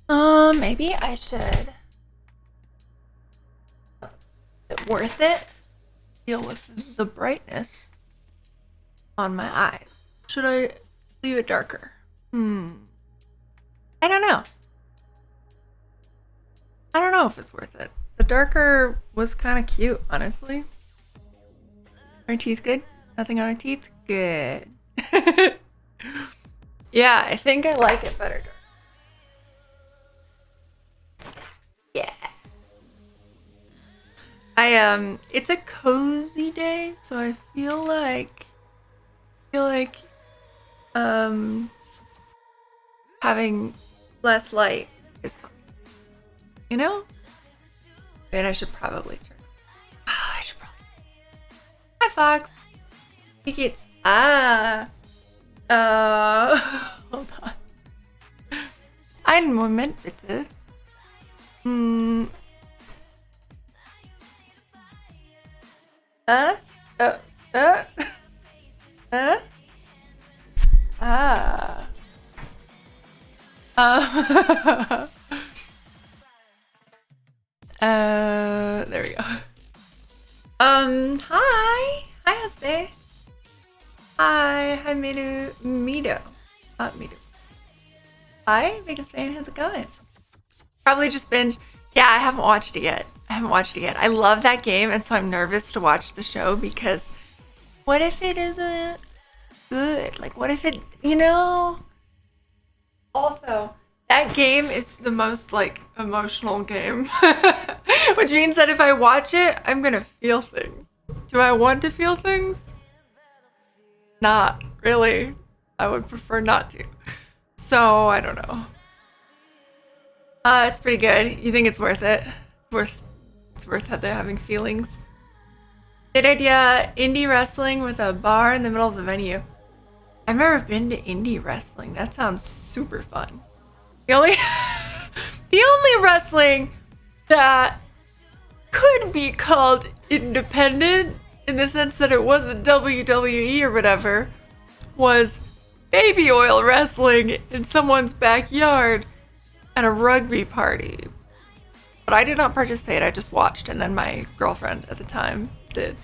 Maybe I should. Is it worth it? Deal with the brightness on my eyes. Should I leave it darker? I don't know. I don't know if it's worth it. The darker was kind of cute, honestly. Are teeth good? Nothing on our teeth? Good. Yeah, I think I like it better dark. Yeah. It's a cozy day, so I feel like having less light is fun. You know? And I should probably turn. Oh, I should probably. Hi, Fox. He gets. Hold on. Einen Moment, bitte. Ah. There we go. Hi, Hase. Hi, Mido. Mido. Hi, biggest fan. How's it going? Probably just binge. Yeah, I haven't watched it yet. I love that game, and so I'm nervous to watch the show because what if it isn't good? Like, what if it, Also, that game is the most, like, emotional game. Which means that if I watch it, I'm gonna feel things. Do I want to feel things? Not really. I would prefer not to. So, I don't know. It's pretty good. You think it's worth it? It's worth having feelings. Good idea. Indie wrestling with a bar in the middle of the venue. I've never been to indie wrestling. That sounds super fun. The only wrestling that could be called independent in the sense that it wasn't WWE or whatever was baby oil wrestling in someone's backyard at a rugby party. But I did not participate. I just watched, and then my girlfriend at the time did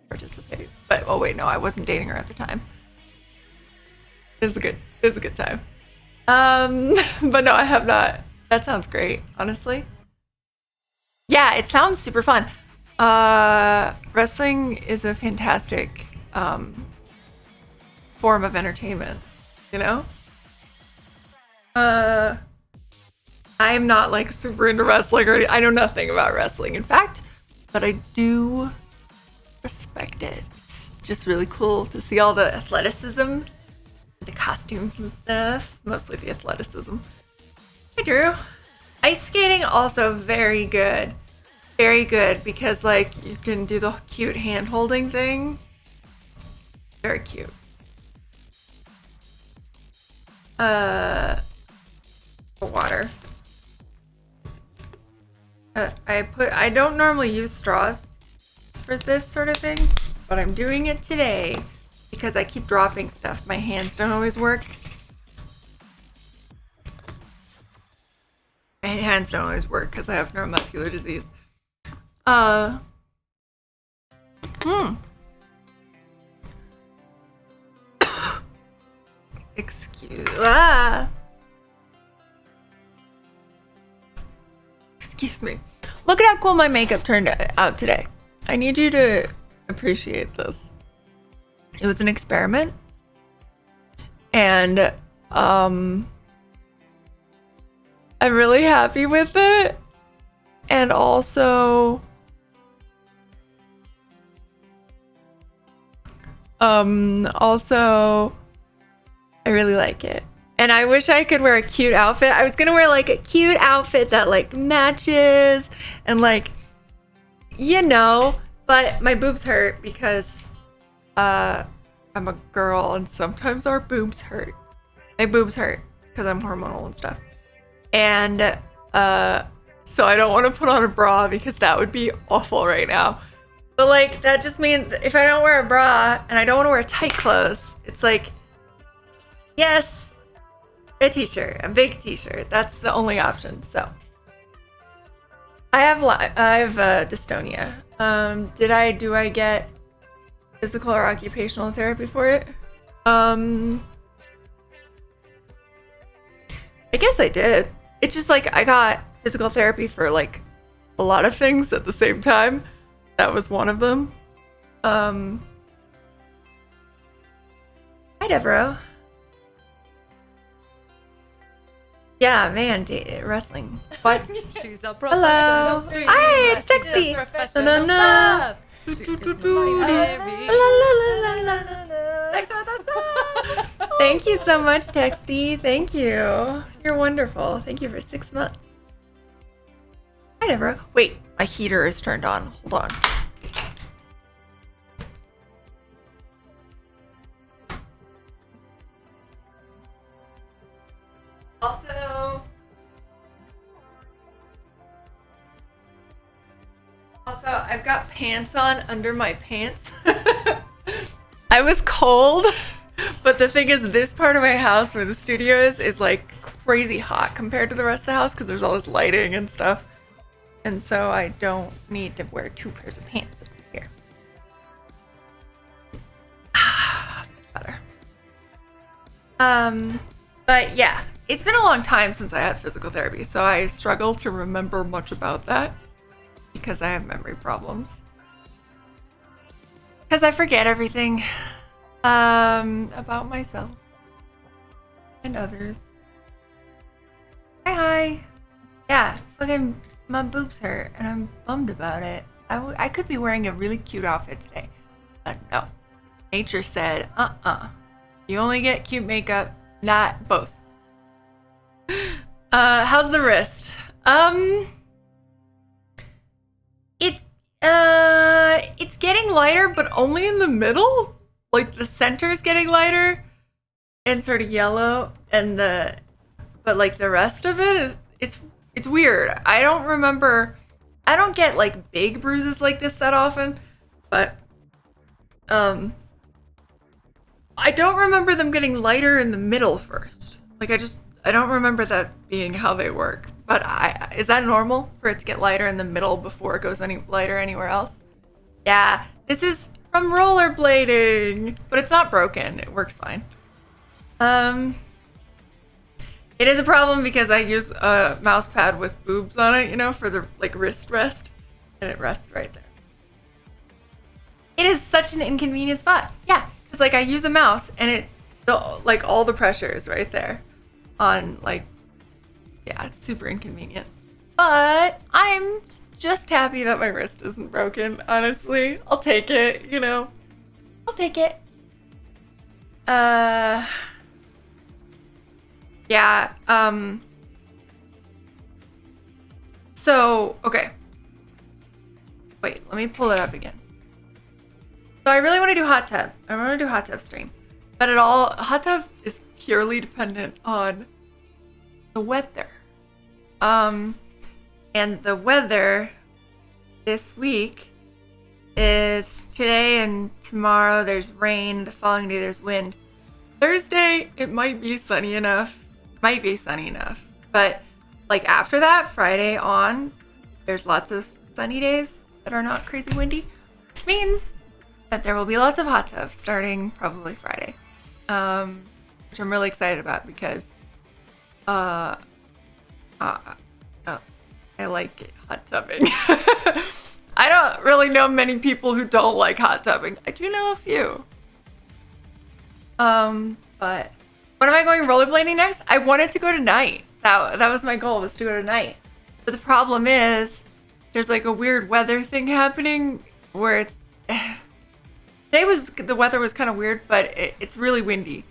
participate. But oh wait, no, I wasn't dating her at the time. It was a good time. But no, I have not. That sounds great, honestly. Yeah, it sounds super fun. Wrestling is a fantastic form of entertainment, you know? I'm not like super into wrestling or anything. I know nothing about wrestling, in fact, but I do respect it. It's just really cool to see all the athleticism, the costumes and stuff, mostly the athleticism. Hi, Drew. Ice skating also very good. Very good because like you can do the cute hand holding thing. Very cute. Water. I don't normally use straws for this sort of thing, but I'm doing it today because I keep dropping stuff. My hands don't always work. My hands don't always work because I have neuromuscular disease. Excuse me. Look at how cool my makeup turned out today. I need you to appreciate this. It was an experiment. And I'm really happy with it. And also I really like it. And I wish I could wear a cute outfit. I was gonna wear like a cute outfit that like matches and like, but my boobs hurt because I'm a girl and sometimes our boobs hurt. My boobs hurt because I'm hormonal and stuff. And so I don't want to put on a bra because that would be awful right now. But like that just means if I don't wear a bra and I don't want to wear tight clothes, it's like, yes, A t-shirt, a big t-shirt. That's the only option. So I have dystonia. Do I get physical or occupational therapy for it? I guess I did. It's just like I got physical therapy for like a lot of things at the same time. That was one of them. Hi, Devereaux. Yeah, man, wrestling. What? She's a Hello. professional. Hi, it's sexy. Na-na-na. Thanks for the song. Thank you so much, Texty. Thank you. You're wonderful. Thank you for 6 months. Hi, Deborah. Wait, my heater is turned on. Hold on. Also, I've got pants on under my pants. I was cold, but the thing is, this part of my house where the studio is like crazy hot compared to the rest of the house because there's all this lighting and stuff. And so I don't need to wear 2 pairs of pants over here. Better. But yeah, it's been a long time since I had physical therapy, so I struggle to remember much about that because I have memory problems. Because I forget everything about myself and others. Hi. Yeah, fucking my boobs hurt and I'm bummed about it. I could be wearing a really cute outfit today, but no. Nature said, you only get cute makeup, not both. How's the wrist? It's getting lighter, but only in the middle. Like the center is getting lighter and sort of yellow, and but like the rest of it is it's weird. I don't remember. I don't get like big bruises like this that often, but I don't remember them getting lighter in the middle first. Like I don't remember that being how they work. But is that normal for it to get lighter in the middle before it goes any lighter anywhere else? Yeah, this is from rollerblading, but it's not broken. It works fine. It is a problem because I use a mouse pad with boobs on it, you know, for the like wrist rest, and it rests right there. It is such an inconvenient spot. Yeah, because like I use a mouse and like all the pressure is right there on like, yeah, it's super inconvenient. But I'm just happy that my wrist isn't broken, honestly. I'll take it, you know. I'll take it. Yeah, so, okay. Wait, let me pull it up again. So I really want to do hot tub. I want to do hot tub stream. But hot tub is purely dependent on the weather. And the weather this week is today and tomorrow there's rain, the following day there's wind. Thursday, it might be sunny enough. But like after that, Friday on, there's lots of sunny days that are not crazy windy, which means that there will be lots of hot tubs starting probably Friday. Which I'm really excited about because I like hot tubbing. I don't really know many people who don't like hot tubbing. I do know a few. But when am I going rollerblading next? I wanted to go tonight. That was my goal, was to go tonight. But the problem is there's like a weird weather thing happening where it's the weather was kind of weird, but it's really windy.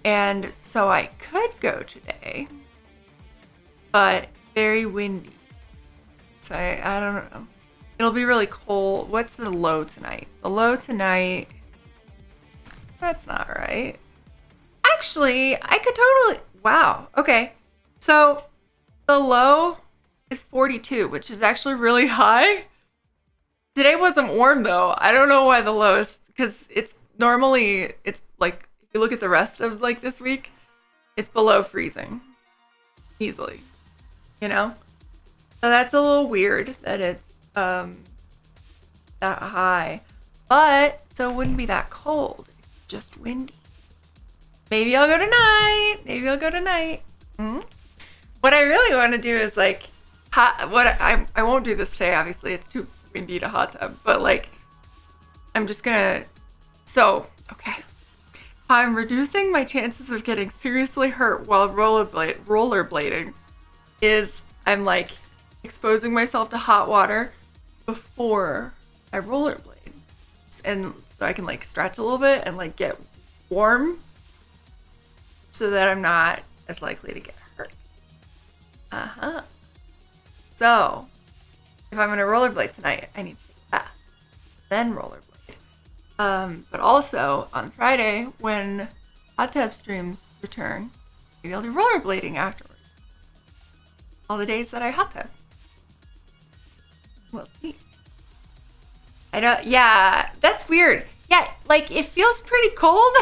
And so I could go today, but very windy. So I don't know. It'll be really cold. What's the low tonight? The low tonight, that's not right. Actually, I could totally, wow. Okay. So the low is 42, which is actually really high. Today wasn't warm though. I don't know why the low is, because it's normally, it's like, if you look at the rest of like this week, it's below freezing easily, you know? So that's a little weird that it's that high. But so it wouldn't be that cold. It's just windy. Maybe I'll go tonight. Maybe I'll go tonight. What I really want to do is like I won't do this today, obviously. It's too windy to hot tub, but like I'm just gonna okay. I'm reducing my chances of getting seriously hurt while rollerblading is I'm like exposing myself to hot water before I rollerblade. And so I can like stretch a little bit and like get warm so that I'm not as likely to get hurt. So if I'm gonna rollerblade tonight, I need to take a bath, then rollerblade. But also on Friday when hot tub streams return, maybe I'll do rollerblading afterwards. All the days that I hot tub. We'll see. I don't. Yeah, that's weird. Yeah, like it feels pretty cold.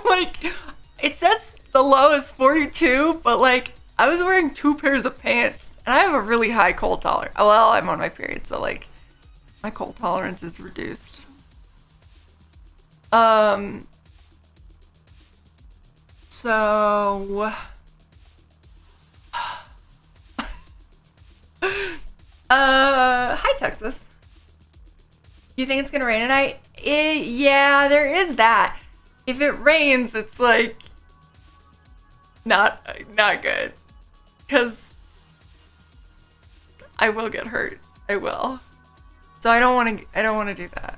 Like it says the low is 42, but like I was wearing 2 pairs of pants, and I have a really high cold tolerance. Well, I'm on my period, so like my cold tolerance is reduced. So hi Texas. You think it's gonna rain tonight? Yeah, there is that. If it rains, it's like not good, because I will get hurt. I will. So I don't want to do that.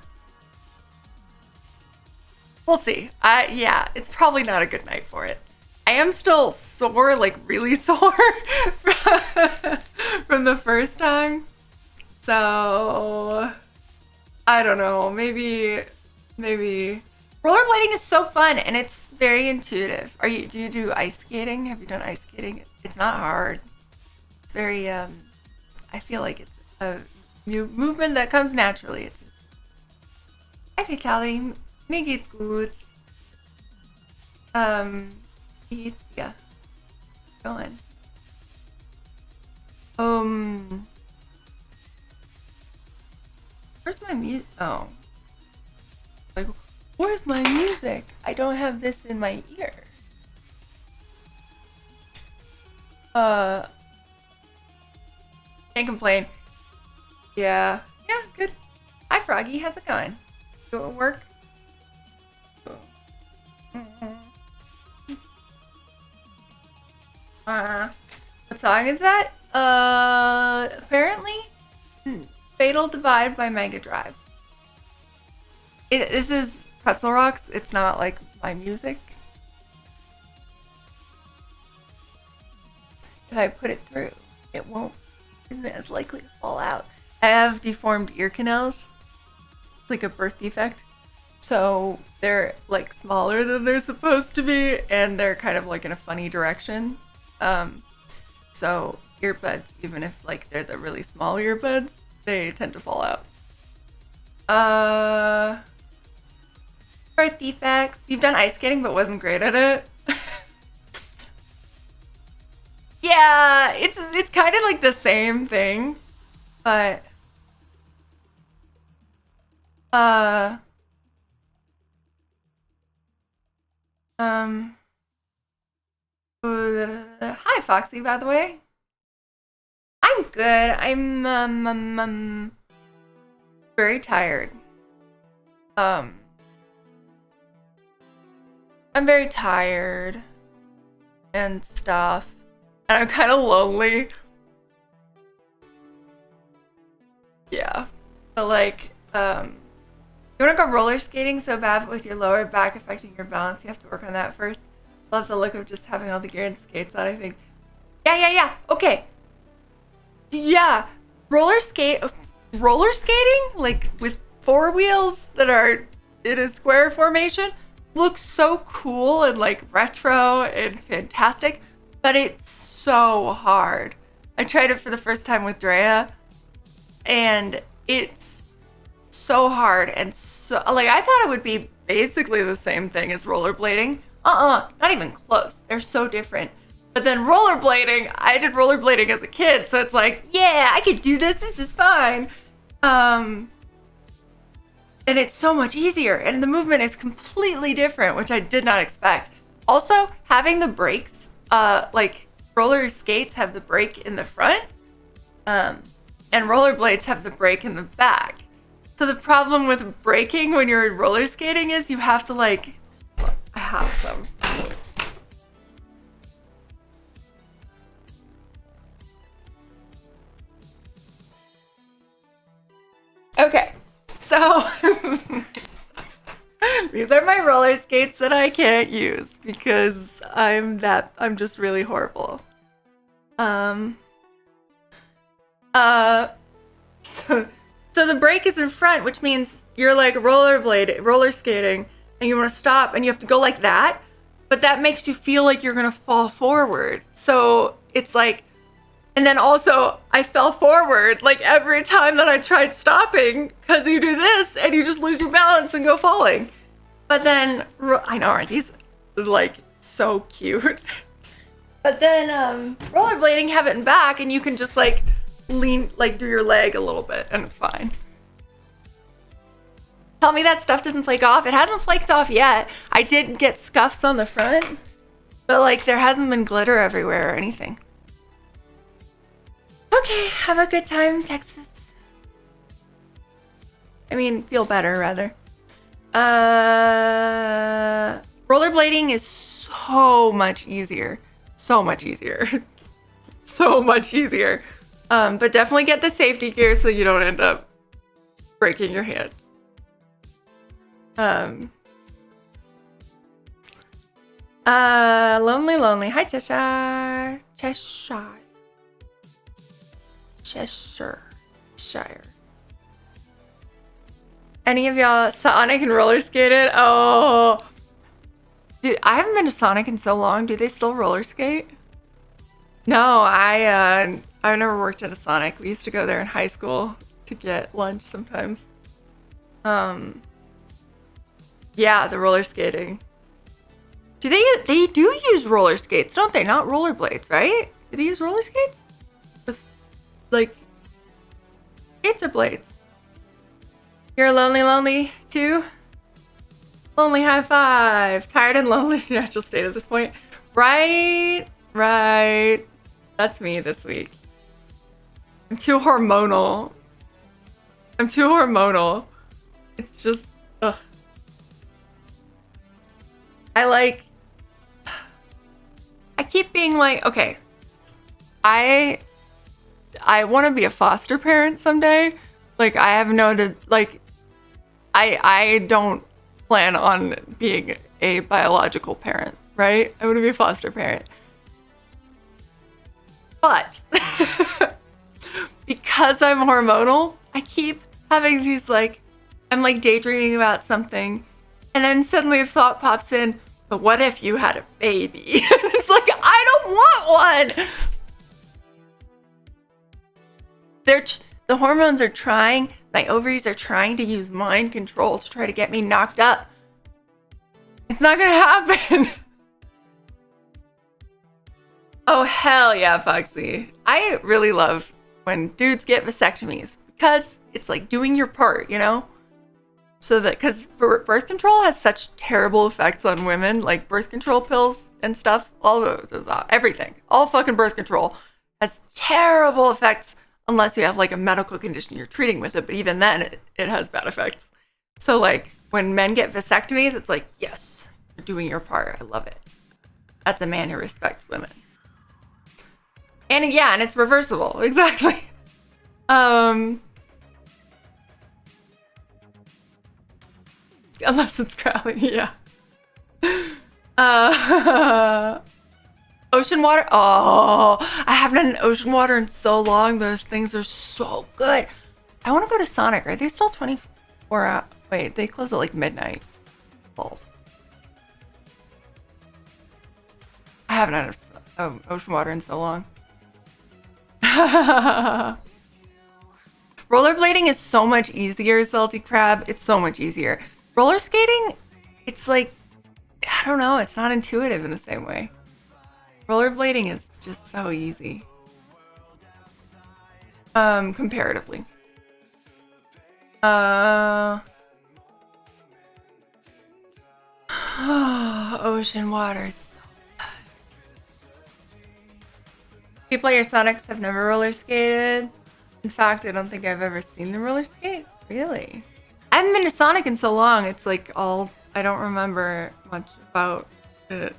We'll see. Yeah, it's probably not a good night for it. I am still sore, like really sore from the first time. So I don't know. Maybe rollerblading is so fun and it's very intuitive. Do you do ice skating? Have you done ice skating? It's not hard. It's very I feel like it's a movement that comes naturally. It's Hi Vitality. Mir geht's gut. Wie geht's dir? Going. Where's my music? Oh. Like, where's my music? I don't have this in my ear. Can't complain. Yeah, good. Hi Froggy, how's it going? You at work? What song is that? Apparently Fatal Divide by Mega Drive. This is Pretzel Rocks. It's not like my music. If I put it through, it isn't as likely to fall out. I have deformed ear canals. It's like a birth defect. So they're like smaller than they're supposed to be, and they're kind of like in a funny direction. So earbuds, even if like they're the really small earbuds, they tend to fall out. Birth defects. You've done ice skating but wasn't great at it. Yeah, it's kind of like the same thing, but hi Foxy, by the way. I'm good. I'm very tired. I'm very tired and stuff. And I'm kind of lonely. Yeah. But like, you wanna go roller skating so bad with your lower back affecting your balance? You have to work on that first. Love the look of just having all the gear and skates on, I think. Yeah. Okay. Yeah. Roller skating, like with 4 wheels that are in a square formation, looks so cool and like retro and fantastic, but it's so hard. I tried it for the first time with Drea, and it's so hard and so like I thought it would be basically the same thing as rollerblading, not even close. They're so different. But then rollerblading, I did rollerblading as a kid, so it's like, yeah, I could do this. This is fine. And it's so much easier, and the movement is completely different, which I did not expect. Also, having the brakes, like roller skates have the brake in the front, and rollerblades have the brake in the back. So the problem with braking when you're roller skating is you have to like, I have some. Okay, so these are my roller skates that I can't use because I'm just really horrible. So the brake is in front, which means you're like roller skating, and you want to stop, and you have to go like that, but that makes you feel like you're gonna fall forward. So it's like, and then also I fell forward like every time that I tried stopping, because you do this and you just lose your balance and go falling. But then I know, aren't these like so cute? But then rollerblading have it in back, and you can just like lean, like do your leg a little bit, and it's fine. Tell me that stuff doesn't flake off. It hasn't flaked off yet. I did get scuffs on the front, but like there hasn't been glitter everywhere or anything. Okay, have a good time, Texas. I mean, feel better, rather. Rollerblading is so much easier. So much easier. So much easier. But definitely get the safety gear so you don't end up breaking your hand. Lonely. Hi, Cheshire. Cheshire. Any of y'all Sonic and roller skated? Oh, dude, I haven't been to Sonic in so long. Do they still roller skate? No, I never worked at a Sonic. We used to go there in high school to get lunch sometimes. Yeah, the roller skating. Do they do use roller skates, don't they? Not rollerblades, right? Do they use roller skates? With like skates or blades? You're lonely too? Lonely high five. Tired and lonely is your natural state at this point. Right. That's me this week. I'm too hormonal. It's just, ugh. I keep being like, okay, I want to be a foster parent someday. Like, I have I don't plan on being a biological parent, right? I want to be a foster parent. But because I'm hormonal, I keep having these I'm daydreaming about something, and then suddenly a thought pops in, but what if you had a baby? It's like, I don't want one! The hormones are trying, my ovaries are trying to use mind control to try to get me knocked up. It's not gonna happen. Oh, hell yeah, Foxy. I really love when dudes get vasectomies because it's like doing your part, you know? So that, because birth control has such terrible effects on women, like birth control pills and stuff, all of those, everything, all fucking birth control has terrible effects unless you have like a medical condition you're treating with it, but even then it has bad effects. So like when men get vasectomies, it's like, yes, you're doing your part. I love it. That's a man who respects women. And yeah, and it's reversible. Exactly. Unless it's Crowley, yeah. Ocean water. Oh, I haven't had an ocean water in so long. Those things are so good. I want to go to Sonic. Are they still 24 hours? Wait, they close at like midnight. Balls. I haven't had ocean water in so long. Rollerblading is so much easier, Salty Crab. It's so much easier. Roller skating, it's like, I don't know, it's not intuitive in the same way. Rollerblading is just so easy. Comparatively. Ocean waters. People at your Sonics have never roller skated. In fact, I don't think I've ever seen them roller skate. Really? I haven't been to Sonic in so long. It's like I don't remember much about it.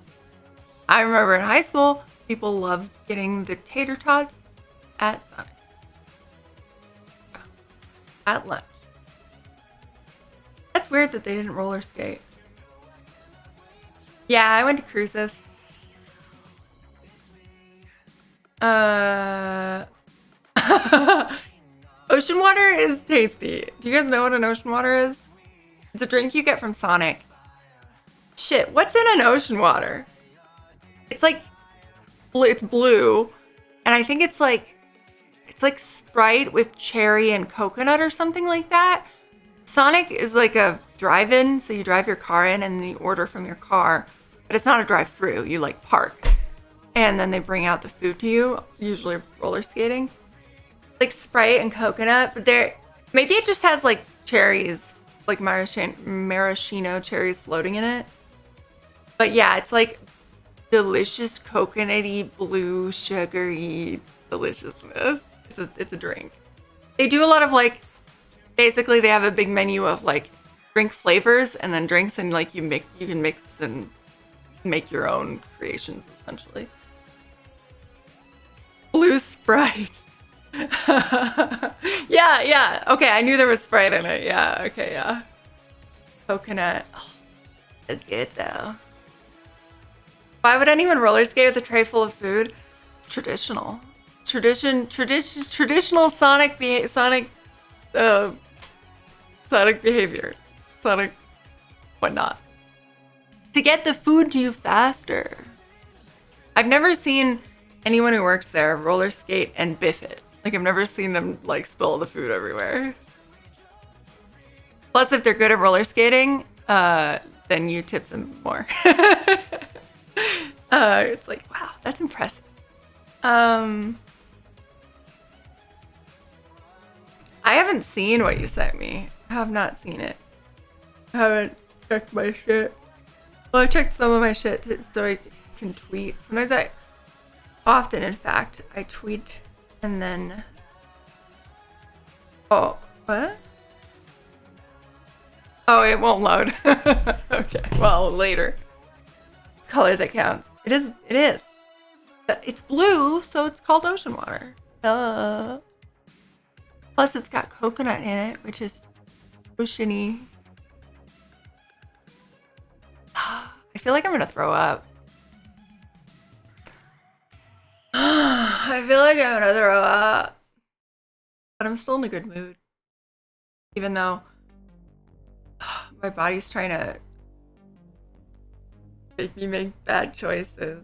I remember in high school, people loved getting the tater tots at Sonic. At lunch. That's weird that they didn't roller skate. Yeah, I went to cruises. Ocean water is tasty. Do you guys know what an ocean water is? It's a drink you get from Sonic. Shit, what's in an ocean water? It's like, it's blue, and I think it's like Sprite with cherry and coconut or something like that. Sonic is like a drive-in, so you drive your car in and then you order from your car, but it's not a drive-through. You like park, and then they bring out the food to you. Usually roller skating, like Sprite and coconut, but maybe it just has like cherries, like maraschino cherries floating in it. But yeah, it's like delicious coconutty, blue, sugary deliciousness. It's a drink. They do a lot of like, basically they have a big menu of like drink flavors and then drinks, and like you can mix and make your own creations essentially. Blue Sprite. yeah. Okay, I knew there was Sprite in it. Yeah, okay, yeah. Coconut. Oh, it's good though. Why would anyone roller skate with a tray full of food? It's traditional. Traditional Sonic behavior. Sonic whatnot. To get the food to you faster. I've never seen anyone who works there roller skate and biff it. Like, I've never seen them like spill the food everywhere. Plus, if they're good at roller skating, then you tip them more. It's like, wow, that's impressive. I haven't seen what you sent me. I have not seen it. I haven't checked my shit. Well, I checked some of my shit so I can tweet. Sometimes often in fact, I tweet and then... Oh, what? Oh, it won't load. Okay, well, later. Color that counts. It is. It's blue, so it's called ocean water. Plus, it's got coconut in it, which is oceany. I feel like I'm gonna throw up. I feel like I'm gonna throw up. But I'm still in a good mood. Even though my body's trying to make me make bad choices.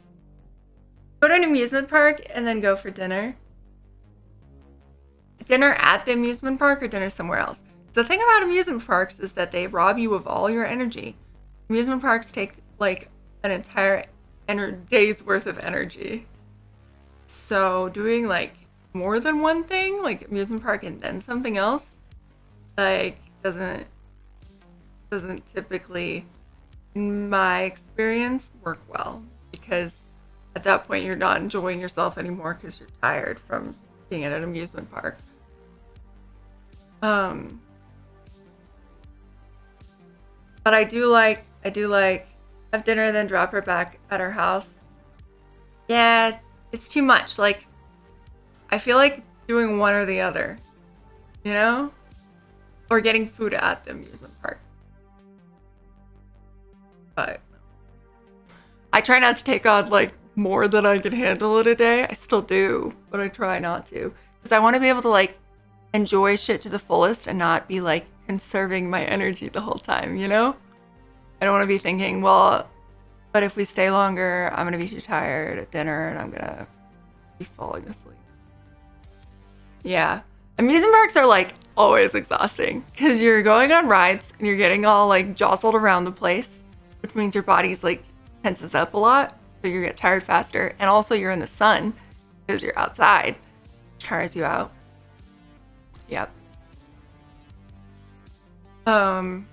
Go to an amusement park and then go for dinner. Dinner at the amusement park or dinner somewhere else. The thing about amusement parks is that they rob you of all your energy. Amusement parks take like an entire day's worth of energy. So doing like more than one thing, like amusement park and then something else, like doesn't typically, in my experience, work well, because at that point you're not enjoying yourself anymore because you're tired from being at an amusement park. But I do like have dinner then drop her back at her house. Yeah, it's too much. Like, I feel like doing one or the other, you know? Or getting food at the amusement park. But I try not to take on like more than I can handle in a day. I still do, but I try not to. Because I want to be able to like enjoy shit to the fullest and not be like conserving my energy the whole time, you know? I don't want to be thinking, well, but if we stay longer, I'm going to be too tired at dinner and I'm going to be falling asleep. Yeah. Amusement parks are like always exhausting because you're going on rides and you're getting all like jostled around the place. which means your body's like tenses up a lot, so you get tired faster. And also you're in the sun because you're outside, which tires you out. Yep. Trying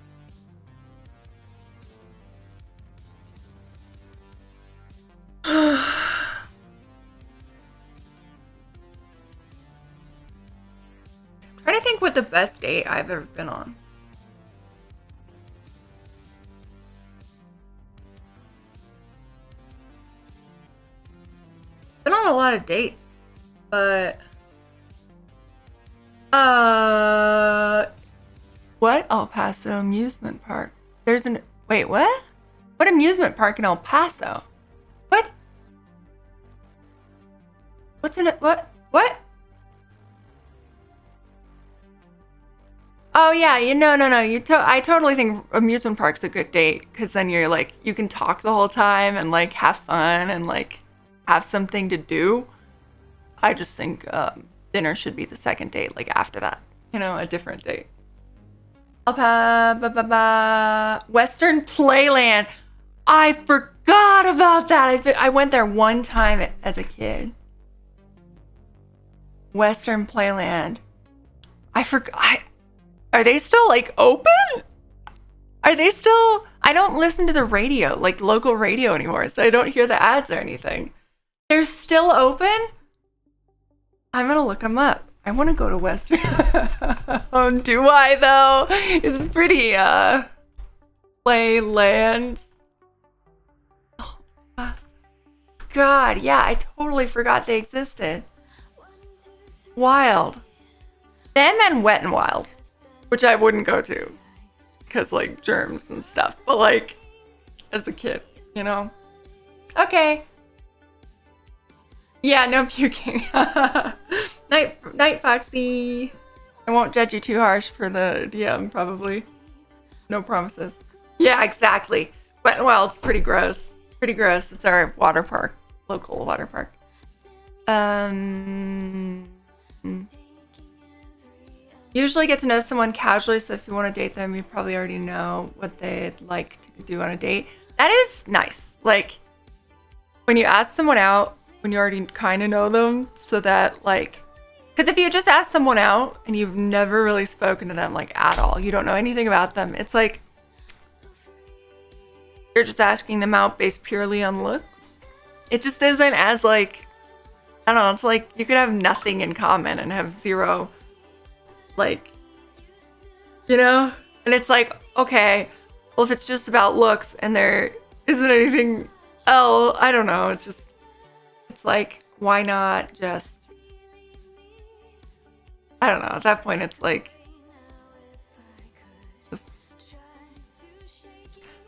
to think what the best date I've ever been on. Been on a lot of dates, but what El Paso amusement park? Wait, what? What amusement park in El Paso? What? What's in it? What? Oh yeah, no. I totally think amusement park's a good date because then you're like you can talk the whole time and like have fun and like have something to do. I just think dinner should be the second date, like after that, a different date. Western Playland. I forgot about that. I went there one time as a kid. Western Playland. I forgot. Are they still like open? Are they still? I don't listen to the radio, like local radio anymore, so I don't hear the ads or anything. They're still open? I'm gonna look them up. I want to go to Western. Do I though? It's pretty Playland. Oh, God, yeah, I totally forgot they existed. Wild. Them and Wet and Wild, which I wouldn't go to because like germs and stuff, but like as a kid, Okay. Yeah, no puking. Night Foxy. I won't judge you too harsh for the DM, probably. No promises. Yeah, exactly. Wet and Wild's pretty gross. It's our water park, local water park. Usually get to know someone casually, so if you want to date them, you probably already know what they'd like to do on a date. That is nice. Like, when you ask someone out, when you already kind of know them, so that, like... Because if you just ask someone out, and you've never really spoken to them, like, at all, you don't know anything about them, it's like... You're just asking them out based purely on looks. It just isn't as, like... I don't know, it's like you could have nothing in common and have zero... Like, and it's like, okay, well, if it's just about looks and there isn't anything else, I don't know. It's like, why not just, I don't know. At that point, it's like, just,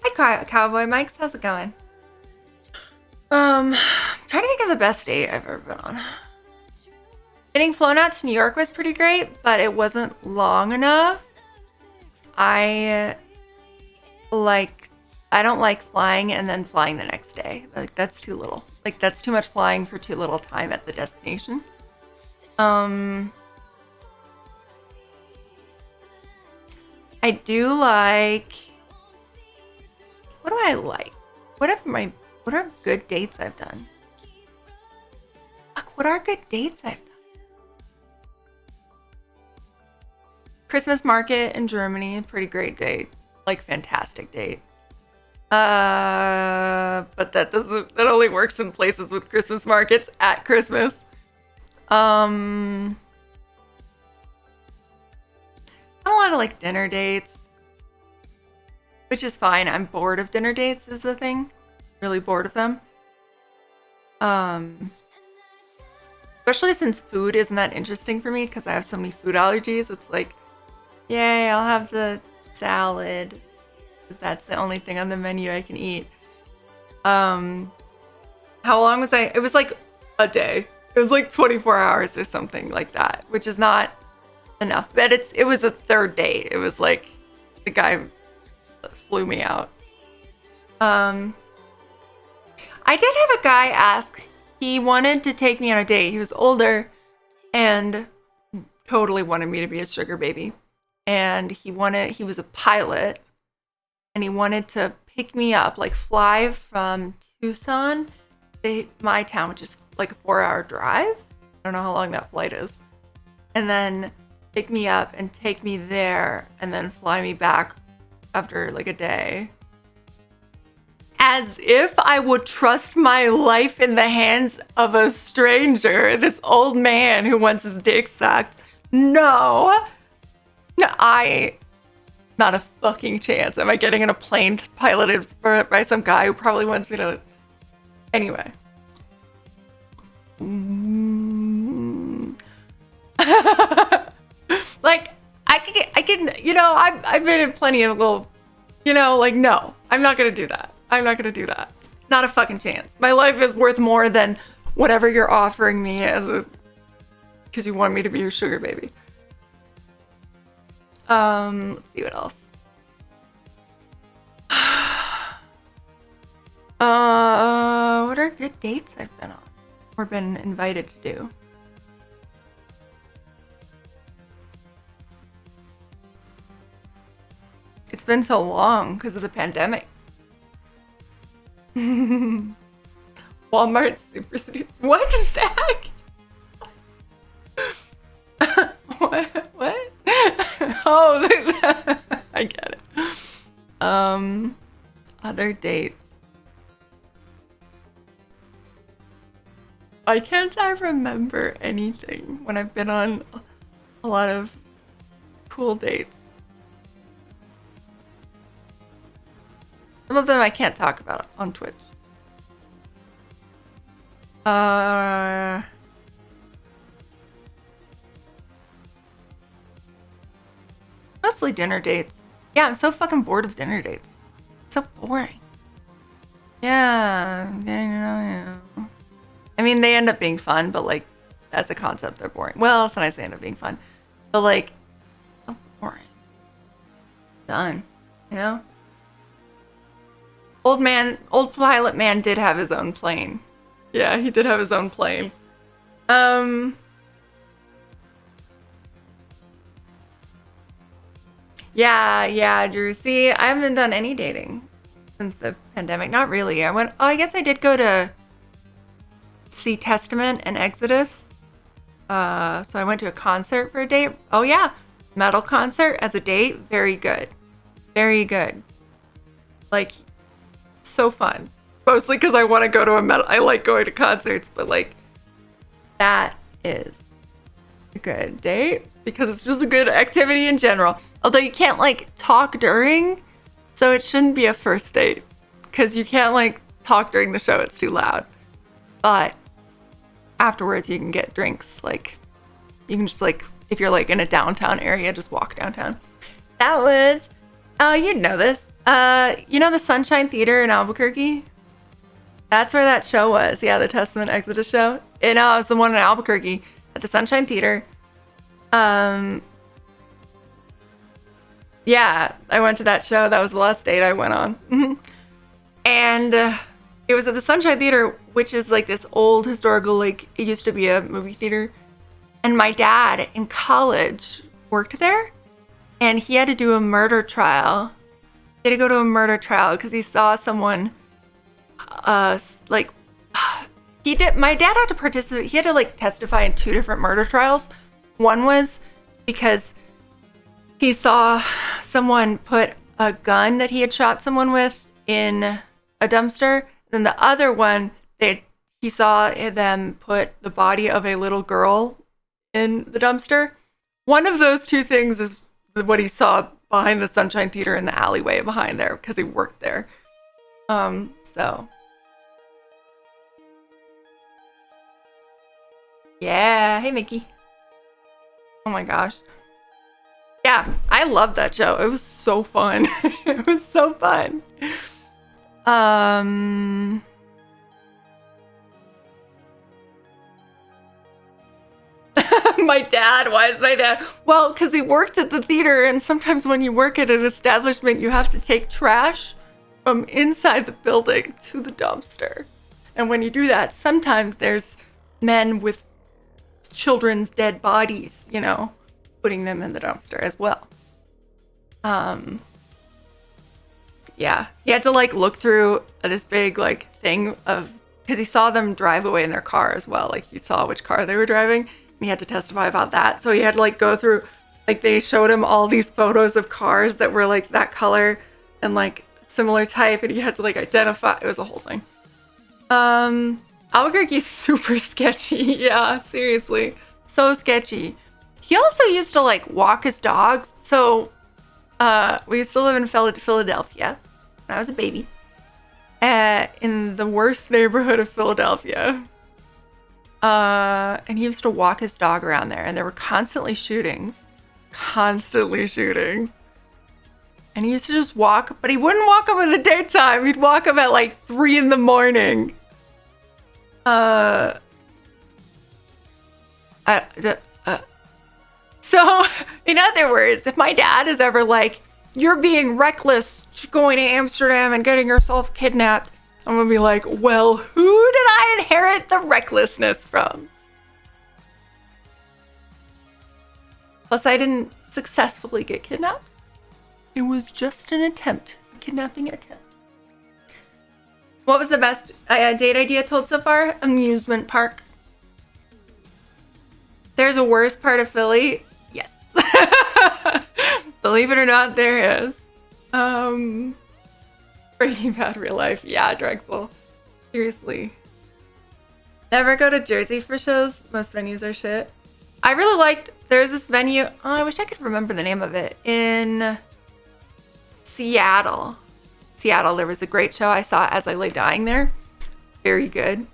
hi, Cowboy Mike's, how's it going? Trying to think of the best date I've ever been on. Getting flown out to New York was pretty great, but it wasn't long enough. I don't like flying and then flying the next day. Like, that's too little. Like, that's too much flying for too little time at the destination. I do like... What do I like? What are good dates I've done? Fuck, what are good dates I've done? Christmas market in Germany, pretty great date. Like, fantastic date. But that only works in places with Christmas markets at Christmas. A lot of like dinner dates, which is fine. I'm bored of dinner dates is the thing. Really bored of them. Especially since food isn't that interesting for me because I have so many food allergies. It's like, yay, I'll have the salad because that's the only thing on the menu I can eat. How long was I? It was like a day. It was like 24 hours or something like that, which is not enough. But it was a third date. It was like the guy flew me out. I did have a guy ask. He wanted to take me on a date. He was older and totally wanted me to be his sugar baby. And he was a pilot and he wanted to pick me up, like fly from Tucson to my town, which is like a 4-hour drive. I don't know how long that flight is. And then pick me up and take me there and then fly me back after like a day. As if I would trust my life in the hands of a stranger, this old man who wants his dick sucked. No, not a fucking chance. Am I getting in a plane piloted by some guy who probably wants me to? Anyway. Like, I can, you know, I've been in plenty of little, you know, like, no, I'm not gonna do that. I'm not gonna do that. Not a fucking chance. My life is worth more than whatever you're offering me because you want me to be your sugar baby. Let's see what else. What are good dates I've been on or been invited to do? It's been so long because of the pandemic. Walmart Super City. What is that? What? Oh, I get it. Other dates. Why can't I remember anything when I've been on a lot of cool dates? Some of them I can't talk about on Twitch. Mostly dinner dates. Yeah, I'm so fucking bored of dinner dates. It's so boring. Yeah, I'm getting to know you. I mean, they end up being fun, but like, as a concept, they're boring. Well, sometimes they end up being fun, but like, so boring. Done. You know? Old pilot man did have his own plane. Yeah, he did have his own plane. Yeah, Drew. See, I haven't done any dating since the pandemic. Not really. I guess I did go to see Testament and Exodus. So I went to a concert for a date. Oh yeah, metal concert as a date. Very good. Very good. Like, so fun. Mostly because I want to go to a metal. I like going to concerts, but like, that is a good date because it's just a good activity in general. Although you can't like talk during, so it shouldn't be a first date because you can't like talk during the show. It's too loud. But afterwards, you can get drinks. Like, you can just like, if you're like in a downtown area, just walk downtown. That was, you know this. You know the Sunshine Theater in Albuquerque? That's where that show was. Yeah, the Testament Exodus show. It was the one in Albuquerque at the Sunshine Theater. Yeah, I went to that show. That was the last date I went on. And it was at the Sunshine Theater, which is like this old historical, like, it used to be a movie theater. And my dad in college worked there, and he had to do a murder trial. He had to go to a murder trial because he saw someone, like, my dad had to participate. He had to like testify in 2 different murder trials. One was because he saw someone put a gun that he had shot someone with in a dumpster. Then the other one, he saw them put the body of a little girl in the dumpster. One of those 2 things is what he saw behind the Sunshine Theater in the alleyway behind there because he worked there. So. Yeah, hey Mickey. Oh my gosh. Yeah, I loved that show. It was so fun. It was so fun. My dad, why is my dad? Well, because he worked at the theater, and sometimes when you work at an establishment, you have to take trash from inside the building to the dumpster. And when you do that, sometimes there's men with children's dead bodies, you know, putting them in the dumpster as well. Yeah. He had to like look through this big like thing of, because he saw them drive away in their car as well. Like he saw which car they were driving and he had to testify about that. So he had to like go through, like they showed him all these photos of cars that were like that color and like similar type, and he had to like identify. It was a whole thing. Albuquerque's super sketchy. Yeah, seriously. So sketchy. He also used to like walk his dogs. So we used to live in Philadelphia when I was a baby. In the worst neighborhood of Philadelphia. And he used to walk his dog around there, and there were constantly shootings. Constantly shootings. And he used to just walk, but he wouldn't walk them in the daytime. He'd walk them at like 3 in the morning. So, in other words, if my dad is ever like, you're being reckless going to Amsterdam and getting yourself kidnapped, I'm gonna be like, well, who did I inherit the recklessness from? Plus, I didn't successfully get kidnapped. It was just an attempt, a kidnapping attempt. What was the best date idea told so far? Amusement park. There's a worse part of Philly. Yes. Believe it or not, there is. Breaking Bad real life. Yeah, Drexel. Seriously. Never go to Jersey for shows. Most venues are shit. I really liked, there's this venue. Oh, I wish I could remember the name of it. In Seattle. There was a great show I saw as I lay dying there. Very good.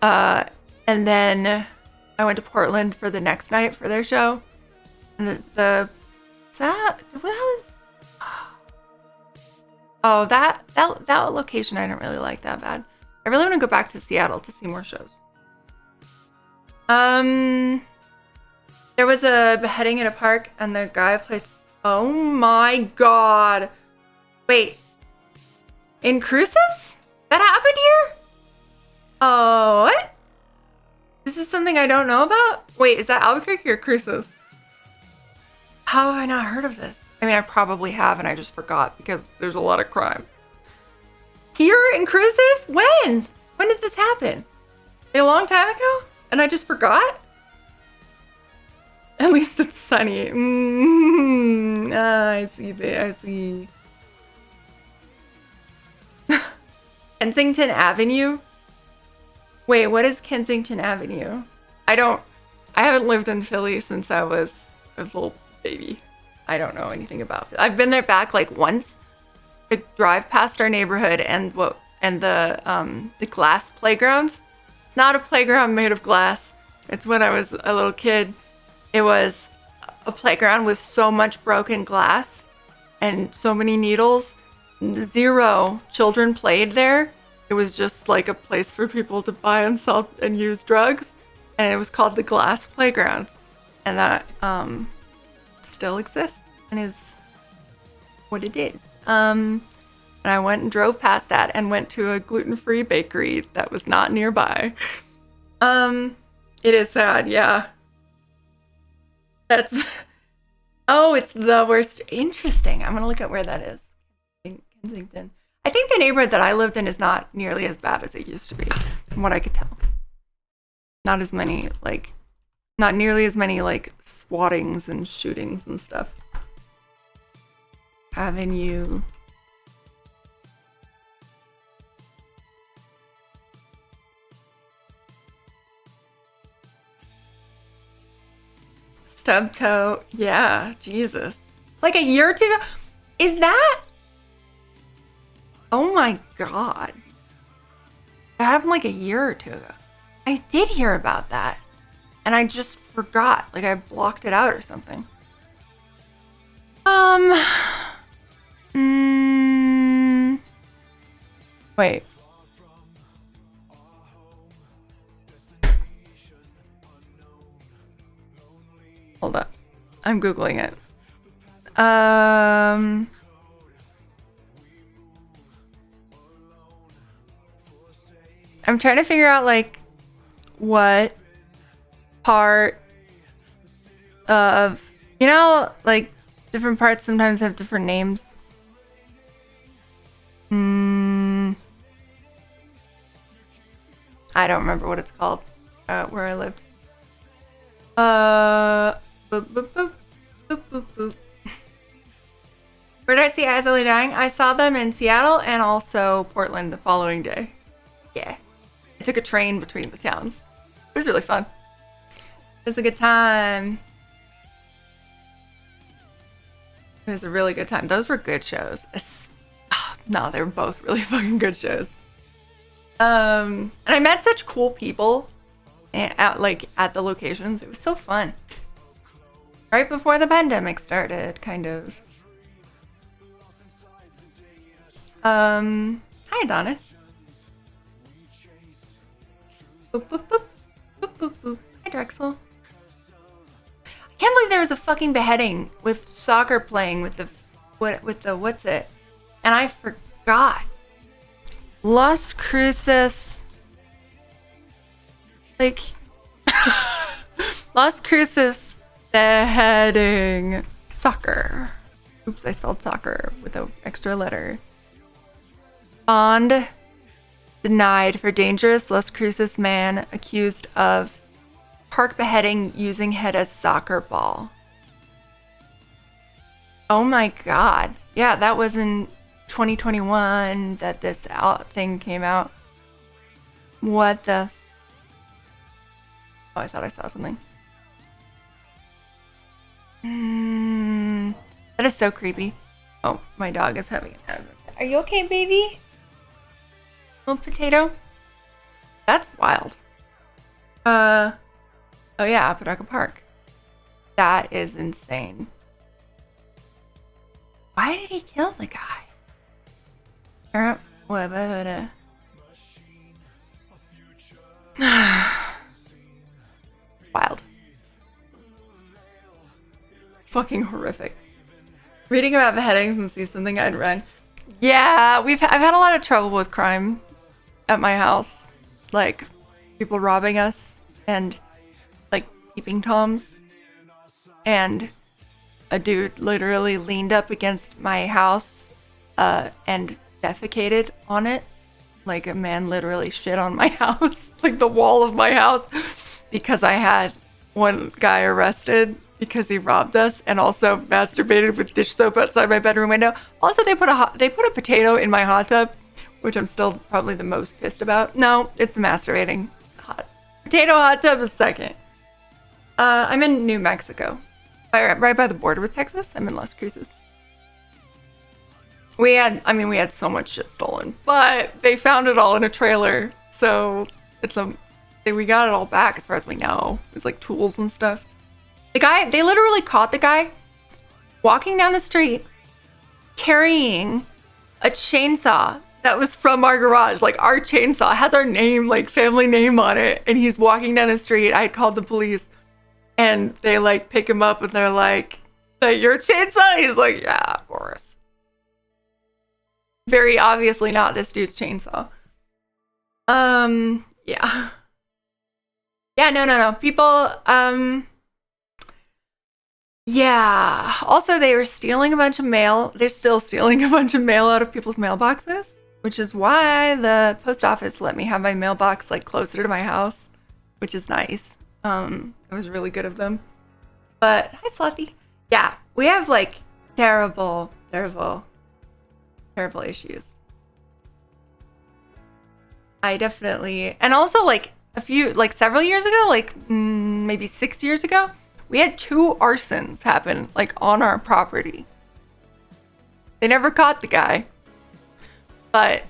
And then I went to Portland for the next night for their show. And that location I don't really like that bad. I really want to go back to Seattle to see more shows. There was a beheading in a park and the guy played. Oh my god. Wait. In Cruces? That happened here? Oh, what? This is something I don't know about? Wait, is that Albuquerque or Cruces? How have I not heard of this? I mean, I probably have and I just forgot because there's a lot of crime. Here in Cruces? When? When did this happen? A long time ago? And I just forgot? At least it's sunny. I see there. I see. Kensington Avenue? Wait, what is Kensington Avenue? I haven't lived in Philly since I was a little baby. I don't know anything about it. I've been there back like once to drive past our neighborhood and the glass playgrounds. It's not a playground made of glass. It's when I was a little kid. It was a playground with so much broken glass and so many needles. 0 children played there. It was just like a place for people to buy and sell and use drugs. And it was called the Glass Playground. And that still exists and is what it is. And I went and drove past that and went to a gluten-free bakery that was not nearby. It is sad, yeah. That's... Oh, it's the worst. Interesting. I'm gonna look at where that is. Kensington. I think the neighborhood that I lived in is not nearly as bad as it used to be, from what I could tell. Not nearly as many like swattings and shootings and stuff. Avenue. Stub toe. Yeah, Jesus. Like a year or two ago? Is that? Oh my god. That happened like a year or two ago. I did hear about that. And I just forgot. Like I blocked it out or something. Wait. Hold up. I'm Googling it. I'm trying to figure out like what part of, you know, like different parts sometimes have different names. I don't remember what it's called, where I lived. Boop, boop, boop, boop, boop, boop. Where did I see Eyes Only Dying? I saw them in Seattle and also Portland the following day. Yeah. I took a train between the towns. It was really fun. It was a good time. It was a really good time. Those were good shows. No, they were both really fucking good shows. And I met such cool people at the locations. It was so fun. Right before the pandemic started, kind of. Hi Adonis. Boop, boop, boop. Boop, boop, boop. Hi Drexel. I can't believe there was a fucking beheading with soccer playing with the what's it? And I forgot. Las Cruces. Like Las Cruces beheading soccer. Oops, I spelled soccer with an extra letter. Bond denied for dangerous Las Cruces man accused of park beheading using head as soccer ball. Oh my god. Yeah, that was in 2021 that this thing came out. What the... Oh, I thought I saw something. That is so creepy. Oh, my dog is having an attack. Are you okay, baby? Little potato? That's wild. Oh yeah, Apodaca Park. That is insane. Why did he kill the guy? Wild. Fucking horrific. Reading about beheadings and see something I'd run. Yeah, I've had a lot of trouble with crime at my house. Like people robbing us and like peeping toms. And a dude literally leaned up against my house and defecated on it. Like a man literally shit on my house, like the wall of my house, because I had one guy arrested because he robbed us and also masturbated with dish soap outside my bedroom window. Also, they put a potato in my hot tub, which I'm still probably the most pissed about. No, it's the masturbating. Potato hot tub is second. I'm in New Mexico, right by the border with Texas. I'm in Las Cruces. We had so much shit stolen, but they found it all in a trailer, so we got it all back as far as we know. It was like tools and stuff. They literally caught the guy walking down the street carrying a chainsaw that was from our garage. Like our chainsaw has our name, like family name on it, and he's walking down the street. I had called the police and they like pick him up and they're like, "That your chainsaw?" He's like, "Yeah, of course." Very obviously not this dude's chainsaw. Yeah. Yeah, no. People, yeah. Also, they were stealing a bunch of mail. They're still stealing a bunch of mail out of people's mailboxes, which is why the post office let me have my mailbox like closer to my house, which is nice. It was really good of them. But hi, Slothy. Yeah, we have like terrible issues. I definitely, and also like several years ago, like maybe 6 years ago, we had 2 arsons happen like on our property. They never caught the guy, but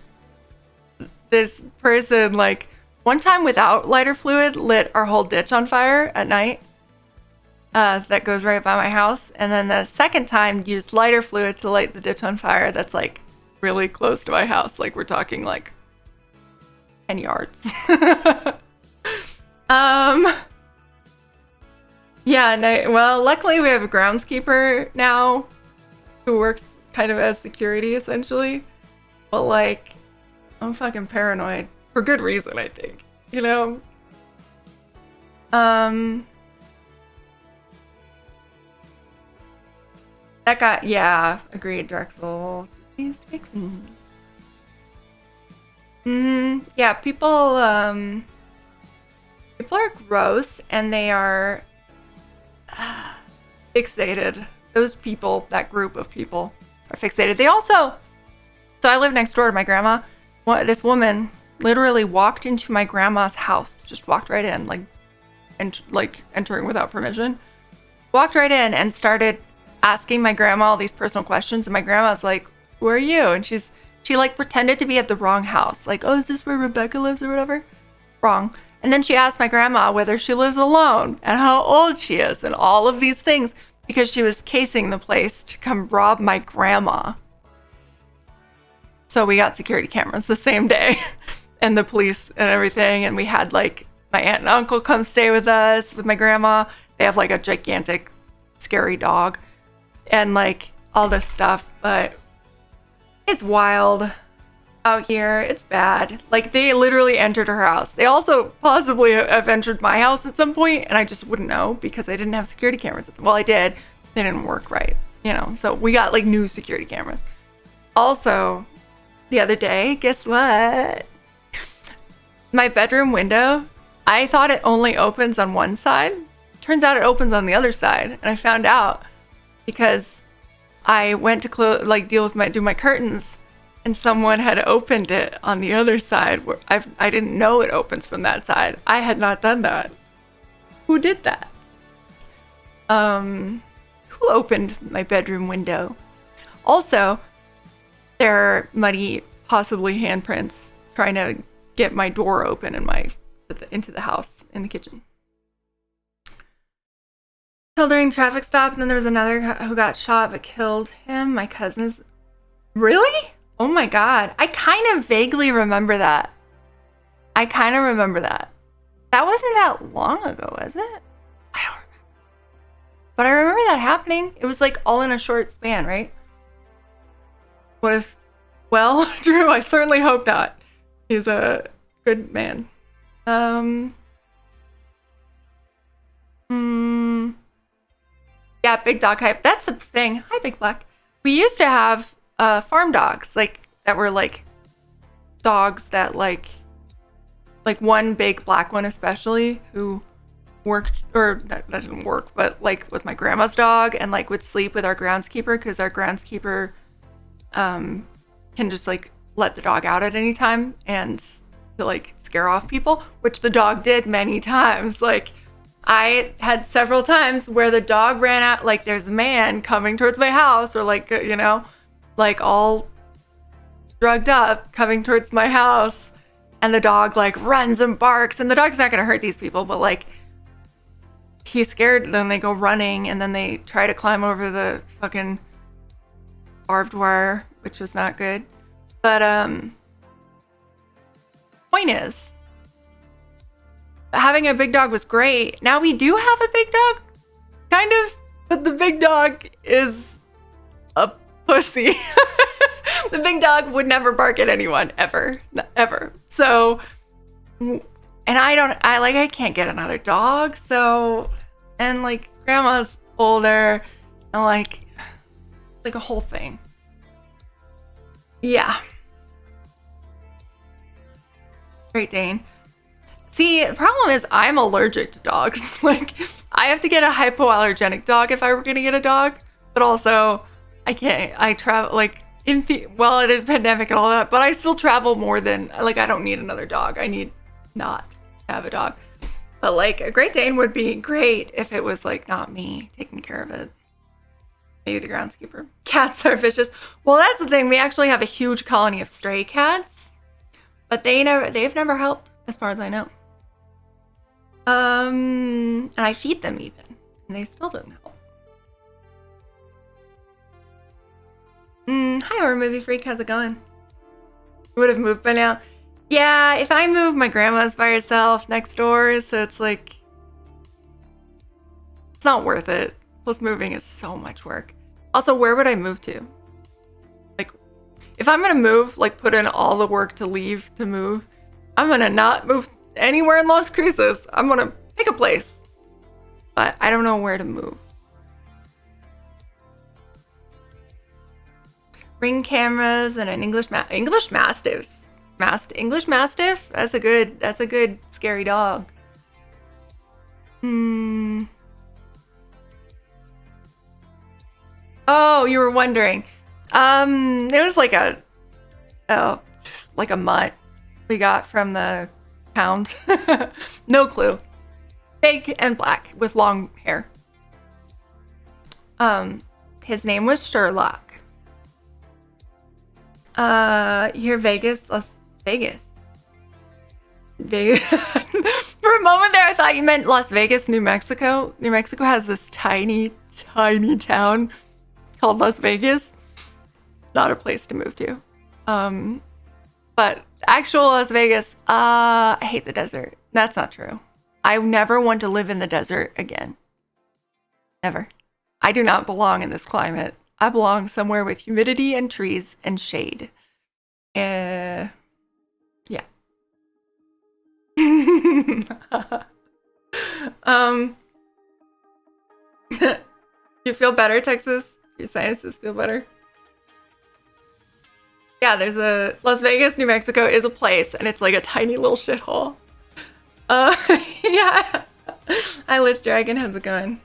this person like one time without lighter fluid lit our whole ditch on fire at night. That goes right by my house, and then the second time used lighter fluid to light the ditch on fire. That's like really close to my house. Like we're talking like 10 yards. Yeah, and well, luckily we have a groundskeeper now who works kind of as security essentially. But like, I'm fucking paranoid for good reason, I think. You know? That guy, yeah, agreed, Drexel. Please fix me. Yeah, people, People are gross and they are fixated. Those people, that group of people, are fixated. They also, so I live next door to my grandma. This woman literally walked into my grandma's house, just walked right in, like entering without permission. Walked right in and started asking my grandma all these personal questions. And my grandma's like, "Who are you?" And she like pretended to be at the wrong house. Like, "Oh, is this where Rebecca lives or whatever?" Wrong. And then she asked my grandma whether she lives alone and how old she is and all of these things because she was casing the place to come rob my grandma. So we got security cameras the same day and the police and everything. And we had like my aunt and uncle come stay with us with my grandma. They have like a gigantic, scary dog and like all this stuff. But it's wild out here. It's bad. Like they literally entered her house. They also possibly have entered my house at some point and I just wouldn't know because I didn't have security cameras. Well, I did. They didn't work right, you know. So we got like new security cameras. Also, the other day, guess what? My bedroom window, I thought it only opens on one side. Turns out it opens on the other side. And I found out because I went to do my curtains and someone had opened it on the other side where I didn't know it opens from that side. I had not done that. Who did that? Who opened my bedroom window? Also, there are muddy, possibly handprints trying to get my door open into the house in the kitchen. Killed during traffic stop, and then there was another who got shot but killed him. My cousin's. Really? Oh my god. I kind of vaguely remember that. That wasn't that long ago, was it? I don't remember. But I remember that happening. It was like all in a short span, right? What if... Well, Drew, I certainly hope not. He's a good man. Yeah, big dog hype. That's the thing. Hi, Big Black. We used to have farm dogs, like that were like dogs that like one big black one especially who worked, or that didn't work, but like was my grandma's dog and like would sleep with our groundskeeper because our groundskeeper can just like let the dog out at any time and to like scare off people, which the dog did many times. Like I had several times where the dog ran out, like there's a man coming towards my house or like, you know, like all drugged up coming towards my house and the dog like runs and barks and the dog's not going to hurt these people, but like he's scared. Then they go running and then they try to climb over the fucking barbed wire, which was not good. But point is, having a big dog was great. Now we do have a big dog, kind of, but the big dog is a pussy. The big dog would never bark at anyone, ever. So, and I can't get another dog, so, and like grandma's older, and like a whole thing. Yeah. Great Dane. See, the problem is I'm allergic to dogs. Like, I have to get a hypoallergenic dog if I were going to get a dog. But also, I can't. I travel, like, well, there's a pandemic and all that. But I still travel more than, like, I don't need another dog. I need not to have a dog. But, like, a Great Dane would be great if it was, like, not me taking care of it. Maybe the groundskeeper. Cats are vicious. Well, that's the thing. We actually have a huge colony of stray cats. But they've never helped, as far as I know. And I feed them even, and they still didn't help. Hi, Horror Movie Freak, how's it going? Would have moved by now. Yeah, if I move, my grandma's by herself next door, so it's like, it's not worth it. Plus, moving is so much work. Also, where would I move to? Like, if I'm gonna move, like, put in all the work to leave to move, I'm gonna not move anywhere in Las Cruces. I'm gonna pick a place, but I don't know where to move. Ring cameras and an English Mastiff. English Mastiff. That's a good scary dog. Hmm. Oh, you were wondering. It was like a mutt we got from the pound. No clue. Fake and black with long hair. His name was Sherlock. Here, Vegas, Las Vegas. Vegas. For a moment there, I thought you meant Las Vegas, New Mexico. New Mexico has this tiny, tiny town called Las Vegas. Not a place to move to. But actual Las Vegas, I hate the desert. That's not true. I never want to live in the desert again. Never. I do not belong in this climate. I belong somewhere with humidity and trees and shade. Yeah. You feel better, Texas? Your sinuses feel better? Yeah, there's a Las Vegas, New Mexico is a place, and it's like a tiny little shithole. Yeah. I Liz Dragon has a gun.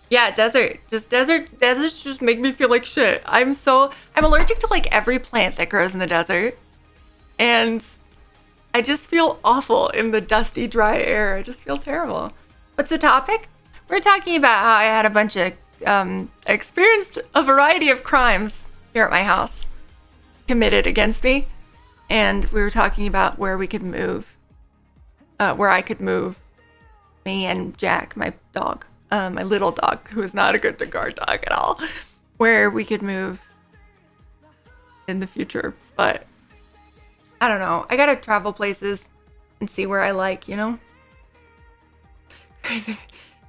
Yeah, deserts just make me feel like shit. I'm allergic to like every plant that grows in the desert. And I just feel awful in the dusty, dry air. I just feel terrible. What's the topic? We're talking about how I had a bunch of experienced a variety of crimes here at my house committed against me. And we were talking about where we could move. Where I could move. Me and Jack, my dog. My little dog, who is not a good guard dog at all, where we could move in the future. But I don't know. I gotta travel places and see where I like, you know? Crazy.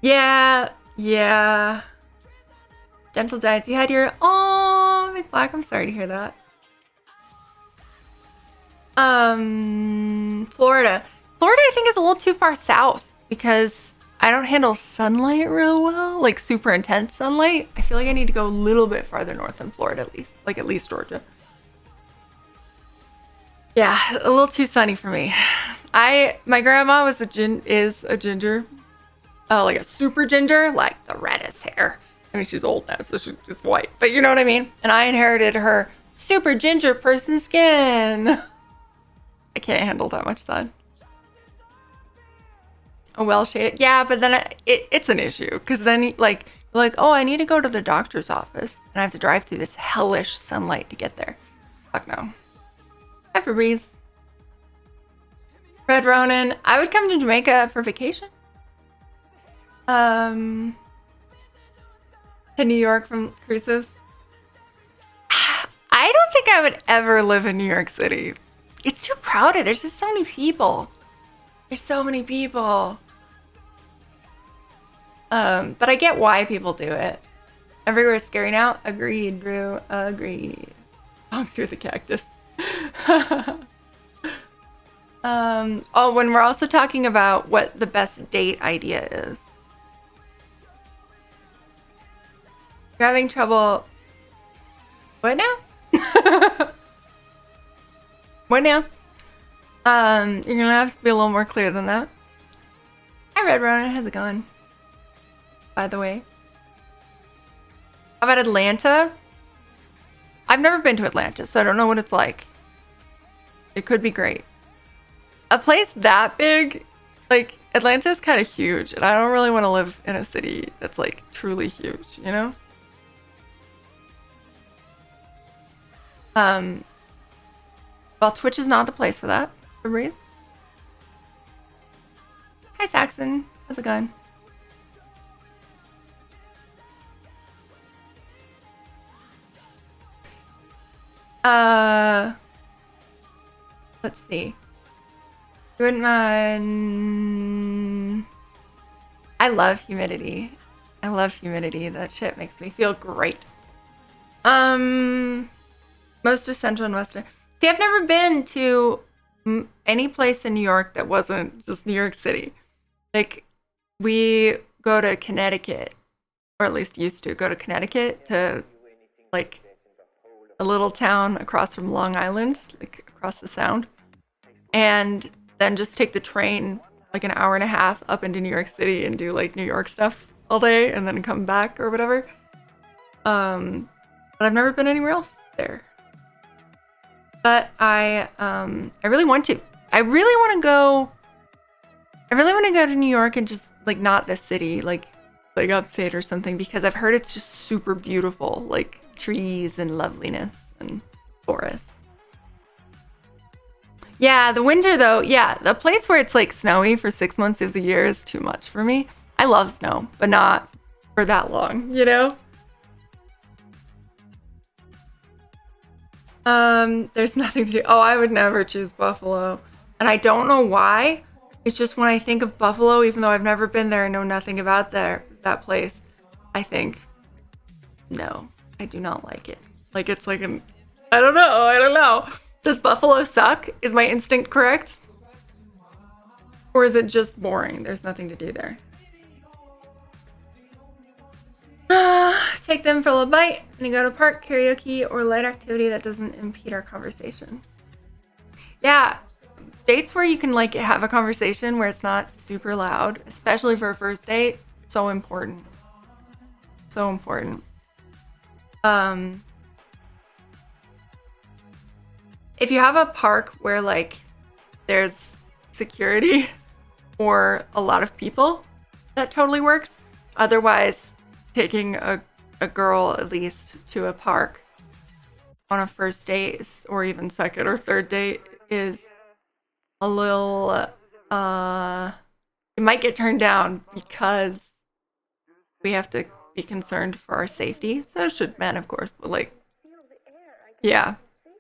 Yeah. Gentle Diets, you had your... Oh, Big Black, I'm sorry to hear that. Florida. Florida, I think, is a little too far south because I don't handle sunlight real well, like super intense sunlight. I feel like I need to go a little bit farther north than Florida, at least Georgia. Yeah, a little too sunny for me. My grandma is a ginger, like a super ginger, like the reddest hair. I mean, she's old now, so she's white, but you know what I mean. And I inherited her super ginger person skin. I can't handle that much sun. A well shaded, yeah, but then it's an issue because then like, oh, I need to go to the doctor's office and I have to drive through this hellish sunlight to get there. Fuck no. Hi, Febreze. Red Ronin. I would come to Jamaica for vacation. To New York from cruises. I don't think I would ever live in New York City. It's too crowded. There's just so many people. But I get why people do it. Everywhere's scary now. Agreed, Drew. Agreed. Bombs through the cactus. Oh, when we're also talking about what the best date idea is. You're having trouble. What now? What now? You're gonna have to be a little more clear than that. Hi, Red Ronin. How's it going? By the way. How about Atlanta? I've never been to Atlanta, so I don't know what it's like. It could be great. A place that big, like Atlanta is kind of huge, and I don't really want to live in a city that's like truly huge, you know? Well, Twitch is not the place for that. Febreze. Hi, Saxon. How's it going? Let's see. You wouldn't mind... I love humidity. That shit makes me feel great. Most of Central and Western. See, I've never been to any place in New York that wasn't just New York City. Like, we go to Connecticut, or at least used to go to Connecticut to, like, a little town across from Long Island, like across the Sound, and then just take the train like an hour and a half up into New York City and do like New York stuff all day and then come back or whatever. But I've never been anywhere else there. But I really want to. I really want to go to New York and just like not this city, like upstate or something, because I've heard it's just super beautiful, like trees and loveliness and forests. Yeah, the winter though, yeah, the place where it's like snowy for 6 months of the year is too much for me. I love snow, but not for that long, you know? There's nothing to do. Oh, I would never choose Buffalo. And I don't know why. It's just when I think of Buffalo, even though I've never been there and know nothing about that place, I think, no, I do not like it. Like it's like an, I don't know. Does Buffalo suck? Is my instinct correct? Or is it just boring? There's nothing to do there. Take them for a little bite and you go to park, karaoke, or light activity that doesn't impede our conversation. Yeah, dates where you can like have a conversation where it's not super loud, especially for a first date, so important. So important. If you have a park where like there's security or a lot of people, that totally works. Otherwise, taking a girl at least to a park on a first date or even second or third date is a little it might get turned down because we have to be concerned for our safety. So should men, of course, but like, yeah.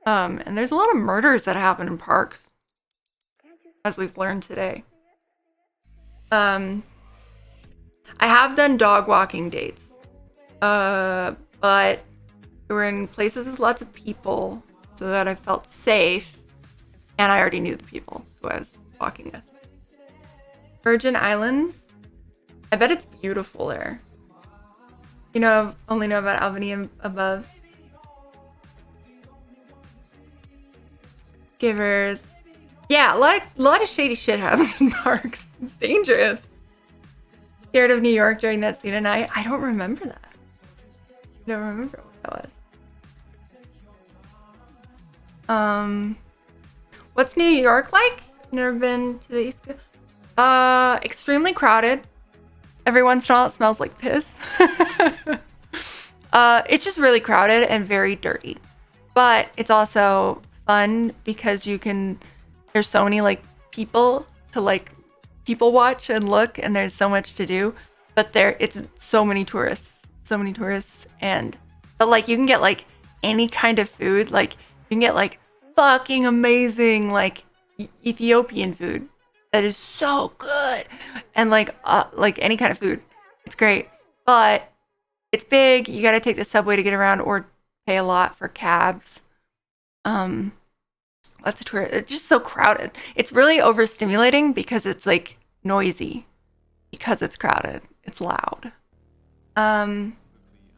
And there's a lot of murders that happen in parks, as we've learned today. I have done dog walking dates, but we were in places with lots of people so that I felt safe, and I already knew the people who I was walking with. Virgin Islands, I bet it's beautiful there. You know, only know about Albany and above. Givers. Yeah, a lot of shady shit happens in parks. It's dangerous. Scared of New York during that scene tonight. I don't remember that. I don't remember what that was. What's New York like? Never been to the East Coast. Extremely crowded. Every once in a while it smells like piss. It's just really crowded and very dirty. But it's also fun because there's so many like people to like people watch and look, and there's so much to do. But it's so many tourists, but like you can get like any kind of food. Like you can get like fucking amazing like Ethiopian food that is so good, and like any kind of food. It's great, but it's big. You got to take the subway to get around or pay a lot for cabs. Lots of tourists. It's just so crowded. It's really overstimulating because it's like noisy, because it's crowded. It's loud.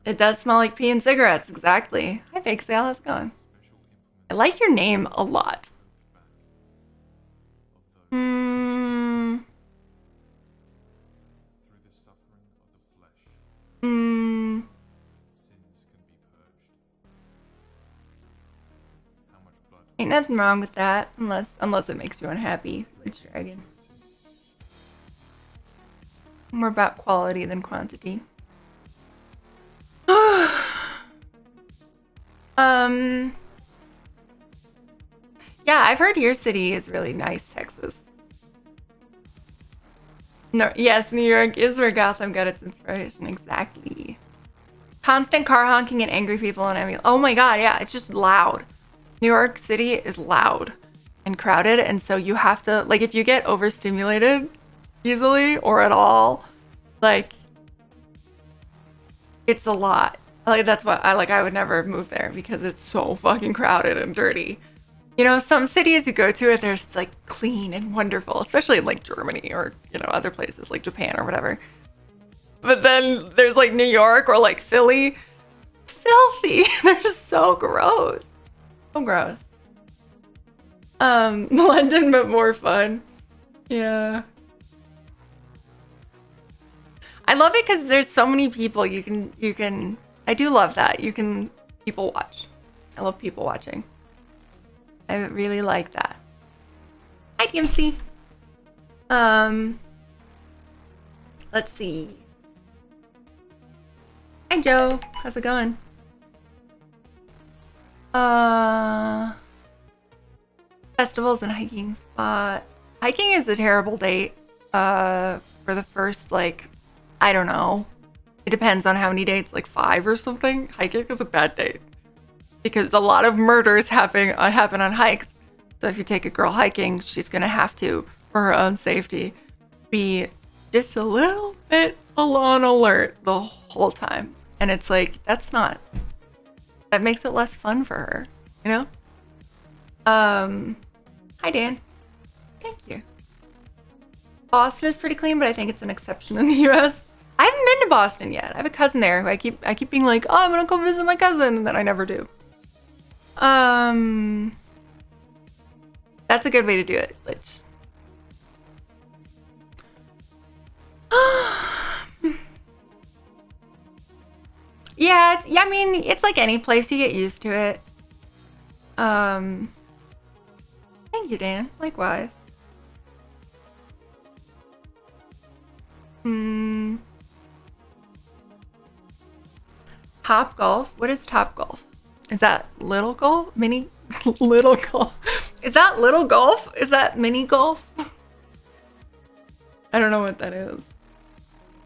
It does smell like pee and cigarettes. Exactly. Hi, Fake Sale. How's it going? I like your name a lot. Ain't nothing wrong with that, unless it makes you unhappy, Witch Dragon. More about quality than quantity. Yeah, I've heard your city is really nice, Texas. No, yes, New York is where Gotham got its inspiration. Exactly. Constant car honking and angry people and oh my god, yeah, it's just loud. New York City is loud and crowded, and so you have to, like, if you get overstimulated easily or at all, like, it's a lot. Like, that's what I would never move there because it's so fucking crowded and dirty. You know, some cities you go to, they're like clean and wonderful, especially in like Germany or, you know, other places like Japan or whatever. But then there's like New York or like Philly. Filthy. They're just so gross. So gross. London, but more fun. Yeah. I love it because there's so many people you can. I do love that you can people watch. I love people watching. I really like that. Hi, DMC. Let's see. Hi, Joe. How's it going? Festivals and hiking spot. Hiking is a terrible date. For the first, like, I don't know. It depends on how many dates, like 5 or something. Hiking is a bad date because a lot of murders happen on hikes. So if you take a girl hiking, she's gonna have to, for her own safety, be just a little bit on alert the whole time. And it's like, that makes it less fun for her, you know? Hi, Dan. Thank you. Boston is pretty clean, but I think it's an exception in the US. I haven't been to Boston yet. I have a cousin there who I keep being like, oh, I'm gonna go visit my cousin, and then I never do. That's a good way to do it, which yeah, I mean, it's like any place, you get used to it. Thank you, Dan. Likewise. Top golf? What is top golf? Is that little golf? Mini? Little golf? Is that little golf? Is that mini golf? I don't know what that is.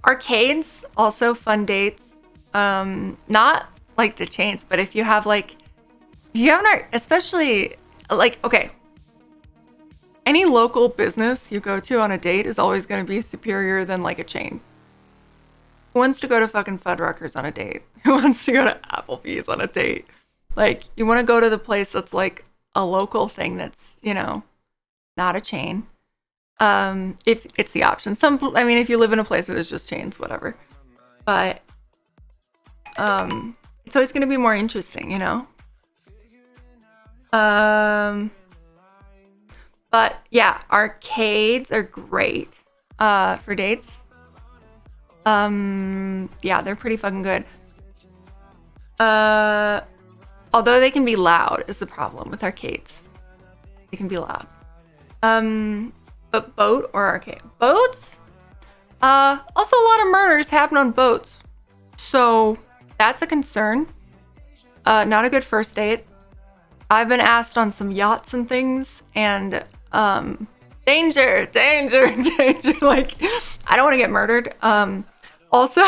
Arcades, also fun dates. Not like the chains, but if you have especially like, okay, any local business you go to on a date is always going to be superior than like a chain. Who wants to go to fucking Fuddruckers on a date? Who wants to go to Applebee's on a date? Like, you want to go to the place that's like a local thing that's, you know, not a chain. If it's the option. If you live in a place where there's just chains, whatever. But it's always going to be more interesting, you know? But yeah, arcades are great for dates. Yeah, they're pretty fucking good. Although they can be loud is the problem with arcades. They can be loud. But boat or arcade? Boats? Also a lot of murders happen on boats. So that's a concern. Not a good first date. I've been asked on some yachts and things, and danger. Like, I don't want to get murdered. Also,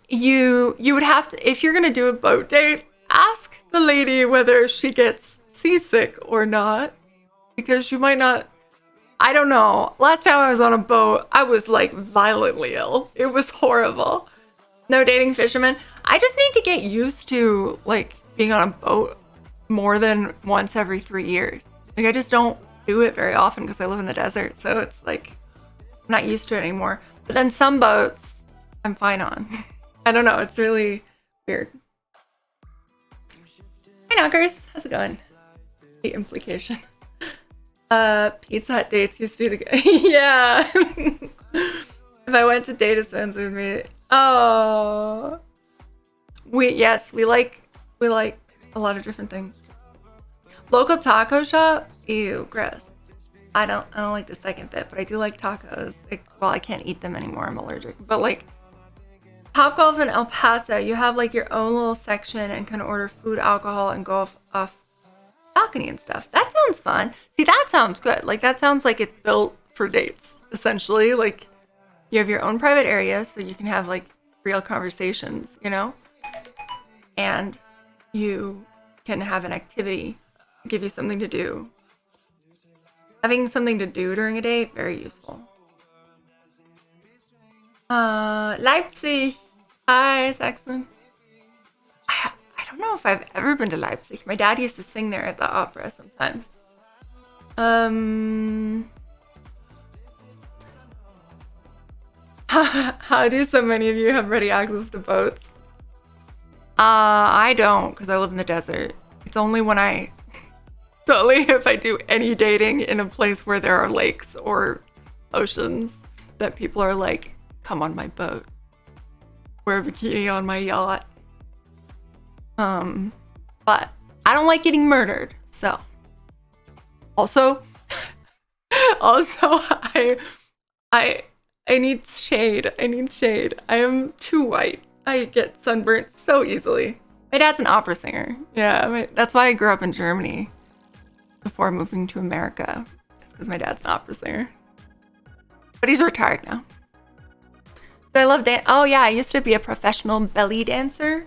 you would have to, if you're gonna do a boat date, ask the lady whether she gets seasick or not, because you might not. I don't know. Last time I was on a boat, I was like violently ill. It was horrible. No dating fishermen. I just need to get used to like being on a boat more than once every 3 years. Like, I just don't do it very often because I live in the desert, so it's like I'm not used to it anymore. But then some boats I'm fine on. I don't know, it's really weird. Hi knockers, how's it going? The implication. Pizza Hut dates used to be the yeah. If I went to date a Spencer with me, oh, we like a lot of different things. Local taco shop, ew, gross. I don't like the second bit, but I do like tacos. Well, I can't eat them anymore, I'm allergic. But like Topgolf in El Paso, you have like your own little section and can order food, alcohol, and go off balcony and stuff. That sounds fun. See, that sounds good. Like, that sounds like it's built for dates, essentially. Like, you have your own private area so you can have like real conversations, you know? And you can have an activity, give you something to do. Having something to do during a date, very useful. Leipzig. Hi, Saxon. I don't know if I've ever been to Leipzig. My dad used to sing there at the opera sometimes. How do so many of you have ready access to boats? I don't, because I live in the desert. It's only if I do any dating in a place where there are lakes or oceans that people are like, come on my boat. wear a bikini on my yacht. But I don't like getting murdered, so. Also, I need shade. I need shade. I am too white. I get sunburnt so easily. My dad's an opera singer. Yeah, that's why I grew up in Germany before moving to America. It's because my dad's an opera singer. But he's retired now. So I love dance. Oh yeah, I used to be a professional belly dancer.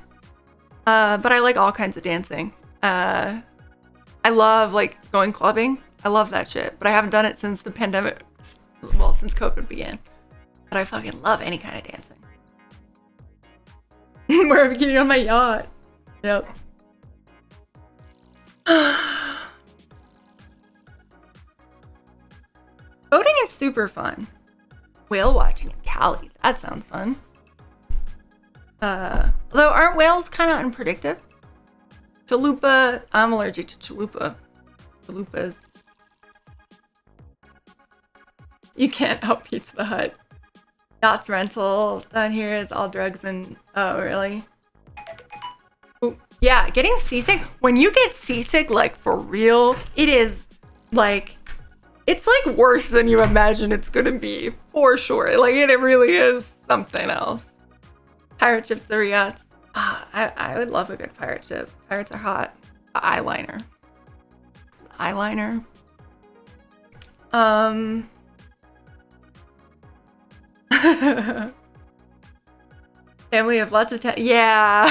But I like all kinds of dancing. I love like going clubbing. I love that shit. But I haven't done it since the pandemic. Well, since COVID began. But I fucking love any kind of dancing. Wear a bikini on my yacht. Yep. Boating is super fun. Whale watching in Cali. That sounds fun. Although aren't whales kind of unpredictable? Chalupa. I'm allergic to chalupa. Chalupas. You can't out Pizza the Hut. Yachts rental down here is all drugs and... Oh, really? Ooh, yeah, getting seasick. When you get seasick, like, for real, it is, like... It's, like, worse than you imagine it's gonna be. For sure. Like, it really is something else. Pirate ships or yachts. I would love a good pirate ship. Pirates are hot. The eyeliner. Family of lots of yeah.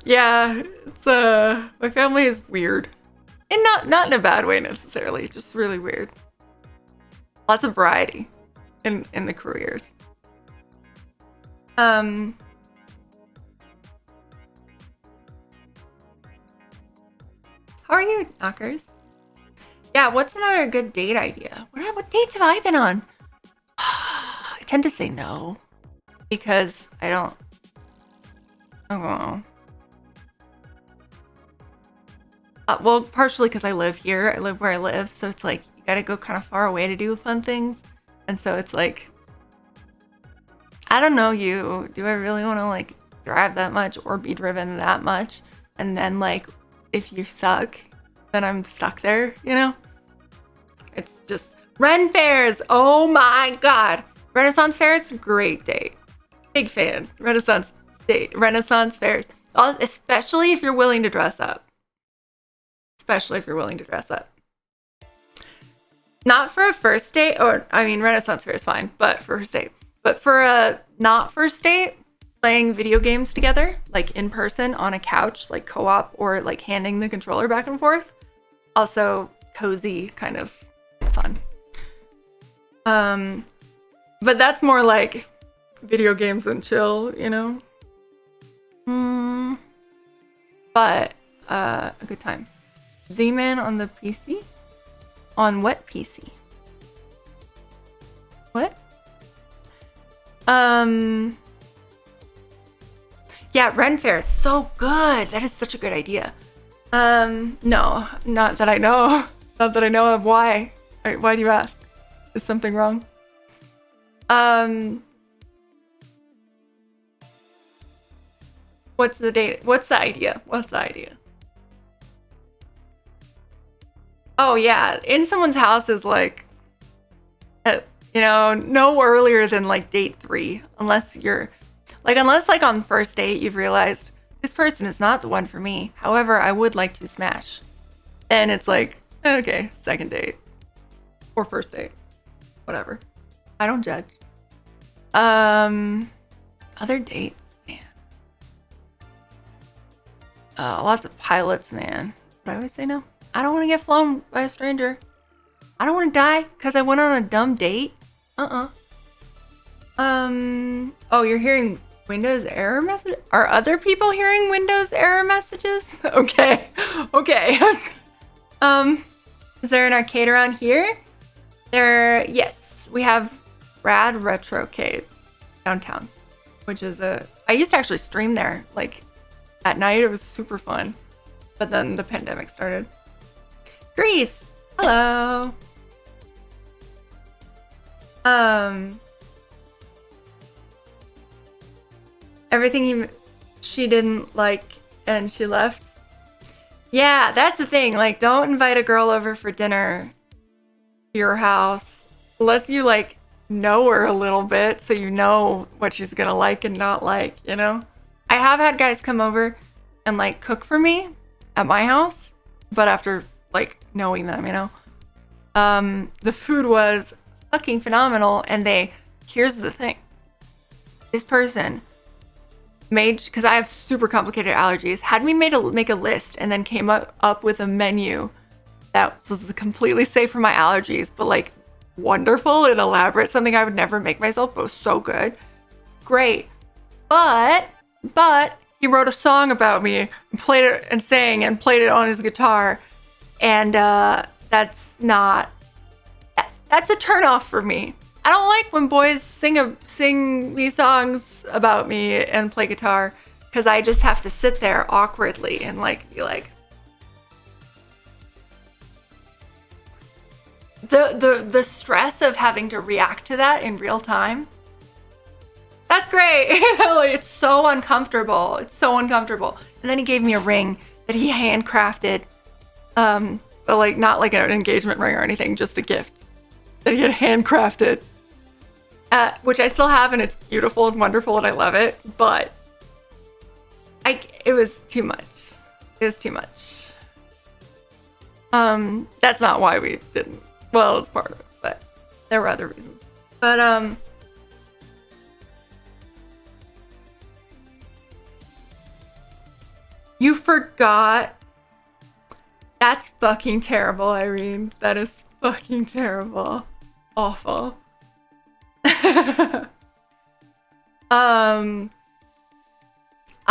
Yeah, it's my family is weird. And not in a bad way necessarily, just really weird. Lots of variety in the careers. How are you, knockers? Yeah, what's another good date idea? What dates have I been on? I tend to say no because I don't know. Well, partially because I live here. I live where I live, so it's like you gotta go kind of far away to do fun things, and so it's like I don't know you. Do I really want to like drive that much or be driven that much? And then like if you suck, then I'm stuck there, you know? It's just Ren fairs. Oh my god. Renaissance fairs, great date. Big fan. Renaissance fairs. Especially if you're willing to dress up. Not for a first date, or I mean Renaissance fair is fine, but for first date. But for a not first date, playing video games together, like in person on a couch, like co-op, or like handing the controller back and forth. Also cozy, kind of fun. But that's more like video games and chill, you know? But a good time. Z-Man on the PC? On what PC? What? Yeah, Ren Fair is so good. That is such a good idea. No, not that I know. Not that I know of. Why? Why do you ask? Is something wrong? What's the date? What's the idea? Oh yeah, in someone's house is like, you know, no earlier than like date 3, unless like on first date you've realized this person is not the one for me. However, I would like to smash. And it's like, okay, second date or first date, whatever. I don't judge. Other dates, man. Lots of pilots, man. But I always say no. I don't want to get flown by a stranger. I don't want to die because I went on a dumb date. Oh, you're hearing Windows error message? Are other people hearing Windows error messages? Okay. Is there an arcade around here? Yes, we have Rad Retrocade downtown, which is I used to actually stream there, like at night. It was super fun, but then the pandemic started. Greece, hello. everything she didn't like and she left. Yeah, that's the thing. Like, don't invite a girl over for dinner to your house unless you like know her a little bit so you know what she's gonna like and not like, you know? I have had guys come over and like cook for me at my house, but after like knowing them, you know? The food was fucking phenomenal, and here's the thing. This person made, because I have super complicated allergies, had me make a list and then came up with a menu that was completely safe for my allergies, but like wonderful and elaborate, something I would never make myself, but was so good. Great. But he wrote a song about me and played it and sang and played it on his guitar. And that's a turnoff for me. I don't like when boys sing these songs about me and play guitar, because I just have to sit there awkwardly and like be like, the stress of having to react to that in real time. That's great. It's so uncomfortable. It's so uncomfortable. And then he gave me a ring that he handcrafted, but like not like an engagement ring or anything, just a gift that he had handcrafted. Which I still have, and it's beautiful and wonderful, and I love it. But it was too much. It was too much. That's not why we didn't. Well, it's part of it, but there were other reasons. But you forgot. That's fucking terrible, Irene. That is fucking terrible. Awful.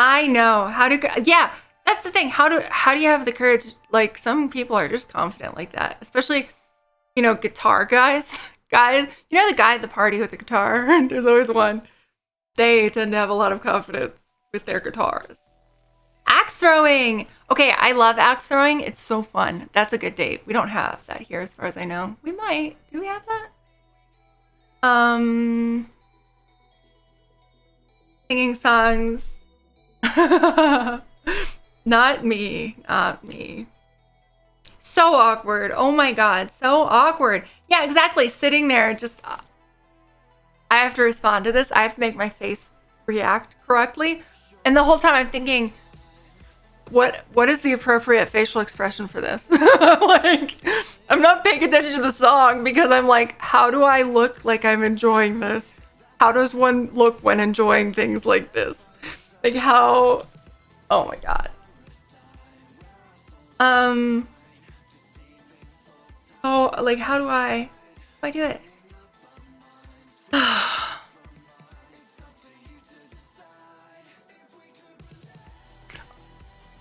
I know how to. Yeah, that's the thing. How do you have the courage? Like, some people are just confident like that, especially, you know, guitar guys. You know, the guy at the party with the guitar. There's always one. They tend to have a lot of confidence with their guitars. Axe throwing. Okay, I love axe throwing. It's so fun. That's a good date. We don't have that here, as far as I know. We might. Do we have that? Singing songs. Not me. So awkward. Oh my god, so awkward. Yeah, exactly. Sitting there, just I have to respond to this. I have to make my face react correctly. And the whole time I'm thinking, what is the appropriate facial expression for this? Like, I'm not paying attention to the song because I'm like, how do I look like I'm enjoying this? How does one look when enjoying things like this? Like, how? Oh my god. Oh, like, how do I do it?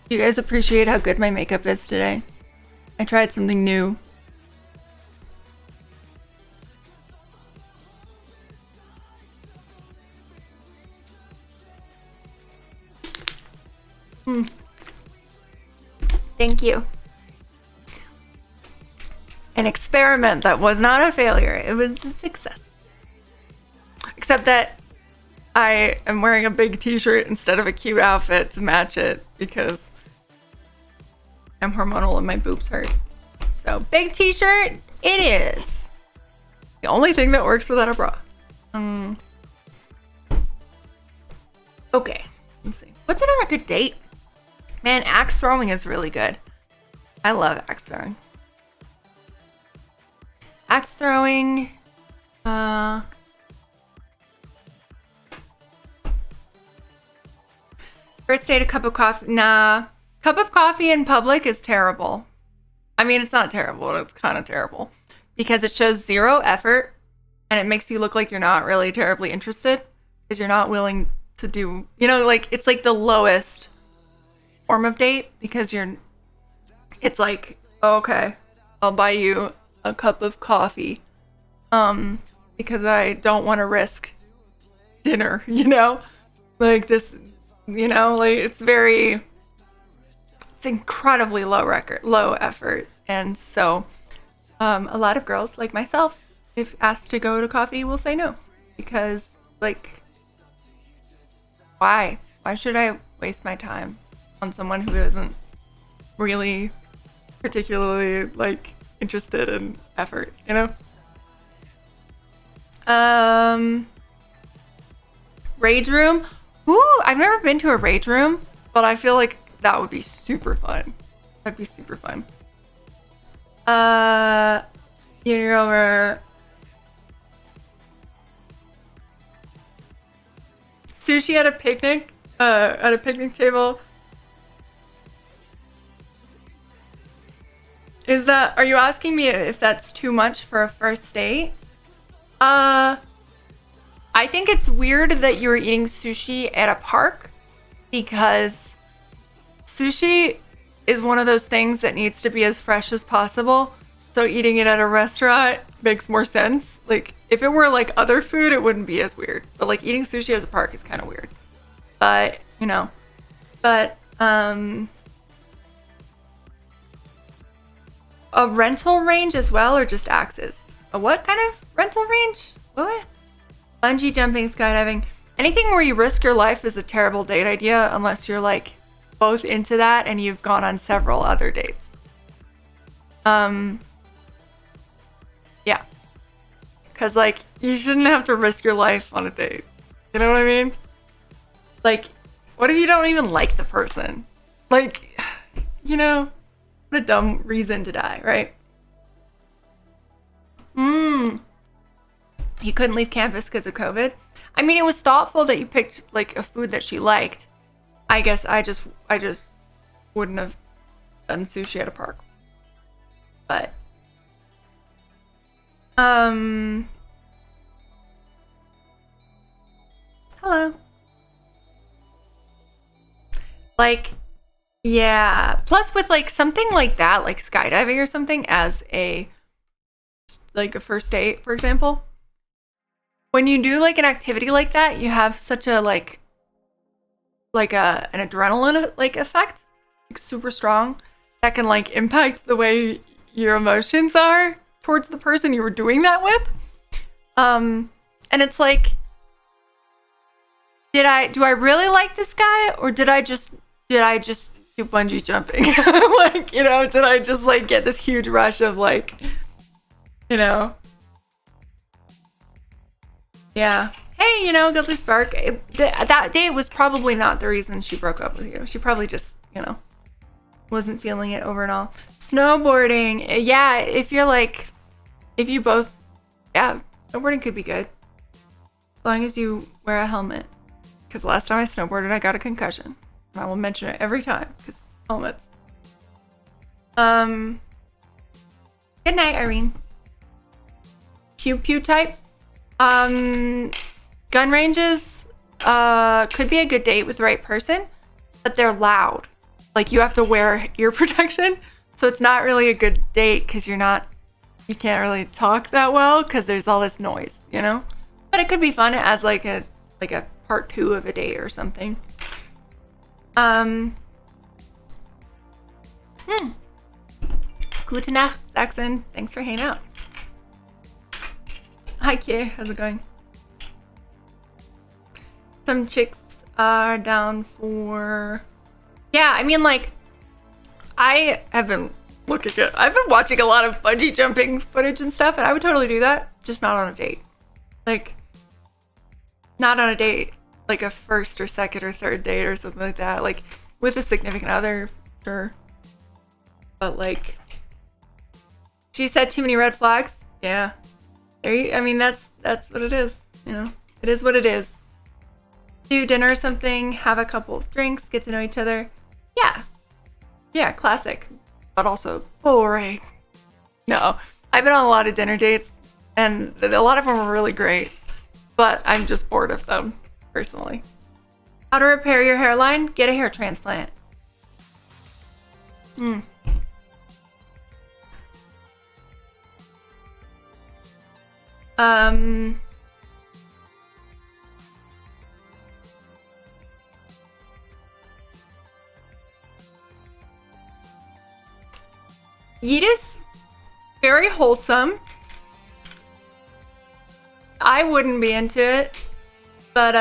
You guys appreciate how good my makeup is today? I tried something new. Thank you. An experiment that was not a failure. It was a success. Except that I am wearing a big t-shirt instead of a cute outfit to match it because I'm hormonal and my boobs hurt. So big t-shirt it is. The only thing that works without a bra. Okay, let's see. What's another good date? Man, axe throwing is really good. I love axe throwing. Axe throwing. First date, a cup of coffee. Nah. Cup of coffee in public is terrible. I mean, it's not terrible. It's kind of terrible. Because it shows zero effort. And it makes you look like you're not really terribly interested. Because you're not willing to do... You know, like, it's like the lowest form of date. Because it's like, oh, okay, I'll buy you a cup of coffee. Because I don't want to risk dinner, you know? Like this, you know, like it's incredibly low effort. And so a lot of girls like myself, if asked to go to coffee, will say no. Because like why? Why should I waste my time on someone who isn't really particularly like interested in effort, you know? Rage room. Ooh, I've never been to a rage room, but I feel like that would be super fun. That'd be super fun. You're over. Sushi at a picnic, at a picnic table. Are you asking me if that's too much for a first date? I think it's weird that you're eating sushi at a park because sushi is one of those things that needs to be as fresh as possible. So eating it at a restaurant makes more sense. Like if it were like other food, it wouldn't be as weird. But like eating sushi at a park is kind of weird. But, you know, a rental range as well, or just axes? A what kind of rental range? What? Bungee jumping, skydiving. Anything where you risk your life is a terrible date idea unless you're like both into that and you've gone on several other dates. Yeah. Cause like you shouldn't have to risk your life on a date. You know what I mean? Like, what if you don't even like the person? Like, you know, what a dumb reason to die, right? You couldn't leave campus because of COVID? I mean, it was thoughtful that you picked like a food that she liked. I guess I just wouldn't have done sushi at a park. But hello. Like, yeah. Plus with like something like that, like skydiving or something as a first date, for example. When you do like an activity like that, you have such a an adrenaline like effect, like super strong, that can like impact the way your emotions are towards the person you were doing that with. And it's like, do I really like this guy, or did I just do bungee jumping? Like, you know, did I just like get this huge rush of like, you know? Yeah. Hey, you know, Guilty Spark. That date was probably not the reason she broke up with you. She probably just, you know, wasn't feeling it over and all. Snowboarding. Yeah, if you both, yeah, snowboarding could be good. As long as you wear a helmet. Because last time I snowboarded, I got a concussion. And I will mention it every time, because helmets. Good night, Irene. Pew pew type. Gun ranges could be a good date with the right person, but they're loud. Like you have to wear ear protection, so it's not really a good date because you can't really talk that well because there's all this noise, you know? But it could be fun as like a part 2 of a date or something. Gute Nacht, Saxon. Thanks for hanging out. Hi, Kay. How's it going? Some chicks are down for... Yeah, I mean, like, I've been watching a lot of bungee jumping footage and stuff, and I would totally do that, just not on a date. Like, not on a date, like a first or second or third date or something like that. Like, with a significant other, sure. But, like, she said too many red flags. Yeah. I mean, that's what it is, you know? It is what it is. Do dinner or something, have a couple of drinks, get to know each other. Yeah. Yeah, classic. But also boring. No. I've been on a lot of dinner dates, and a lot of them were really great. But I'm just bored of them, personally. How to repair your hairline? Get a hair transplant. Yeetus, very wholesome. I wouldn't be into it, but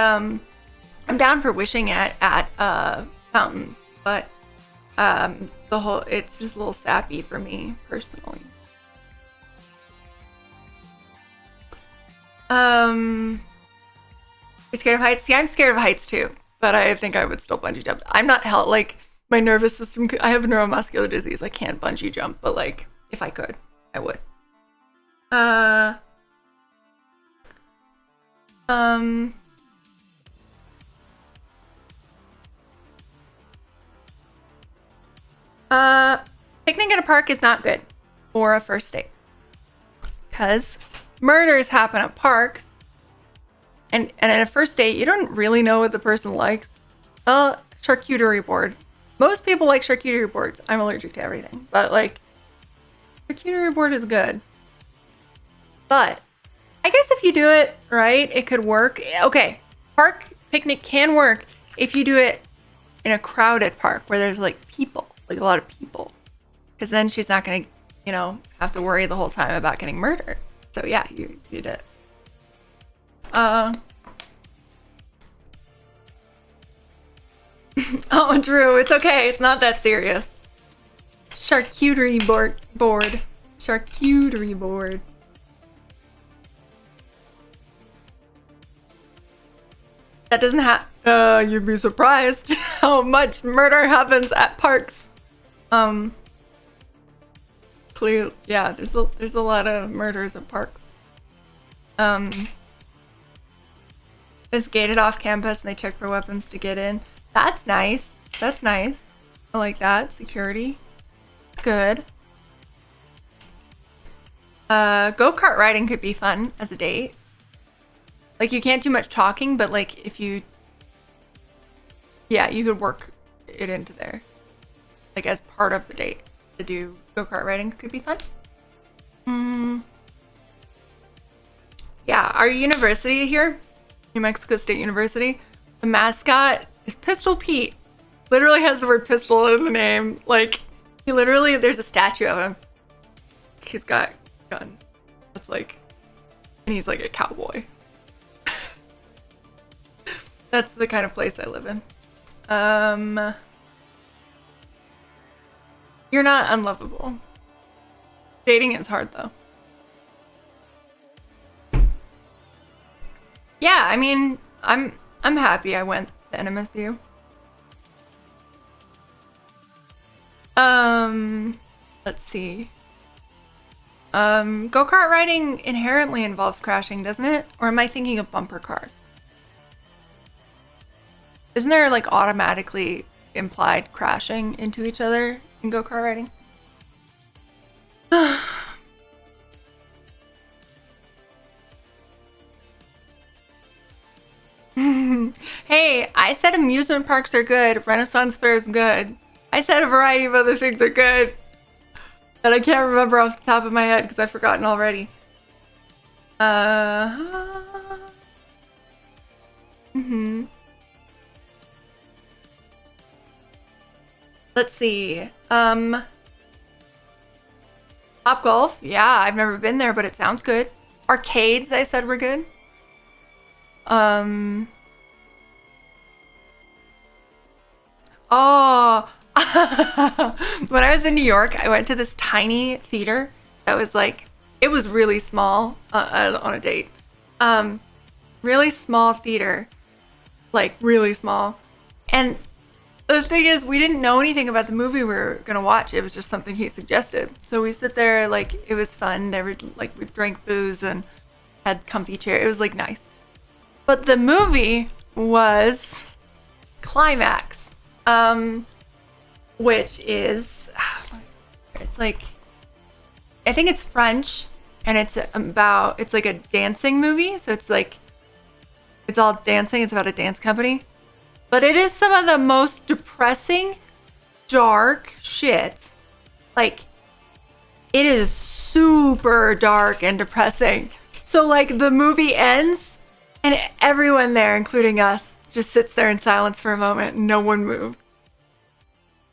I'm down for wishing at fountains, but it's just a little sappy for me personally. You're scared of heights? Yeah, I'm scared of heights too, but I think I would still bungee jump. I'm not like my nervous system. I have neuromuscular disease. I can't bungee jump, but like if I could, I would. Picnic at a park is not good for a first date because murders happen at parks, and at a first date you don't really know what the person likes. Charcuterie board. Most people like charcuterie boards. I'm allergic to everything, but like charcuterie board is good. But I guess if you do it right, it could work. Okay, park picnic can work if you do it in a crowded park where there's like people. Like a lot of people, because then she's not gonna, have to worry the whole time about getting murdered. So yeah, you did it. Oh, Drew, it's okay. It's not that serious. Charcuterie board. Charcuterie board. That doesn't have. You'd be surprised how much murder happens at parks. Clearly, yeah, there's a lot of murders at parks. It's gated off campus and they check for weapons to get in. That's nice. That's nice. I like that. Security. Good. Go-kart riding could be fun as a date. Like, you can't do much talking, but like if you could work it into there. Like as part of the date to do go-kart riding could be fun. Yeah, our university here, New Mexico State University, the mascot is Pistol Pete. Literally has the word pistol in the name. Like, there's a statue of him. He's got a gun. That's like, and he's like a cowboy. That's the kind of place I live in. You're not unlovable. Dating is hard though. Yeah, I mean, I'm happy I went to NMSU. Let's see. Go-kart riding inherently involves crashing, doesn't it? Or am I thinking of bumper cars? Isn't there like automatically implied crashing into each other in go-kart riding? Hey, I said amusement parks are good, Renaissance Fair is good. I said a variety of other things are good that I can't remember off the top of my head because I've forgotten already. Let's see. Top Golf. Yeah, I've never been there, but it sounds good. Arcades, I said were good. Oh. When I was in New York, I went to this tiny theater that was like, it was really small on a date. Really small theater. Like, really small. And the thing is, we didn't know anything about the movie we were gonna watch. It was just something he suggested. So we sit there, like, it was fun. We drank booze and had comfy chairs. It was, like, nice. But the movie was Climax, which is, it's like, I think it's French, and it's like a dancing movie. So it's like, it's all dancing. It's about a dance company. But it is some of the most depressing, dark shit. Like, it is super dark and depressing. So, like, the movie ends, and everyone there, including us, just sits there in silence for a moment, and no one moves.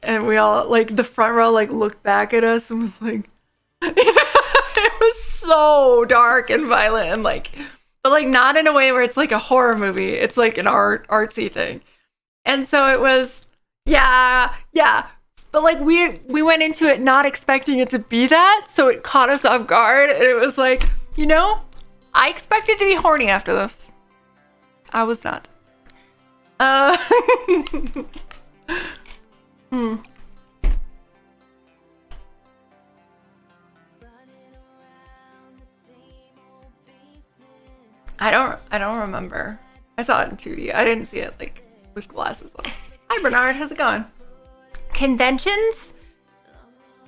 And we all, like, the front row, like, looked back at us and was like... It was so dark and violent, and, like, but like not in a way where it's like a horror movie. It's like an artsy thing. And so it was, yeah. But like we went into it not expecting it to be that, so it caught us off guard, and it was like, you know, I expected to be horny after this. I was not. I don't remember. I saw it in 2D. I didn't see it like with glasses on. Hi Bernard, how's it going? Conventions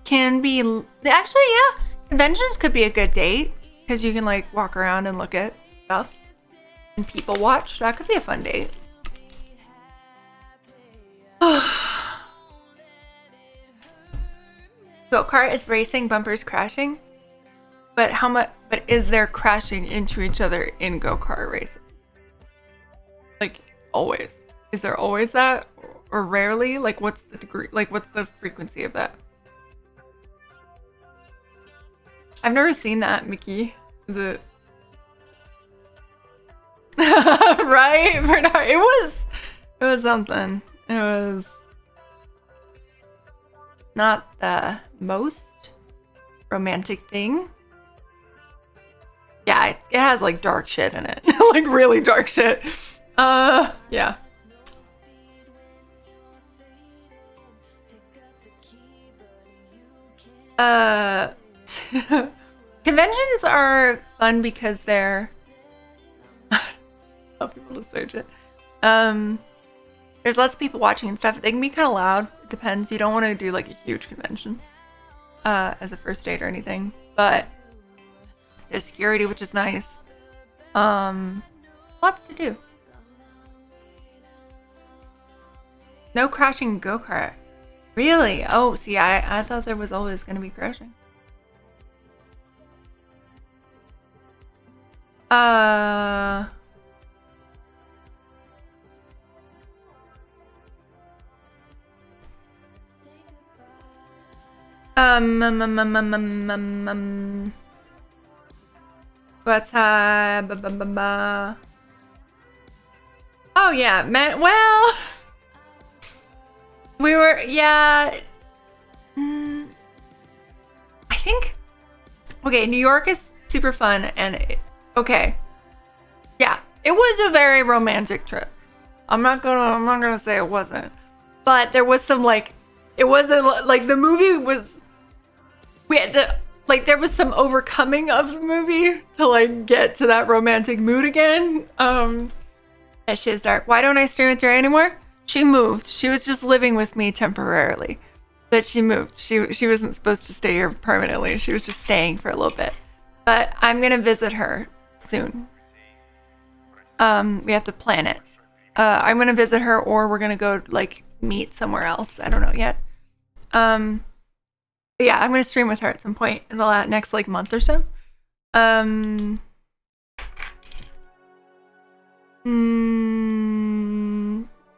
can be actually, yeah. Conventions could be a good date because you can like walk around and look at stuff and people watch. That could be a fun date. Go-kart is racing, bumpers crashing. But how much? But is there crashing into each other in go-kart racing? Like always? Is there always that, or rarely? Like what's the degree? Like what's the frequency of that? I've never seen that, Mickey. Is it right, Bernard? It was something. It was not the most romantic thing. Yeah, it has like dark shit in it. Like really dark shit. Yeah. Conventions are fun because they're I'll be able to search it. There's lots of people watching and stuff. They can be kind of loud. It depends. You don't want to do like a huge convention as a first date or anything, but there's security, which is nice. Lots to do. No crashing go-kart. Really? Oh, see, I thought there was always going to be crashing. What's Oh yeah, man. Well, we were, yeah. I think. Okay, New York is super fun, and okay, yeah, it was a very romantic trip. I'm not gonna say it wasn't, but there was some like, it wasn't like the movie was. We had to like there was some overcoming of the movie to like get to that romantic mood again. That shit's dark. Why don't I stream with her anymore? She moved. She was just living with me temporarily, but she moved. She wasn't supposed to stay here permanently. She was just staying for a little bit. But I'm gonna visit her soon. We have to plan it. I'm gonna visit her, or we're gonna go like meet somewhere else. I don't know yet. But yeah, I'm gonna stream with her at some point in the next like month or so.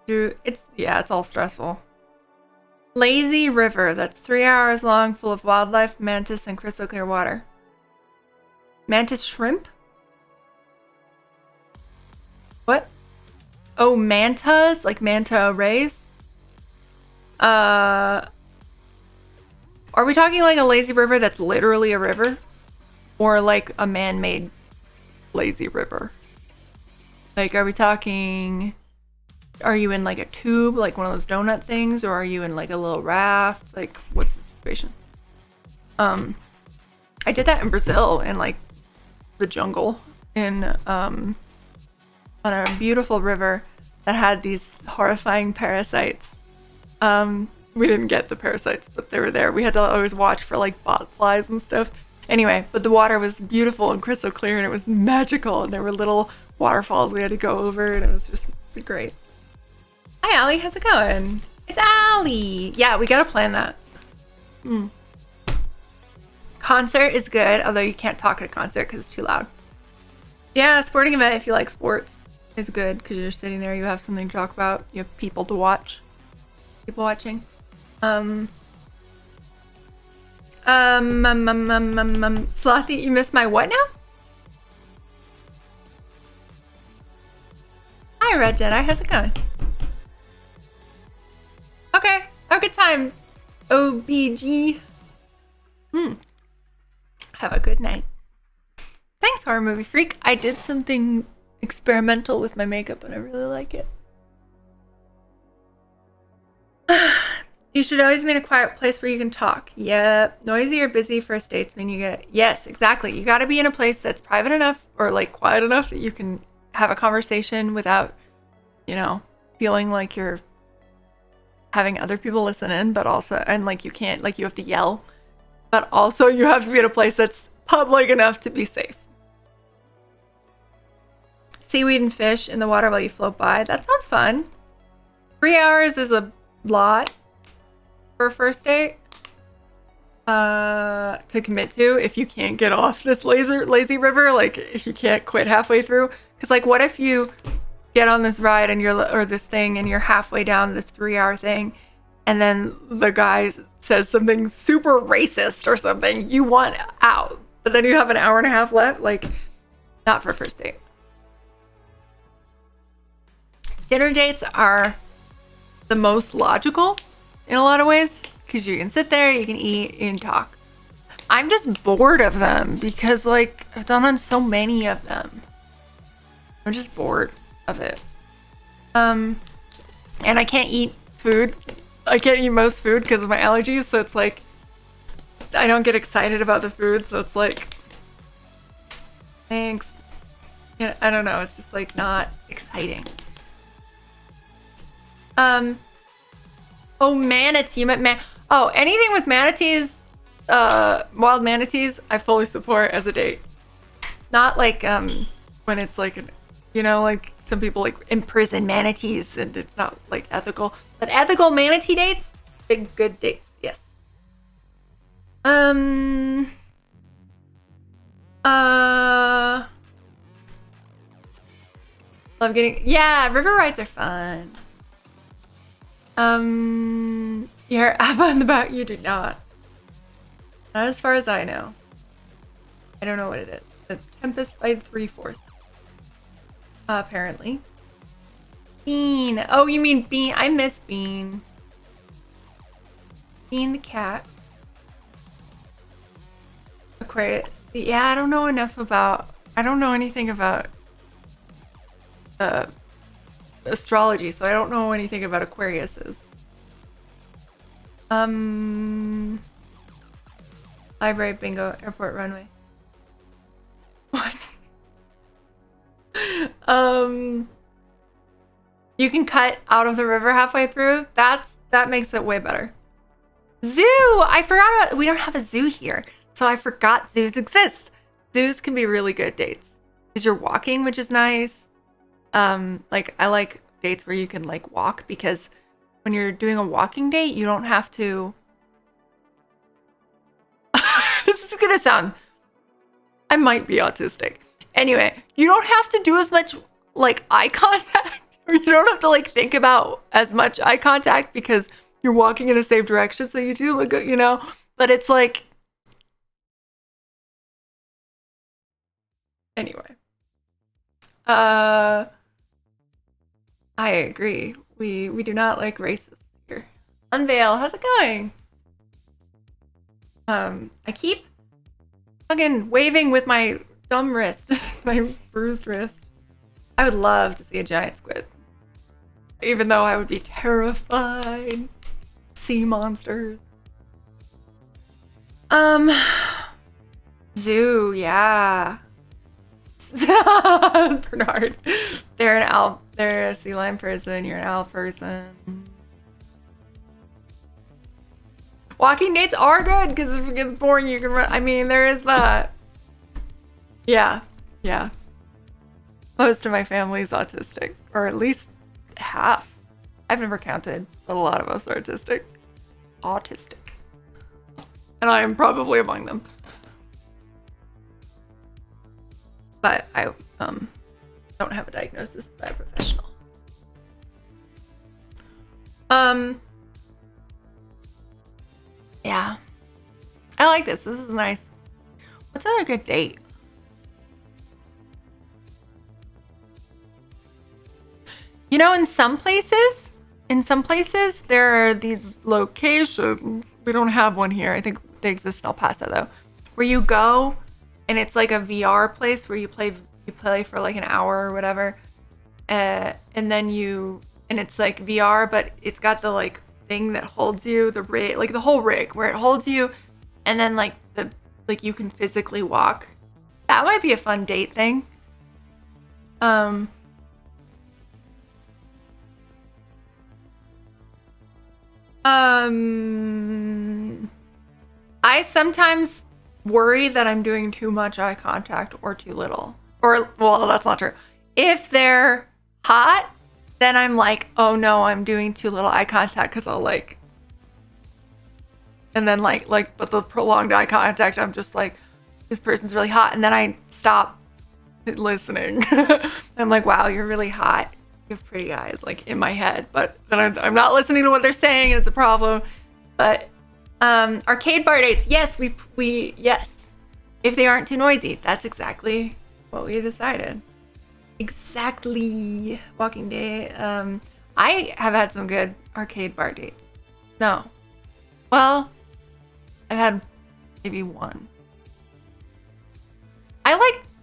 Dude, it's all stressful. Lazy river that's 3 hours long, full of wildlife, mantis, and crystal clear water. Mantis shrimp? What? Oh, mantas, like manta rays. Are we talking like a lazy river that's literally a river? Or like a man-made lazy river? Like, are we talking... Are you in like a tube, like one of those donut things? Or are you in like a little raft? Like, what's the situation? I did that in Brazil, in like the jungle. On a beautiful river that had these horrifying parasites. We didn't get the parasites, but they were there. We had to always watch for like bot flies and stuff. Anyway, but the water was beautiful and crystal clear, and it was magical, and there were little waterfalls we had to go over, and it was just great. Hi Allie, how's it going? It's Allie. Yeah, we gotta plan that. Concert is good, although you can't talk at a concert because it's too loud. Yeah, sporting event if you like sports is good because you're sitting there, you have something to talk about, you have people to watch. People watching. Slothy, you missed my what now? Red Jedi. How's it going? Okay. Have a good time. OBG. Have a good night. Thanks, Horror Movie Freak. I did something experimental with my makeup and I really like it. You should always be in a quiet place where you can talk. Yep. Noisy or busy first dates mean you get... Yes, exactly. You gotta be in a place that's private enough or like quiet enough that you can have a conversation without, you know, feeling like you're having other people listen in, but also, and like you can't, like you have to yell, but also you have to be in a place that's public enough to be safe. Seaweed and fish in the water while you float by. That sounds fun. 3 hours is a lot for a first date to commit to if you can't get off this lazy river, like if you can't quit halfway through. Because like what if you get on this ride and or this thing and you're halfway down this 3-hour thing and then the guy says something super racist or something, you want out, but then you have an hour and a half left. Like, not for a first date. Dinner dates are the most logical in a lot of ways because you can sit there, you can eat, you can talk. I'm just bored of them because like I've done on so many of them. I'm just bored of it. And I can't eat food. I can't eat most food because of my allergies, so it's like I don't get excited about the food, so it's like thanks. Yeah, I don't know, it's just like not exciting. Oh, manatee. Oh, anything with manatees, wild manatees, I fully support as a date. Not like when it's like, you know, like some people like imprison manatees and it's not like ethical. But ethical manatee dates, big good dates, yes. Love getting, yeah, river rides are fun. Your app on the back, you do not. Not as far as I know. I don't know what it is. It's Tempest by 3/4. Apparently. Bean. Oh, you mean Bean. I miss Bean. Bean the cat. Aquarius. Yeah, I don't know enough about... I don't know anything about... astrology, so I don't know anything about Aquariuses. Library, bingo, airport, runway. What? You can cut out of the river halfway through. That makes it way better. Zoo! I forgot about, we don't have a zoo here, so I forgot zoos exist. Zoos can be really good dates because you're walking, which is nice. Like I like dates where you can like walk because when you're doing a walking date, you don't have to. This is gonna sound. I might be autistic. Anyway, you don't have to do as much like eye contact, or you don't have to like think about as much eye contact because you're walking in a safe direction. So you do look good, you know. But it's like. Anyway. I agree. We do not like racists here. Unveil, how's it going? I keep fucking waving with my dumb wrist, my bruised wrist. I would love to see a giant squid. Even though I would be terrified. Sea monsters. Zoo, yeah. Bernard. They're a sea lion person, you're an owl person. Walking dates are good because if it gets boring you can run. I mean, there is that. Yeah. Most of my family is autistic, or at least half. I've never counted, but a lot of us are autistic. And I am probably among them. But I don't have a diagnosis by a professional. Yeah. I like this. This is nice. What's another good date? You know, in some places, there are these locations. We don't have one here. I think they exist in El Paso though, where you go, and it's like a VR place where you play for like an hour or whatever, and it's like VR, but it's got the like thing that holds you, the rig, like the whole rig, where it holds you, and then like you can physically walk. That might be a fun date thing. I sometimes worry that I'm doing too much eye contact or too little. Or, well, that's not true. If they're hot, then I'm like, oh no, I'm doing too little eye contact because I'll like, and then but the prolonged eye contact, I'm just like, this person's really hot. And then I stop listening. I'm like, wow, you're really hot. You have pretty eyes, like in my head, but then I'm not listening to what they're saying, and it's a problem. But arcade bar dates, yes, we yes, if they aren't too noisy. That's exactly what we decided. Exactly. Walking Day. I have had some good arcade bar dates. No, well, I've had maybe one.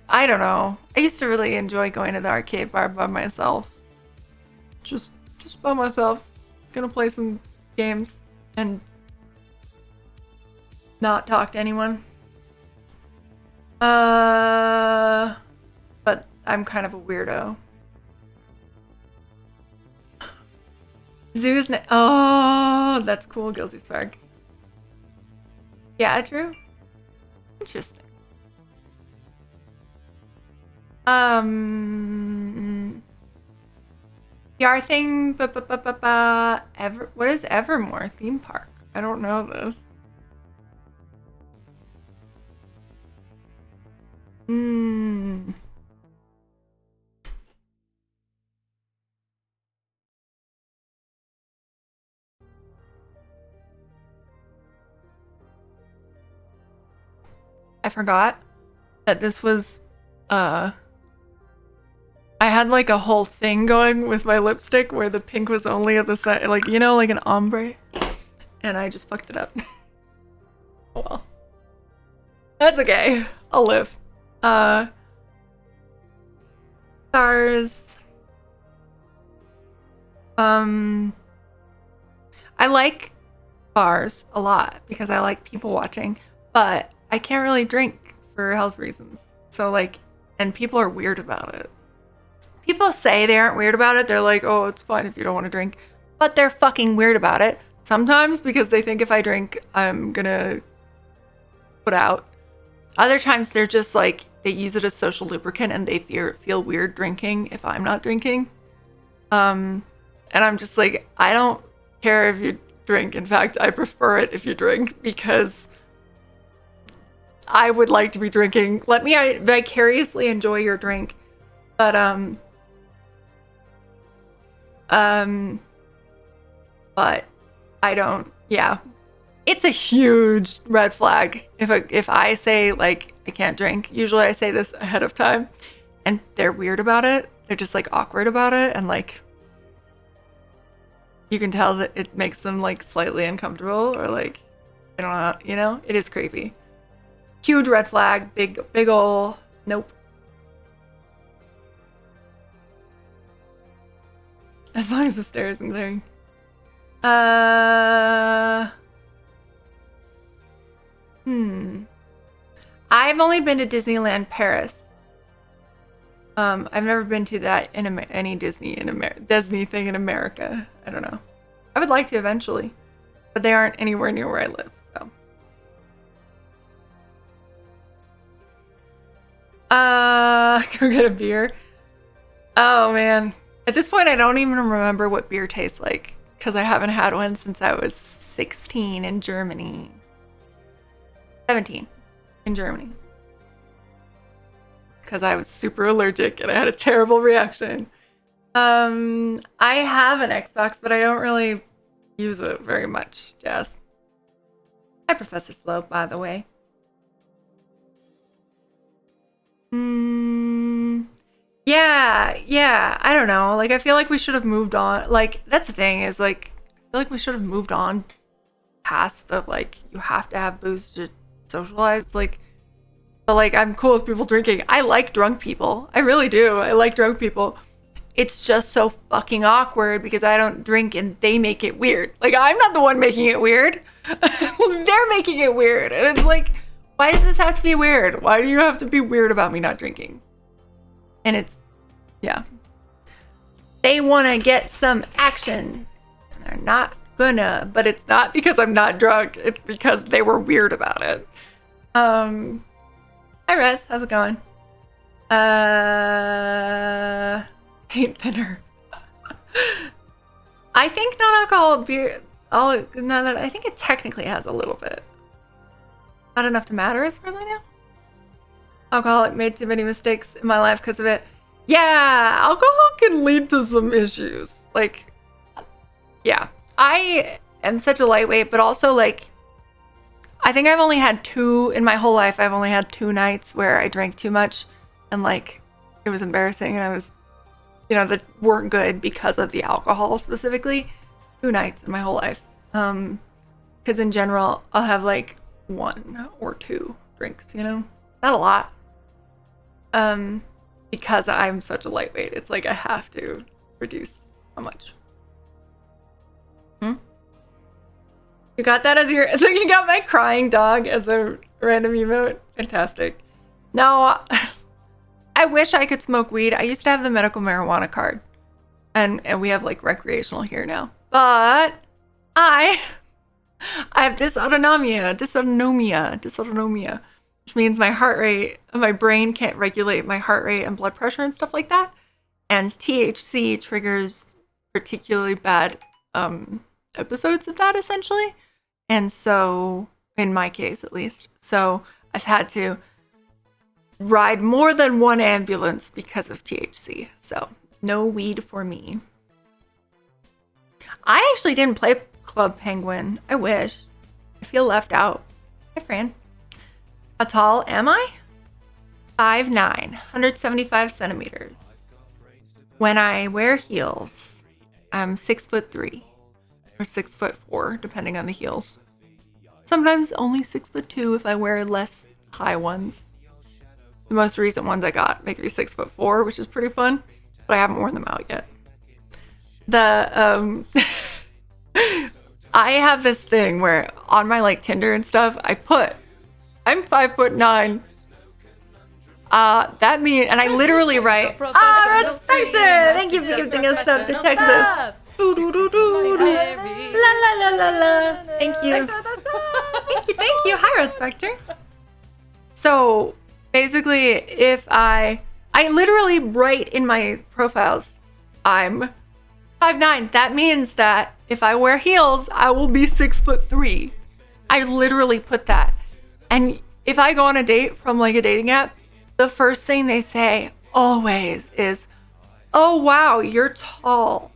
I don't know. I used to really enjoy going to the arcade bar by myself. Just by myself. Gonna play some games and not talk to anyone. But I'm kind of a weirdo. Oh, that's cool, Guilty Spark. Yeah, true. Interesting. PR thing, what is Evermore theme park? I don't know this. I forgot that this was, I had like a whole thing going with my lipstick where the pink was only at the side, like, you know, like an ombre. And I just fucked it up. Oh well. That's okay. I'll live. Stars. I like bars a lot because I like people watching, but I can't really drink for health reasons. So like, and people are weird about it. People say they aren't weird about it. They're like, oh, it's fine if you don't want to drink. But they're fucking weird about it. Sometimes because they think if I drink, I'm gonna put out. Other times they're just like, they use it as social lubricant and they feel weird drinking if I'm not drinking. And I'm just like, I don't care if you drink. In fact, I prefer it if you drink because I would like to be drinking. Let me vicariously enjoy your drink. But I don't, yeah. It's a huge red flag if I say like I can't drink. Usually I say this ahead of time and they're weird about it. They're just like awkward about it and like you can tell that it makes them like slightly uncomfortable or like I don't know, you know? It is creepy. Huge red flag, big ol' nope. As long as the stare isn't glaring. I've only been to Disneyland Paris. I've never been to that in any Disney thing in America. I don't know. I would like to eventually, but they aren't anywhere near where I live. So, go get a beer. Oh man, at this point, I don't even remember what beer tastes like because I haven't had one since I was 16 in Germany. 17 in Germany. Because I was super allergic and I had a terrible reaction. I have an Xbox, but I don't really use it very much, Jess. Hi, Professor Slow, by the way. Yeah, I don't know. Like, I feel like we should have moved on. Like, that's the thing is, like, I feel like we should have moved on past the, like, you have to have booze to socialize. Like, but, like, I'm cool with people drinking. I like drunk people. I really do. I like drunk people. It's just so fucking awkward because I don't drink and they make it weird. Like, I'm not the one making it weird. They're making it weird. And it's like, why does this have to be weird? Why do you have to be weird about me not drinking? And it's, yeah. They want to get some action. And they're not gonna, but it's not because I'm not drunk. It's because they were weird about it. Hi, Rez. How's it going? Paint thinner. I think non-alcoholic beer, I think it technically has a little bit. Not enough to matter as far as I know. Alcoholic made too many mistakes in my life because of it. Yeah, alcohol can lead to some issues. Like, yeah. I am such a lightweight, but also, like, I think I've only had in my whole life, I've only had 2 nights where I drank too much and, like, it was embarrassing and I was, that weren't good because of the alcohol specifically. 2 nights in my whole life. Because in general, I'll have, like, 1 or 2 drinks, not a lot. Because I'm such a lightweight, it's like I have to reduce how much. You got that as your, you got my crying dog as a random emote? Fantastic. No, I wish I could smoke weed. I used to have the medical marijuana card. And we have, like, recreational here now. But I have dysautonomia, which means my brain can't regulate my heart rate and blood pressure and stuff like that. And THC triggers particularly bad episodes of that, essentially. And so, in my case at least, so I've had to ride more than 1 ambulance because of THC. So, no weed for me. I actually didn't play Club Penguin. I wish. I feel left out. Hi, Fran. How tall am I? 5'9", 175 centimeters. When I wear heels, I'm 6'3", or 6'4", depending on the heels. Sometimes only 6'2" if I wear less high ones. The most recent ones I got make me 6'4", which is pretty fun, but I haven't worn them out yet. I have this thing where on my, like, Tinder and stuff, I'm 5'9". That means, and I literally write, that's Spencer! Thank you for giving us stuff to Texas. La la la la la. Thank you. Thank you. Hi, Red Spectre. So basically, if I literally write in my profiles, I'm 5'9". That means that if I wear heels, I will be 6'3". I literally put that. And if I go on a date from, like, a dating app, the first thing they say always is, "Oh wow, you're tall,"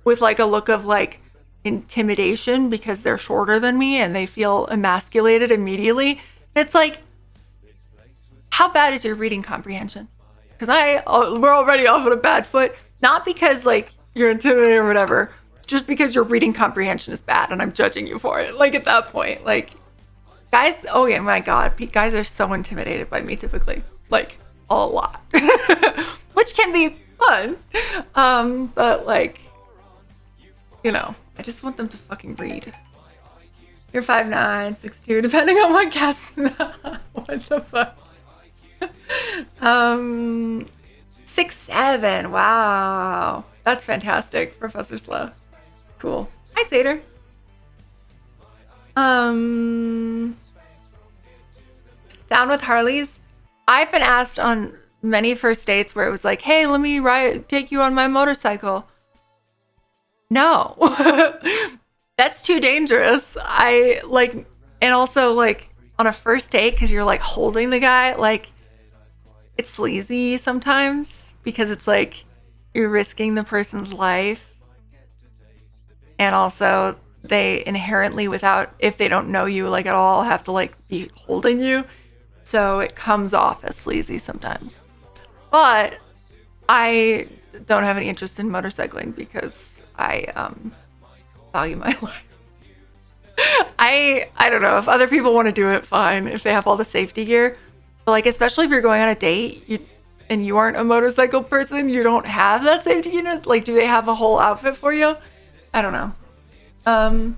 with, like, a look of, like, intimidation because they're shorter than me and they feel emasculated immediately. It's like, how bad is your reading comprehension? Because we're already off on a bad foot, not because, like, you're intimidated or whatever, just because your reading comprehension is bad and I'm judging you for it. Like, at that point, like, guys, oh yeah, my God, guys are so intimidated by me typically, like, a lot, which can be fun, but, like, I just want them to fucking read. You're 5'9", 6'2", depending on what cast. What the fuck? 6'7", wow, that's fantastic, Professor Slow. Cool. Hi, Sater. Down with Harleys. I've been asked on many first dates where it was like, "Hey, let me take you on my motorcycle." No, that's too dangerous. And also, like, on a first date, because you're, like, holding the guy, like, it's sleazy sometimes because it's like you're risking the person's life. And also, they inherently, if they don't know you, like, at all, have to, like, be holding you. So it comes off as sleazy sometimes. But I don't have any interest in motorcycling because I value my life. I don't know, if other people want to do it, fine, if they have all the safety gear. But like, especially if you're going on a date and you aren't a motorcycle person, you don't have that safety gear. Like, do they have a whole outfit for you? I don't know. Mm,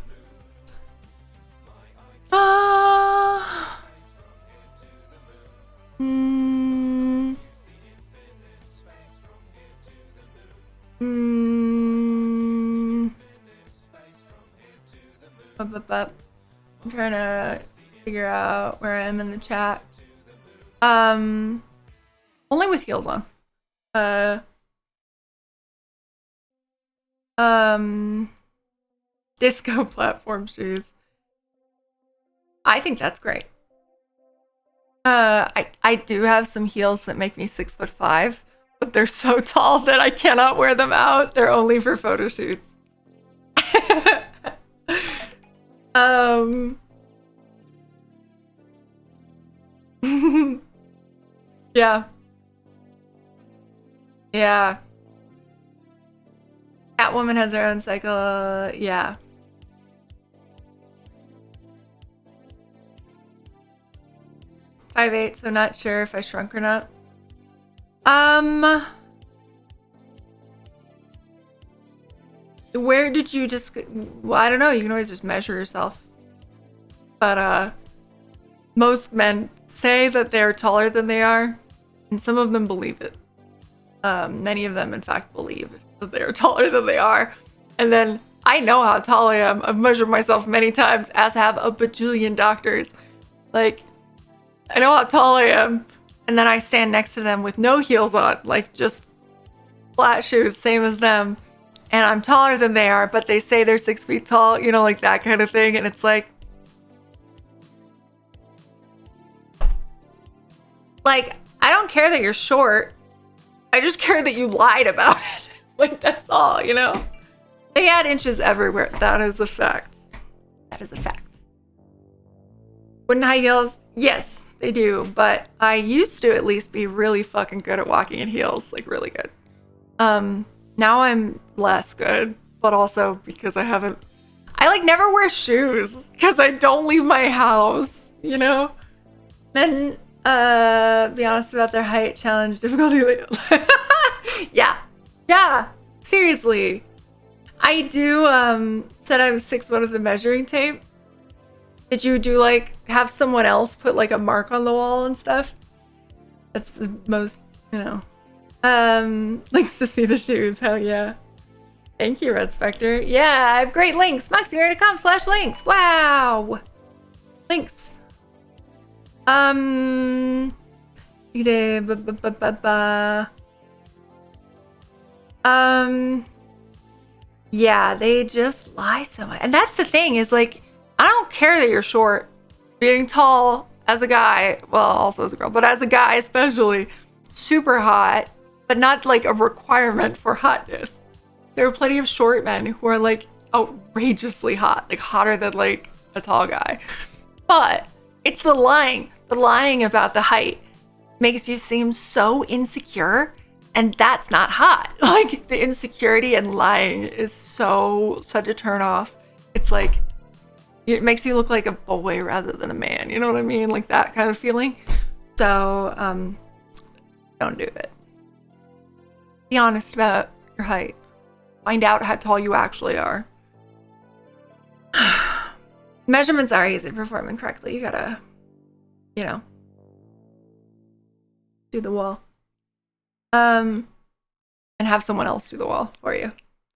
mm, I'm trying to figure out where I am in the chat. Only with heels on. Disco platform shoes. I think that's great. I do have some heels that make me 6'5", but they're so tall that I cannot wear them out. They're only for photo shoots. Yeah. Yeah. Catwoman has her own cycle. Yeah. .58, so not sure if I shrunk or not. Where did you just... Well, I don't know. You can always just measure yourself. But, most men say that they're taller than they are, and some of them believe it. Many of them, in fact, believe that they are taller than they are. And then I know how tall I am. I've measured myself many times, as have a bajillion doctors. Like, I know how tall I am, and then I stand next to them with no heels on, like just flat shoes, same as them, and I'm taller than they are, but they say they're 6 feet tall, you know, like that kind of thing, and it's like, I don't care that you're short, I just care that you lied about it. Like, that's all, you know? They add inches everywhere, that is a fact. That is a fact. Wooden high heels? Yes. They do, but I used to at least be really fucking good at walking in heels, like really good. Now I'm less good, but also because I like never wear shoes because I don't leave my house, you know? Men, be honest about their height, challenge, difficulty. Yeah, seriously. I do, said I was 6'1" with the measuring tape. Did you do, like, have someone else put, like, a mark on the wall and stuff? That's the most, you know. Links to see the shoes. Hell yeah. Thank you, Red Spectre. Yeah, I have great links. MoxyMary.com/links. Wow. Links. Yeah, they just lie so much. And that's the thing, is, like, I don't care that you're short. Being tall as a guy, well, also as a girl, but as a guy especially, super hot, but not like a requirement for hotness. There are plenty of short men who are like outrageously hot, like hotter than like a tall guy. But it's the lying about the height makes you seem so insecure, and that's not hot. Like, the insecurity and lying is such a turn off. It's like, it makes you look like a boy rather than a man. You know what I mean? Like that kind of feeling. So, don't do it. Be honest about your height. Find out how tall you actually are. Measurements are easy. Perform them correctly. You gotta, you know, do the wall. And have someone else do the wall for you.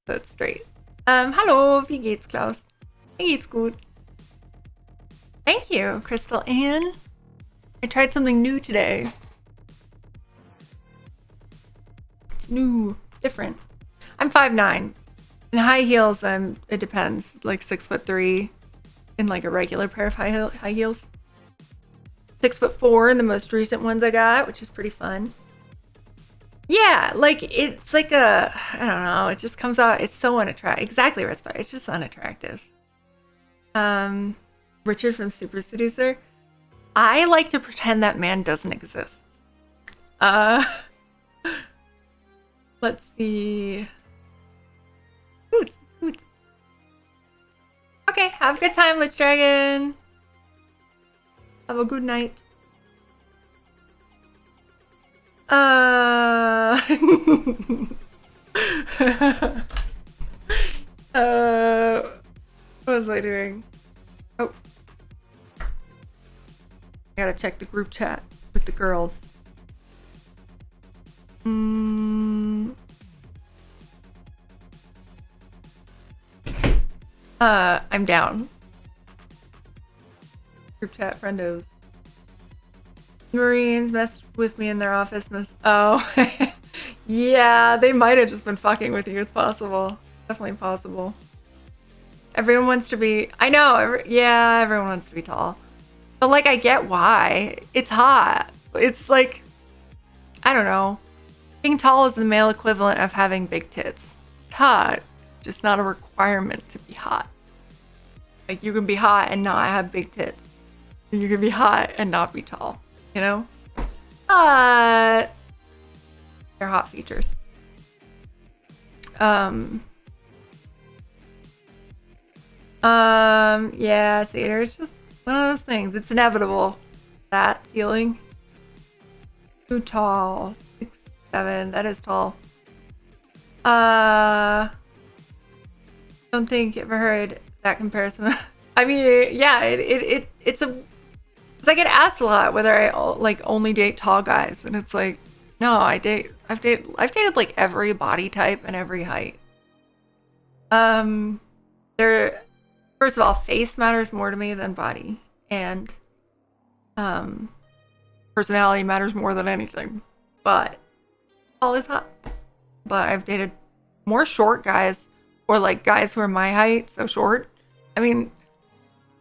So it's straight. Hallo, wie geht's, Klaus? Wie geht's gut? Thank you, Crystal Ann. I tried something new today. It's new, different. I'm 5'9". In high heels, it depends, like 6'3" in like a regular pair of high heels. 6'4" in the most recent ones I got, which is pretty fun. Yeah, like it's like I don't know, it just comes out, it's so unattractive. Exactly, Red Spy, it's just unattractive. Richard from Super Seducer. I like to pretend that man doesn't exist. Let's see. Hoots, hoots. Okay, have a good time, Lich Dragon. Have a good night. What was I doing? Oh. I gotta check the group chat with the girls. I'm down. Group chat friendos. Marines messed with me in their office. Oh. Yeah, they might have just been fucking with you. It's possible. Definitely possible. Everyone wants to be... I know. Yeah, everyone wants to be tall. But, like, I get why. It's hot. It's like... I don't know. Being tall is the male equivalent of having big tits. It's hot. Just not a requirement to be hot. Like, you can be hot and not have big tits. You can be hot and not be tall. You know? They're hot features. Yeah, Seder, it's just one of those things. It's inevitable. That feeling. Too tall. 6'7". That is tall. Don't think I've ever heard that comparison. I mean, yeah, it's I get asked a lot whether I like only date tall guys, and it's like, no, I've dated like every body type and every height. First of all, face matters more to me than body, and personality matters more than anything. But tall is hot. But I've dated more short guys, or like guys who are my height, so short. I mean,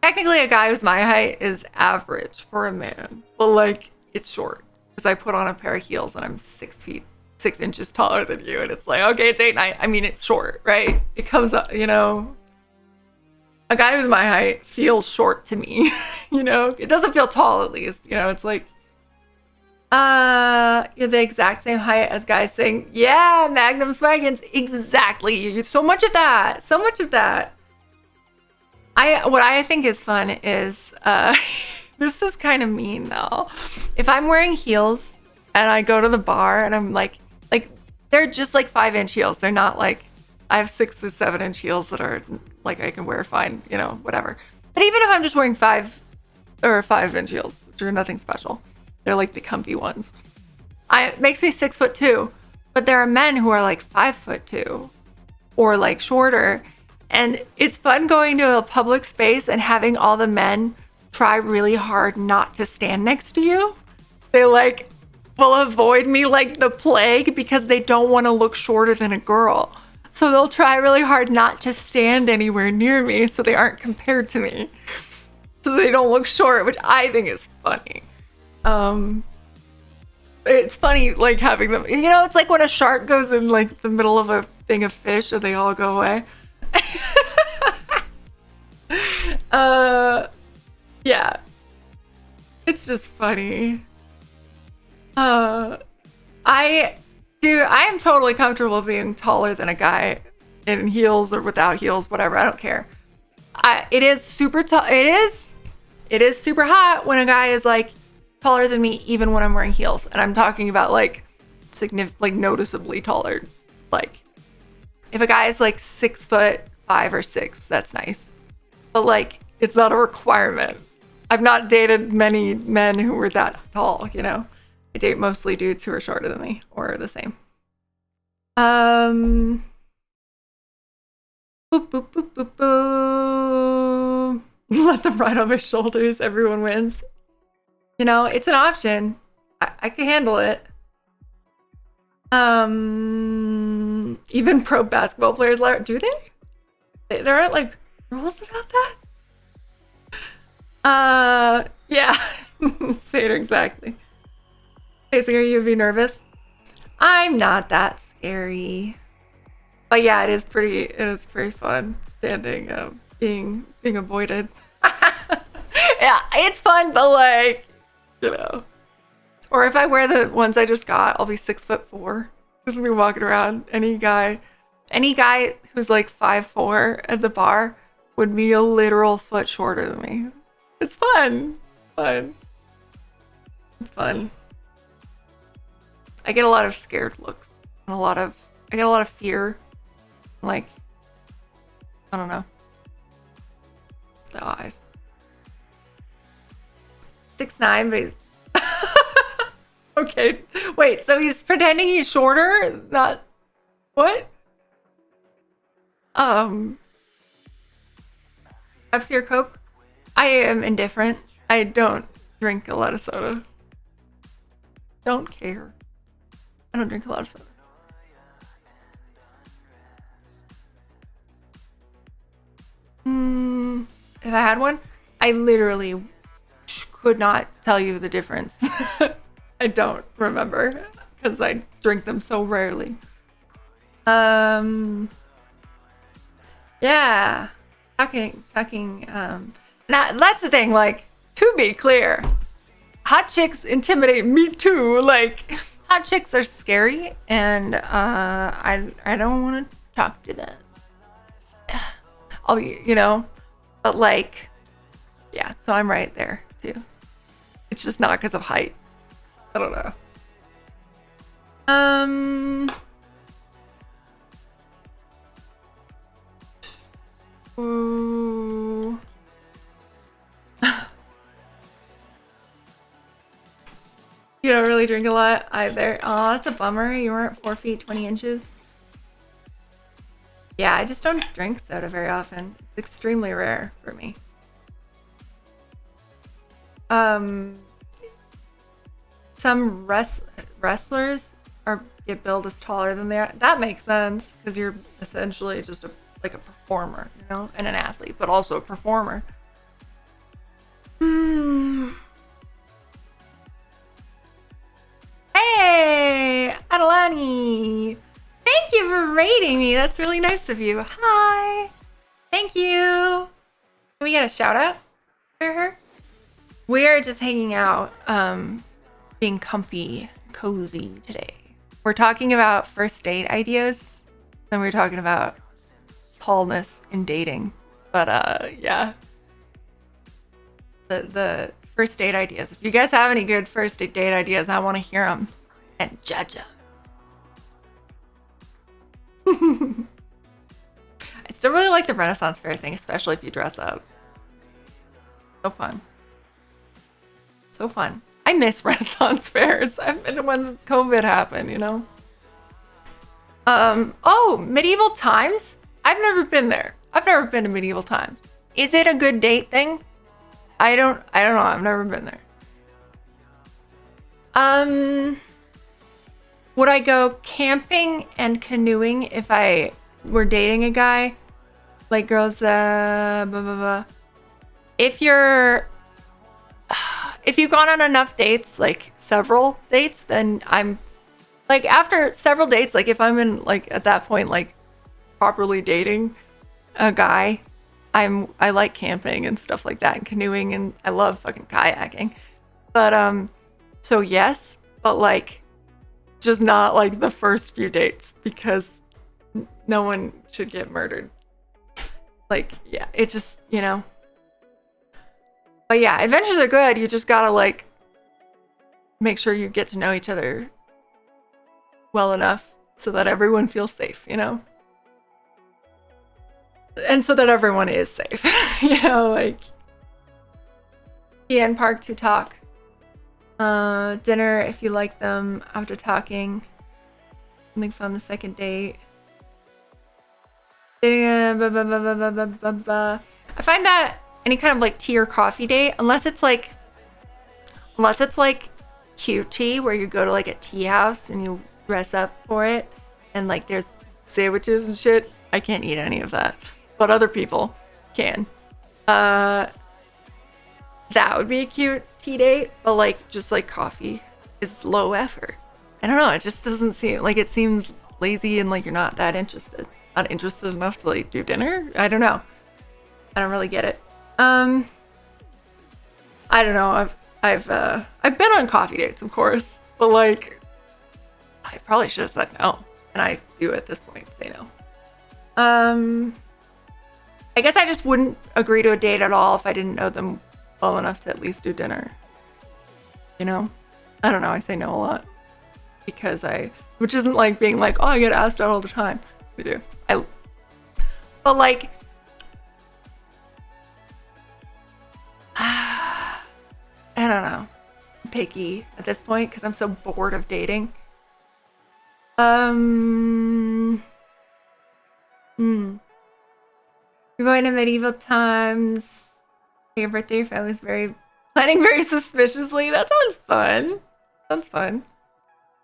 technically a guy who's my height is average for a man, but like it's short because I put on a pair of heels and I'm 6 inches taller than you, and it's like, okay, it's 8'9". I mean, it's short, right? It comes up, you know. A guy who's my height feels short to me, you know. It doesn't feel tall, at least, you know. It's like, you're the exact same height as guys saying, yeah, Magnum Swaggins, exactly. So much of that. What I think is fun is, this is kind of mean though. If I'm wearing heels and I go to the bar and I'm like they're just like 5-inch heels. They're not like, I have 6 to 7-inch heels that are like I can wear fine, you know, whatever. But even if I'm just wearing 5-inch heels, which are nothing special, they're like the comfy ones. It makes me 6'2", but there are men who are like 5'2", or like shorter. And it's fun going to a public space and having all the men try really hard not to stand next to you. They like will avoid me like the plague because they don't want to look shorter than a girl. So they'll try really hard not to stand anywhere near me so they aren't compared to me. So they don't look short, which I think is funny. It's funny like having them, you know, it's like when a shark goes in like the middle of a thing of fish and they all go away. Yeah, it's just funny. I am totally comfortable being taller than a guy in heels or without heels, whatever. I don't care. It is super tall. It is super hot when a guy is like taller than me, even when I'm wearing heels. And I'm talking about like noticeably taller. Like if a guy is like 6'5" or 6, that's nice. But like, it's not a requirement. I've not dated many men who were that tall, you know. I date mostly dudes who are shorter than me or the same. Boop, boop, boop, boop, boop. Let them ride on my shoulders. Everyone wins. You know, it's an option. I can handle it. Even pro basketball players, do they? There aren't like rules about that? Yeah. Seder, exactly. Okay, so are you be nervous? I'm not that scary. But yeah, it is pretty fun standing, being avoided. Yeah, it's fun, but like, you know. Or if I wear the ones I just got, I'll be 6'4". Just me walking around. Any guy who's like 5'4" at the bar would be a literal foot shorter than me. It's fun. It's fun. I get a lot of scared looks and I get a lot of fear. Like, I don't know. The eyes. 6'9", but he's okay. Wait, so he's pretending he's shorter? Not what? Pepsi or Coke? I am indifferent. I don't drink a lot of soda. Don't care. I don't drink a lot of soda. If I had one, I literally could not tell you the difference. I don't remember because I drink them so rarely. Yeah. Talking. Now that's the thing. Like, to be clear, hot chicks intimidate me too. Like, hot chicks are scary, and I don't want to talk to them. I'll be, but like, yeah. So I'm right there too. It's just not because of height. I don't know. Ooh. You don't really drink a lot either. Oh, that's a bummer. You weren't 4 feet 20 inches. Yeah, I just don't drink soda very often. It's extremely rare for me. Some wrestlers get billed as taller than they are. That makes sense because you're essentially just like a performer, and an athlete, but also a performer. Hey, Adelani. Thank you for rating me. That's really nice of you. Hi. Thank you. Can we get a shout out for her? We're just hanging out, being comfy, cozy today. We're talking about first date ideas, and we're talking about tallness in dating. But yeah. The first date ideas. If you guys have any good first date ideas, I want to hear them and judge them. I still really like the Renaissance Fair thing, especially if you dress up. So fun. So fun. I miss Renaissance fairs. I've been to one since COVID happened, Oh, medieval times? I've never been there. I've never been to medieval times. Is it a good date thing? I don't know. I've never been there. Would I go camping and canoeing if I were dating a guy? Like, girls, blah, blah, blah. If you've gone on enough dates, like several dates, then I'm like, after several dates, like if I'm in, like, at that point, like properly dating a guy, I like camping and stuff like that and canoeing, and I love fucking kayaking. But so yes, but like just not like the first few dates, because no one should get murdered. Like, yeah, it just, But yeah, adventures are good. You just gotta like make sure you get to know each other well enough so that everyone feels safe, And so that everyone is safe, like in park to talk. Dinner if you like them after talking. Something fun the second date. I find that any kind of like tea or coffee date, unless it's like cutie, where you go to like a tea house and you dress up for it, and like there's sandwiches and shit. I can't eat any of that, but other people can. That would be a cute tea date, but like just like coffee is low effort. I don't know. It just doesn't seem like, it seems lazy and like you're not that interested. Not interested enough to like do dinner. I don't know. I don't really get it. I don't know. I've been on coffee dates, of course, but like I probably should have said no. And I do at this point say no. I guess I just wouldn't agree to a date at all if I didn't know them well enough to at least do dinner. You know? I don't know. I say no a lot. Because which isn't like being like, oh, I get asked out all the time. We do. But like, I don't know. I'm picky at this point because I'm so bored of dating. You're going to medieval times. Your birthday, your family's planning very suspiciously. That sounds fun. Sounds fun.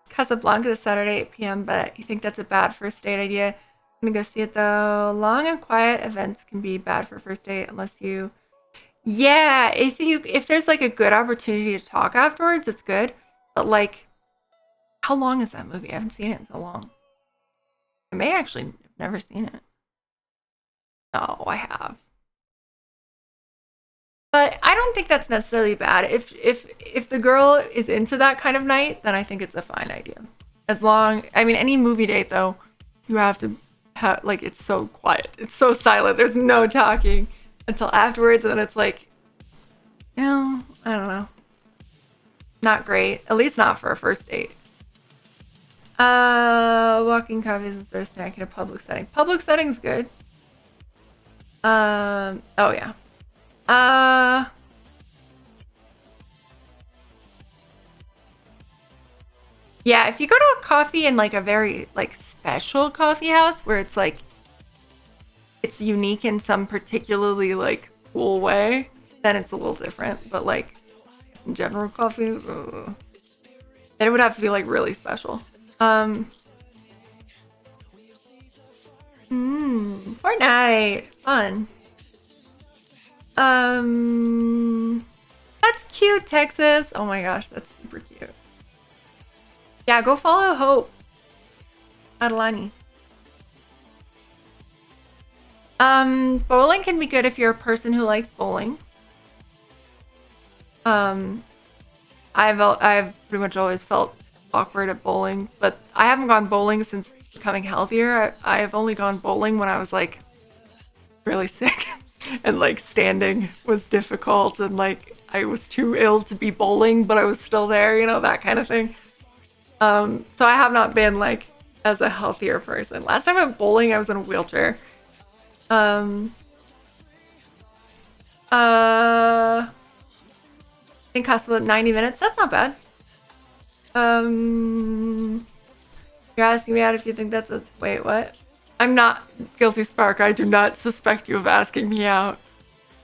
Casablanca this Saturday, 8 p.m., but you think that's a bad first date idea? I'm gonna go see it though. Long and quiet events can be bad for first date unless you... Yeah, if there's like a good opportunity to talk afterwards, it's good. But like, how long is that movie? I haven't seen it in so long. I may actually have never seen it. No, I have. But I don't think that's necessarily bad. If the girl is into that kind of night, then I think it's a fine idea. Any movie date though, you have to have, like, it's so quiet. It's so silent. There's no talking until afterwards, and then it's like, I don't know. Not great. At least not for a first date. Walking coffees and sort of snack in a public setting. Public setting's good. Oh yeah. Yeah, if you go to a coffee in like a very like special coffee house where it's like it's unique in some particularly like cool way, then it's a little different. But like just in general coffee, then it would have to be like really special. Fortnite, fun. That's cute, Texas. Oh my gosh, that's super cute. Yeah, go follow Hope Adelani. Bowling can be good if you're a person who likes bowling. I've pretty much always felt awkward at bowling, but I haven't gone bowling since becoming healthier. I've only gone bowling when I was like really sick and like standing was difficult and like I was too ill to be bowling, but I was still there, that kind of thing. So I have not been like as a healthier person. Last time I went bowling, I was in a wheelchair. I think costs about 90 minutes. That's not bad. You're asking me out if you think that's a... Wait, what? I'm not Guilty Spark. I do not suspect you of asking me out.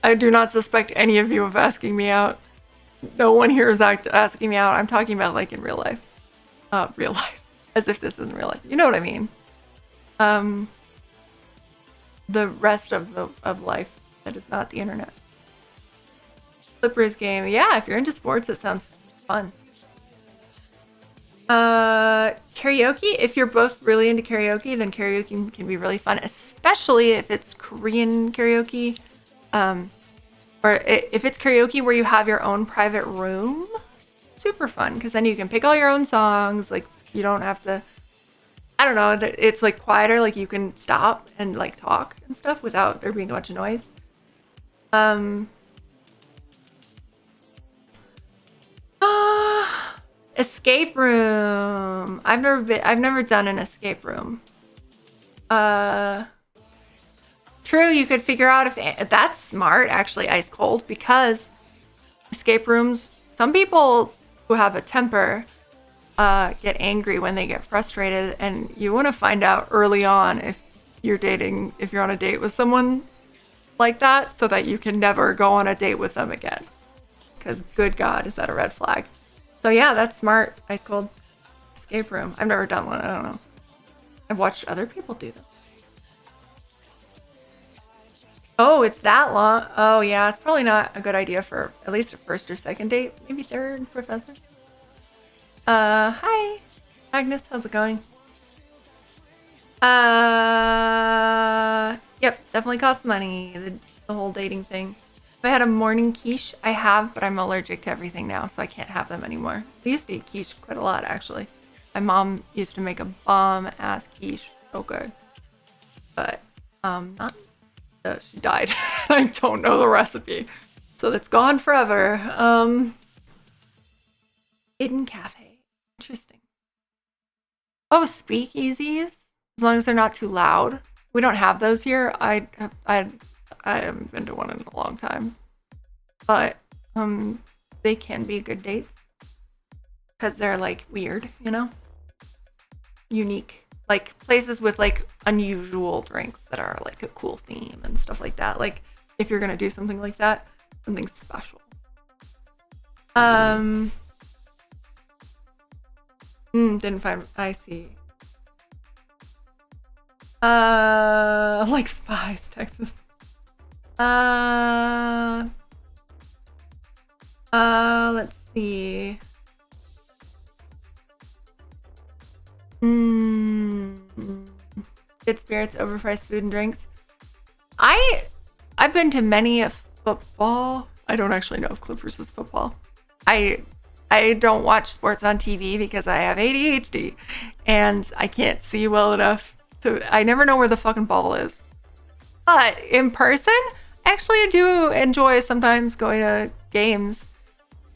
I do not suspect any of you of asking me out. No one here is asking me out. I'm talking about like in real life. Real life. As if this isn't real life. You know what I mean. The rest of life that is not the internet. Flippers game. Yeah, if you're into sports, it sounds fun. Karaoke. If you're both really into karaoke, then karaoke can be really fun, especially if it's Korean karaoke. Or if it's karaoke where you have your own private room. Super fun, because then you can pick all your own songs. Like, you don't have to... I don't know, it's like quieter, like you can stop and like talk and stuff without there being a bunch of noise. Escape room. I've never done an escape room. True, you could figure out if that's smart, actually, ice cold, because escape rooms, some people who have a temper get angry when they get frustrated, and you want to find out early on if you're on a date with someone like that, so that you can never go on a date with them again. Because good God, is that a red flag? So yeah, that's smart. Ice cold escape room. I've never done one. I don't know. I've watched other people do them. Oh, it's that long. Oh yeah, it's probably not a good idea for at least a first or second date. Maybe third, Professor. Hi, Agnes, how's it going? Yep, definitely costs money, the whole dating thing. If I had a morning quiche, I have, but I'm allergic to everything now, so I can't have them anymore. I used to eat quiche quite a lot, actually. My mom used to make a bomb ass quiche, so good. But not. She died. I don't know the recipe, so that's gone forever. Hidden cafe, interesting. Oh, speakeasies. As long as they're not too loud. We don't have those here. I haven't been to one in a long time, but they can be good dates because they're like weird, you know, unique. Like places with like unusual drinks that are like a cool theme and stuff like that. Like if you're gonna do something like that, something special. Didn't find. I see. Like Spies, Texas. Let's see. Good spirits, overpriced food and drinks. I've been to many a football. I don't actually know if Clippers is football. I don't watch sports on TV because I have ADHD and I can't see well enough to. I never know where the fucking ball is. But in person, actually, I do enjoy sometimes going to games.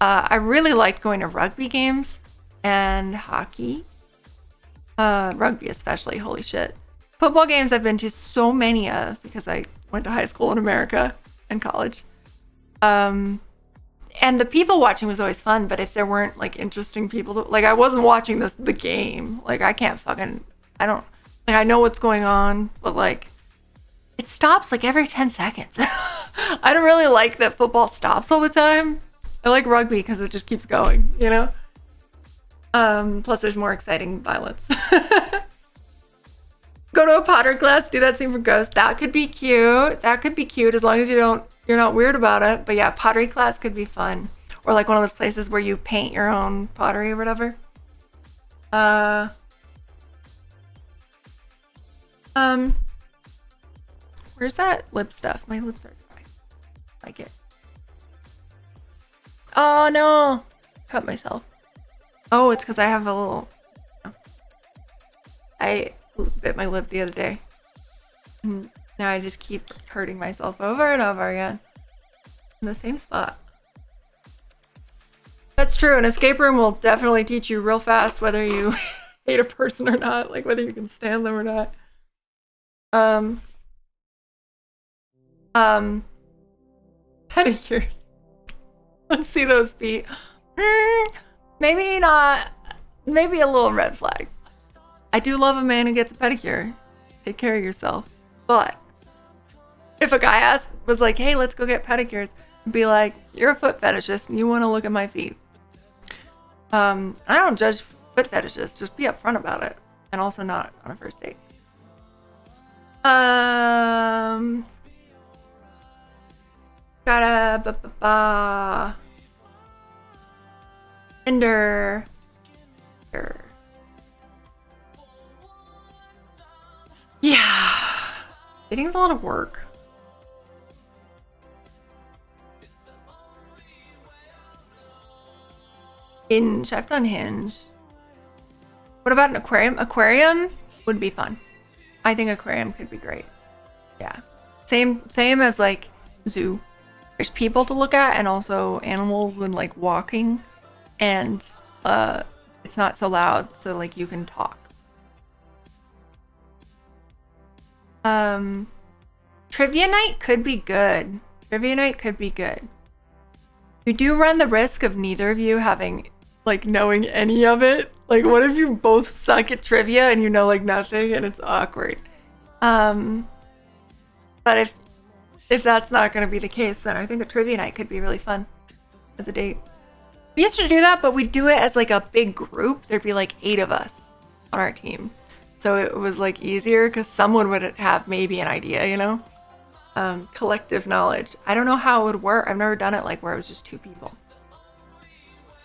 I really liked going to rugby games and hockey. Rugby especially, holy shit. Football games I've been to so many of because I went to high school in America and college. And the people watching was always fun, but if there weren't like interesting people, like I wasn't watching the game. Like I can't fucking, I don't, like I know what's going on, but like it stops like every 10 seconds. I don't really like that football stops all the time. I like rugby because it just keeps going, you know? Plus there's more exciting violence. Go to a pottery class, do that scene for Ghost. That could be cute. That could be cute as long as you're not weird about it. But yeah, pottery class could be fun. Or like one of those places where you paint your own pottery or whatever. Where's that lip stuff? My lips are dry. Like it. Oh no! Cut myself. Oh, it's because I have a little. I bit my lip the other day. And now I just keep hurting myself over and over again in the same spot. That's true. An escape room will definitely teach you real fast whether you hate a person or not, like whether you can stand them or not. Pedicures. Let's see those feet. Maybe not. Maybe a little red flag. I do love a man who gets a pedicure. Take care of yourself. But if a guy was like, hey, let's go get pedicures, I'd be like, you're a foot fetishist and you want to look at my feet. I don't judge foot fetishists. Just be upfront about it. And also not on a first date. Tinder. Yeah. Dating's a lot of work. Hinge. I've done Hinge. What about an aquarium? Aquarium would be fun. I think aquarium could be great. Yeah. Same as like zoo. There's people to look at and also animals and like walking. And it's not so loud, so like you can talk. Trivia night could be good. Trivia night could be good. You do run the risk of neither of you having like knowing any of it. Like what if you both suck at trivia and you know like nothing and it's awkward? But if that's not going to be the case, then I think a trivia night could be really fun as a date. We used to do that, but we do it as like a big group. There'd be like 8 of us on our team. So it was like easier because someone would have maybe an idea, you know? Collective knowledge. I don't know how it would work. I've never done it like where it was just 2 people.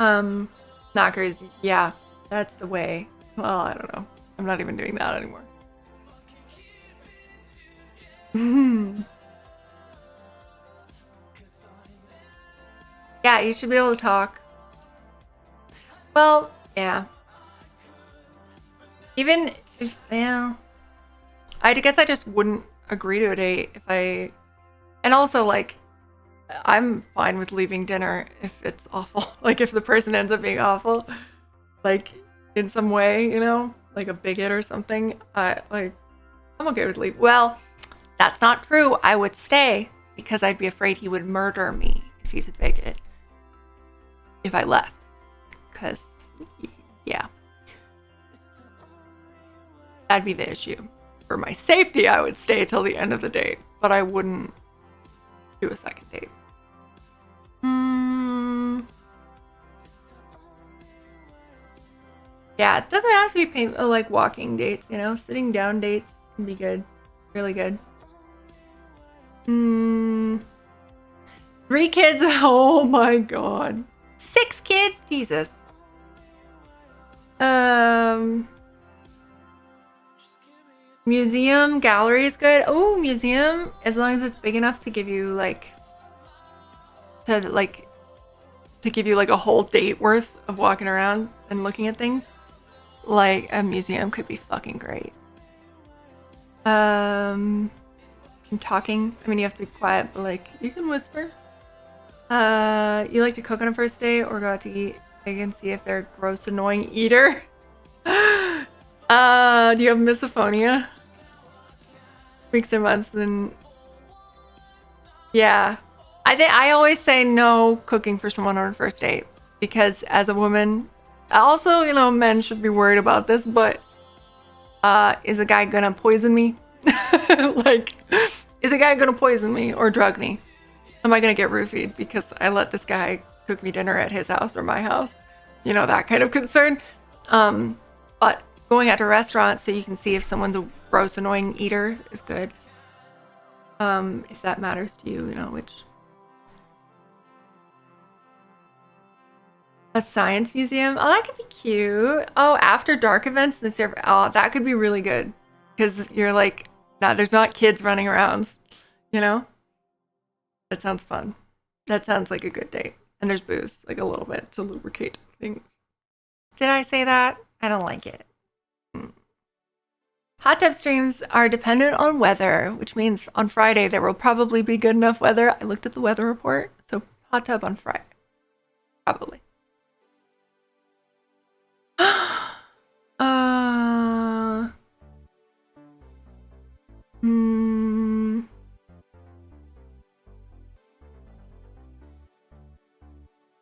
Knockers, yeah, that's the way. Well, I don't know. I'm not even doing that anymore. Yeah, you should be able to talk. Well, yeah. Even if, yeah, I guess I just wouldn't agree to a date if I, and also like, I'm fine with leaving dinner if it's awful. Like if the person ends up being awful, like in some way, you know, like a bigot or something. I'm okay with leave. Well, that's not true. I would stay because I'd be afraid he would murder me if he's a bigot. If I left, because yeah, that'd be the issue. For my safety, I would stay till the end of the date, but I wouldn't do a second date. Yeah, it doesn't have to be painful, like walking dates, you know? Sitting down dates can be good. Really good. 3 kids? Oh my god. 6 kids? Jesus. Museum, gallery is good. Oh, museum, as long as it's big enough to give you to give you like a whole date worth of walking around and looking at things. Like a museum could be fucking great. And talking. I mean, you have to be quiet, but like you can whisper. You like to cook on a first date or go out to eat? I can see if they're a gross, annoying eater. Do you have misophonia? Weeks or months, then yeah. I always say no cooking for someone on a first date because as a woman, also, you know, men should be worried about this, but is a guy gonna poison me? Like, is a guy gonna poison me or drug me? Am I gonna get roofied because I let this guy cook me dinner at his house or my house? You know, that kind of concern. But going out to restaurants so you can see if someone's a gross, annoying eater is good. If that matters to you, you know, which. A science museum? Oh, that could be cute. Oh, after dark events this year. Oh, that could be really good. Because you're like, nah, there's not kids running around, you know? That sounds fun. That sounds like a good date. And there's booze, like a little bit to lubricate things. Did I say that? I don't like it. Hot tub streams are dependent on weather, which means on Friday there will probably be good enough weather. I looked at the weather report, so hot tub on Friday. Probably.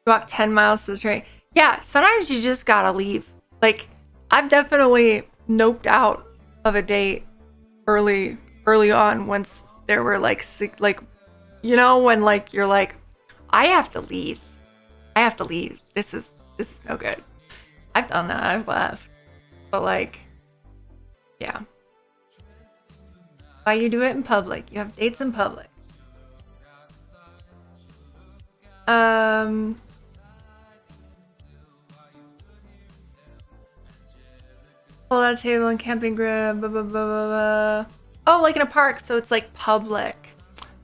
Walk 10 miles to the train. Yeah, sometimes you just gotta leave. Like, I've definitely noped out of a date early on once there were like you know, when like you're like, I have to leave. This is no good. I've done that. I've left. But like, yeah. Why you do it in public? You have dates in public. Pull out table and camping grab. Blah, blah, blah, blah, blah. Oh, like in a park, so it's like public.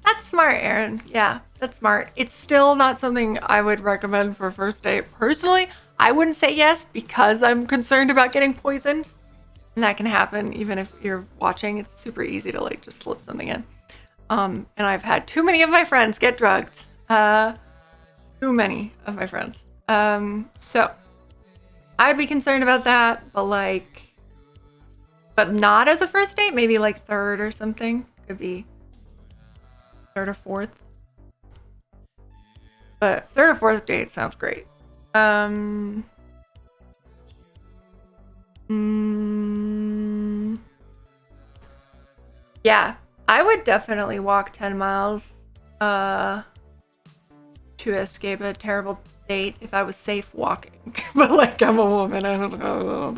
That's smart, Aaron. Yeah, that's smart. It's still not something I would recommend for a first date. Personally, I wouldn't say yes because I'm concerned about getting poisoned. And that can happen even if you're watching. It's super easy to like just slip something in. And I've had too many of my friends get drugged. Too many of my friends. So I'd be concerned about that, but not as a first date, maybe like third or something. Could be third or fourth. But third or fourth date sounds great. Yeah, I would definitely walk 10 miles to escape a terrible date if I was safe walking. But like, I'm a woman, I don't know.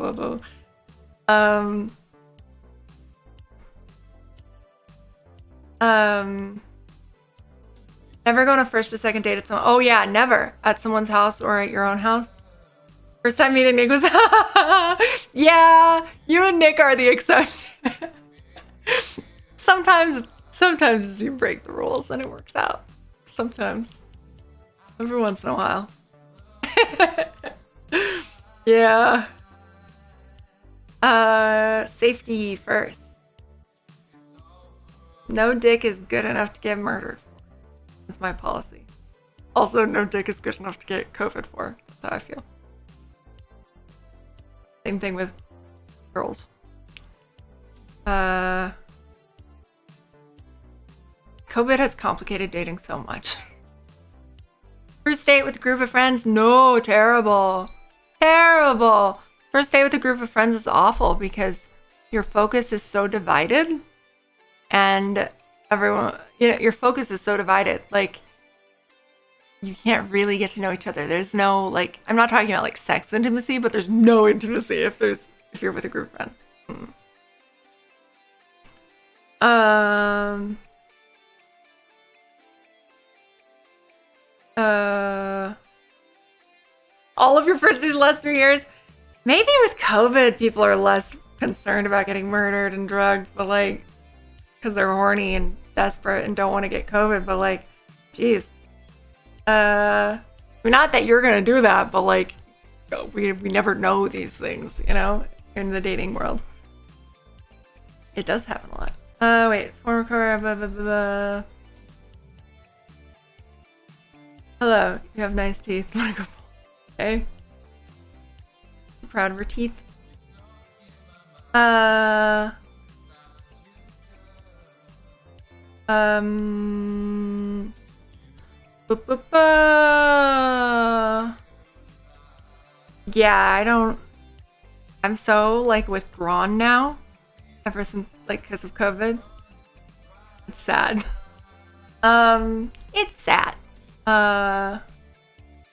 Never go on a first or second date at someone. Oh yeah, never at someone's house or at your own house. First time meeting Nick was, yeah, you and Nick are the exception. Sometimes you break the rules and it works out. Sometimes, every once in a while. Yeah. Safety first. No dick is good enough to get murdered. That's my policy. Also, no dick is good enough to get COVID for. That's how I feel. Same thing with girls. COVID has complicated dating so much. First date with a group of friends? No, terrible. Terrible. First date with a group of friends is awful because your focus is so divided. And everyone, your focus is so divided. Like, you can't really get to know each other. There's no, like, I'm not talking about, like, sex intimacy, but there's no intimacy if you're with a group of friends. All of your first days last 3 years? Maybe with COVID, people are less concerned about getting murdered and drugged, but, like, because they're horny and desperate and don't want to get COVID, but, like, geez. I mean, not that you're gonna do that, but, like, we never know these things, in the dating world. It does happen a lot. Wait, former core, blah, blah, blah, blah. Hello, you have nice teeth. Wanna go? Okay. I'm proud of her teeth. Yeah, I'm so, like, withdrawn now. Ever since, like, because of COVID. It's sad. It's sad.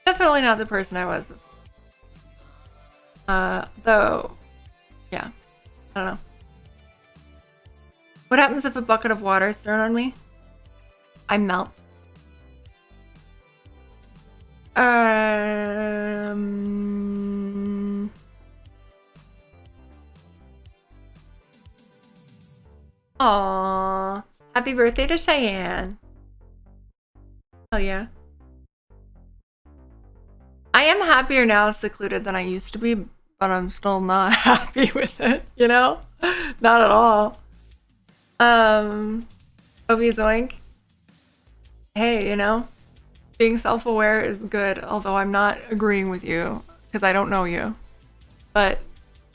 Definitely not the person I was before. Though, yeah. I don't know. What happens if a bucket of water is thrown on me? I melt. Aww. Happy birthday to Cheyenne. Oh yeah. I am happier now secluded than I used to be, but I'm still not happy with it, Not at all. Obi Zoink. Hey, being self-aware is good, although I'm not agreeing with you because I don't know you. But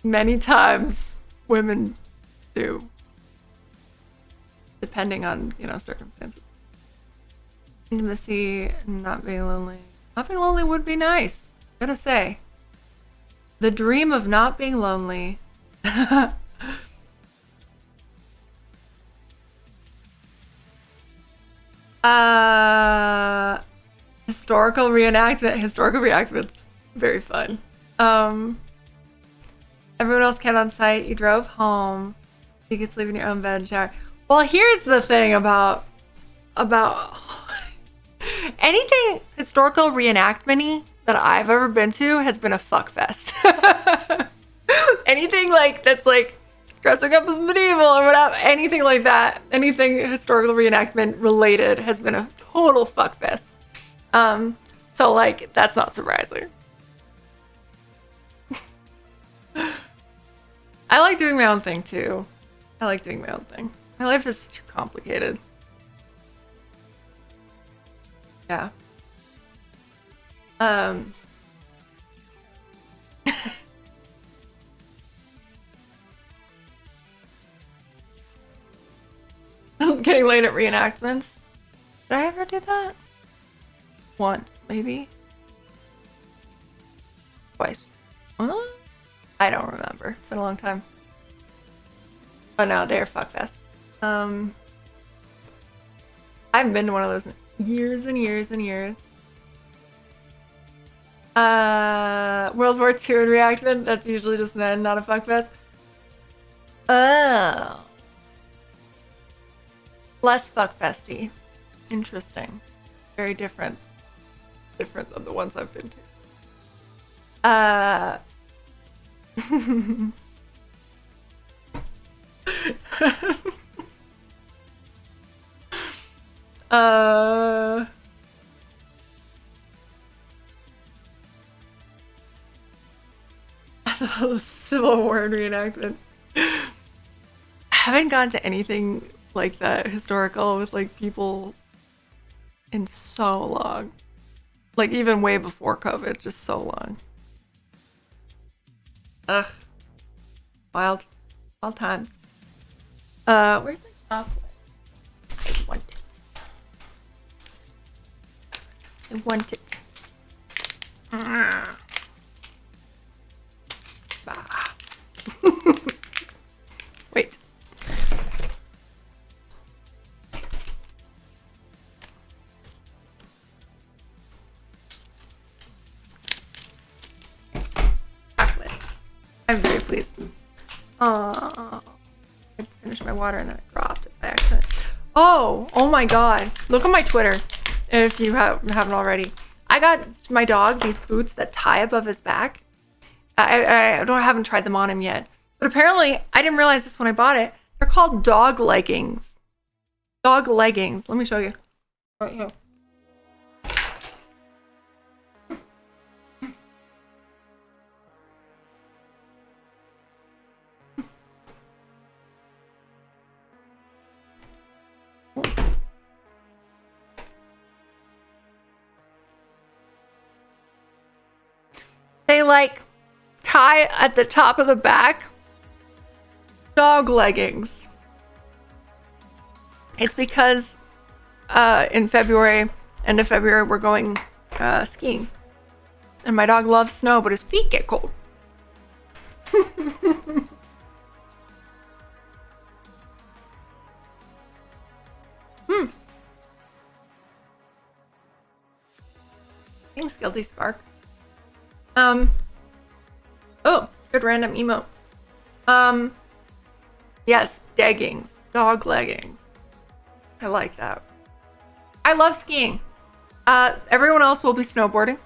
many times women do, depending on, circumstances. Intimacy, not being lonely. Not being lonely would be nice, gotta say. The dream of not being lonely. Historical reenactment, very fun. Everyone else came on site. You drove home. You could sleep in your own bed and shower. Well, here's the thing about anything historical reenactment-y that I've ever been to has been a fuck fest. Anything like that's like dressing up as medieval or whatever, anything like that, anything historical reenactment related has been a total fuck fest. So, like, that's not surprising. I like doing my own thing too. I like doing my own thing. My life is too complicated. Yeah. Getting late at reenactments. Did I ever do that? Once, maybe? Twice. I don't remember. It's been a long time. Oh no, they're fuckfest. I haven't been to one of those in years and years and years. World War II and reenactment, that's usually just men, not a fuckfest. Oh. Less fuckfesty. Interesting. Very different. Different than the ones I've been to. Civil War reenactment. I haven't gone to anything like that historical with like people in so long. Like even way before COVID, just so long. Ugh. Wild time. Where's my chocolate? I want it. I want it. Bah. Wait. Chocolate. I'm very pleased. I finished my water and then I dropped it by accident. Oh my god. Look at my Twitter if you haven't already. I got my dog these boots that tie above his back. I haven't tried them on him yet. But apparently, I didn't realize this when I bought it. They're called dog leggings. Dog leggings. Let me show you. Right here. They like tie at the top of the back. Dog leggings. It's because in February, end of February, we're going skiing. And my dog loves snow, but his feet get cold. Thanks, Guilty Spark. Oh, good random emote. Yes, leggings. Dog leggings. I like that. I love skiing. Everyone else will be snowboarding.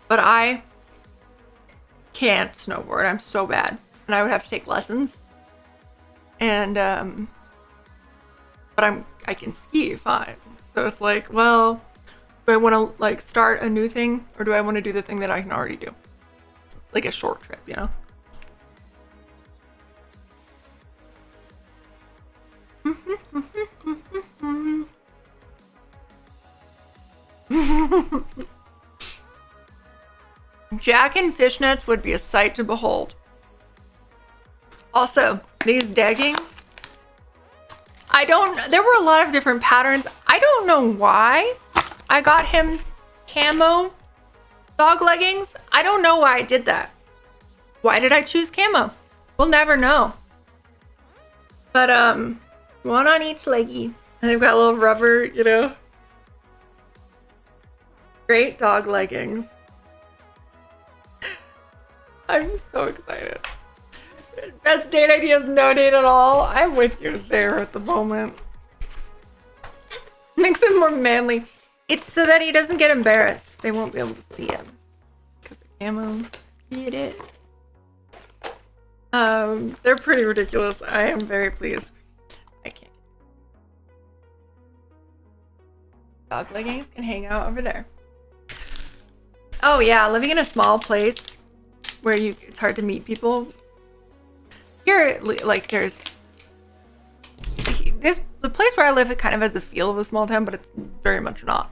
But I can't snowboard. I'm so bad. And I would have to take lessons. And, but I can ski fine. So it's like, well, do I want to like start a new thing or do I want to do the thing that I can already do? Like a short trip, you know? Jack and fishnets would be a sight to behold. Also, these leggings, there were a lot of different patterns. I don't know why I got him camo dog leggings. I don't know why I did that. Why did I choose camo? We'll never know. But, one on each leggy. And they've got a little rubber, you know. Great dog leggings. I'm so excited. Best date ideas, no date at all. I'm with you there at the moment. Makes him more manly. It's so that he doesn't get embarrassed. They won't be able to see him. Because of camo. Get it. They're pretty ridiculous. I am very pleased. I can't. Dog leggings can hang out over there. Oh yeah, living in a small place where it's hard to meet people. Here, like the place where I live, it kind of has the feel of a small town, but it's very much not.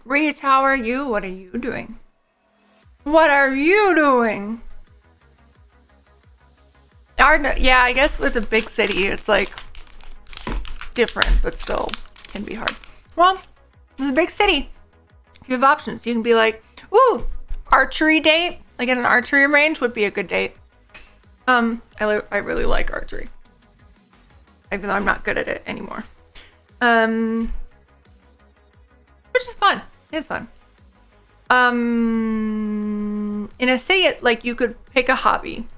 Reese, how are you? What are you doing? What are you doing? Yeah, I guess with a big city, it's like different, but still can be hard. Well, it's a big city. You have options. You can be like, ooh, archery date. Like at an archery range would be a good date. I really like archery. Even though I'm not good at it anymore. Which is fun. It's fun. In a city, like you could pick a hobby,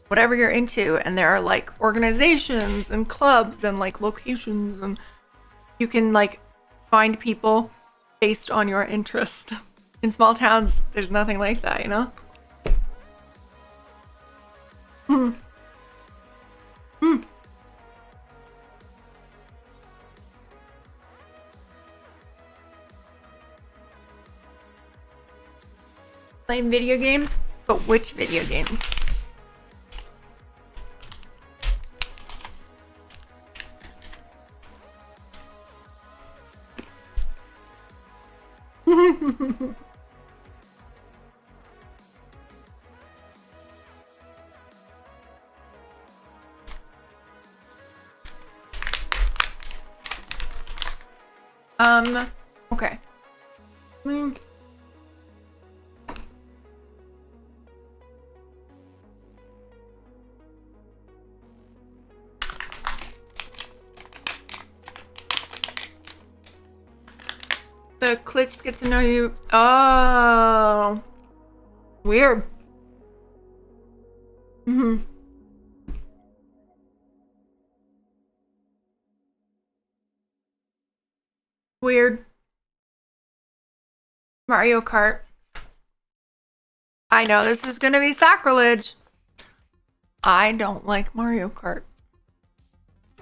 whatever you're into, and there are like organizations and clubs and like locations, and you can like find people based on your interest. In small towns, there's nothing like that, you know? Hmm. Hmm. Playing video games? But which video games? Okay. Hmm. The clicks get to know you. Oh. Weird. Mm-hmm. Weird. Mario Kart. I know this is gonna be sacrilege. I don't like Mario Kart.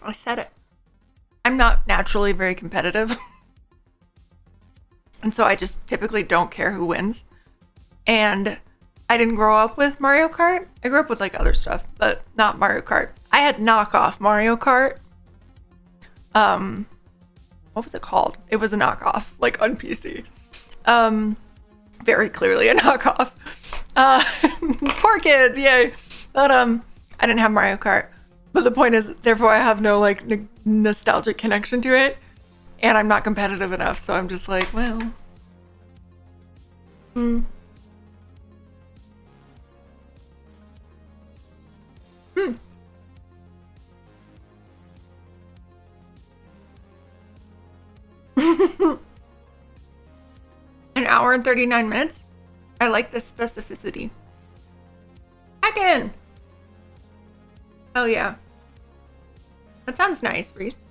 I said it. I'm not naturally very competitive. And so I just typically don't care who wins. And I didn't grow up with Mario Kart. I grew up with like other stuff, but not Mario Kart. I had knockoff Mario Kart. What was it called? It was a knockoff, like on PC. Very clearly a knockoff. Poor kids, yay. But I didn't have Mario Kart. But the point is, therefore, I have no like nostalgic connection to it, and I'm not competitive enough. So I'm just like, well, hmm. Hmm. An hour and 39 minutes? I like the specificity. Hackin'! Oh yeah. That sounds nice, Reese.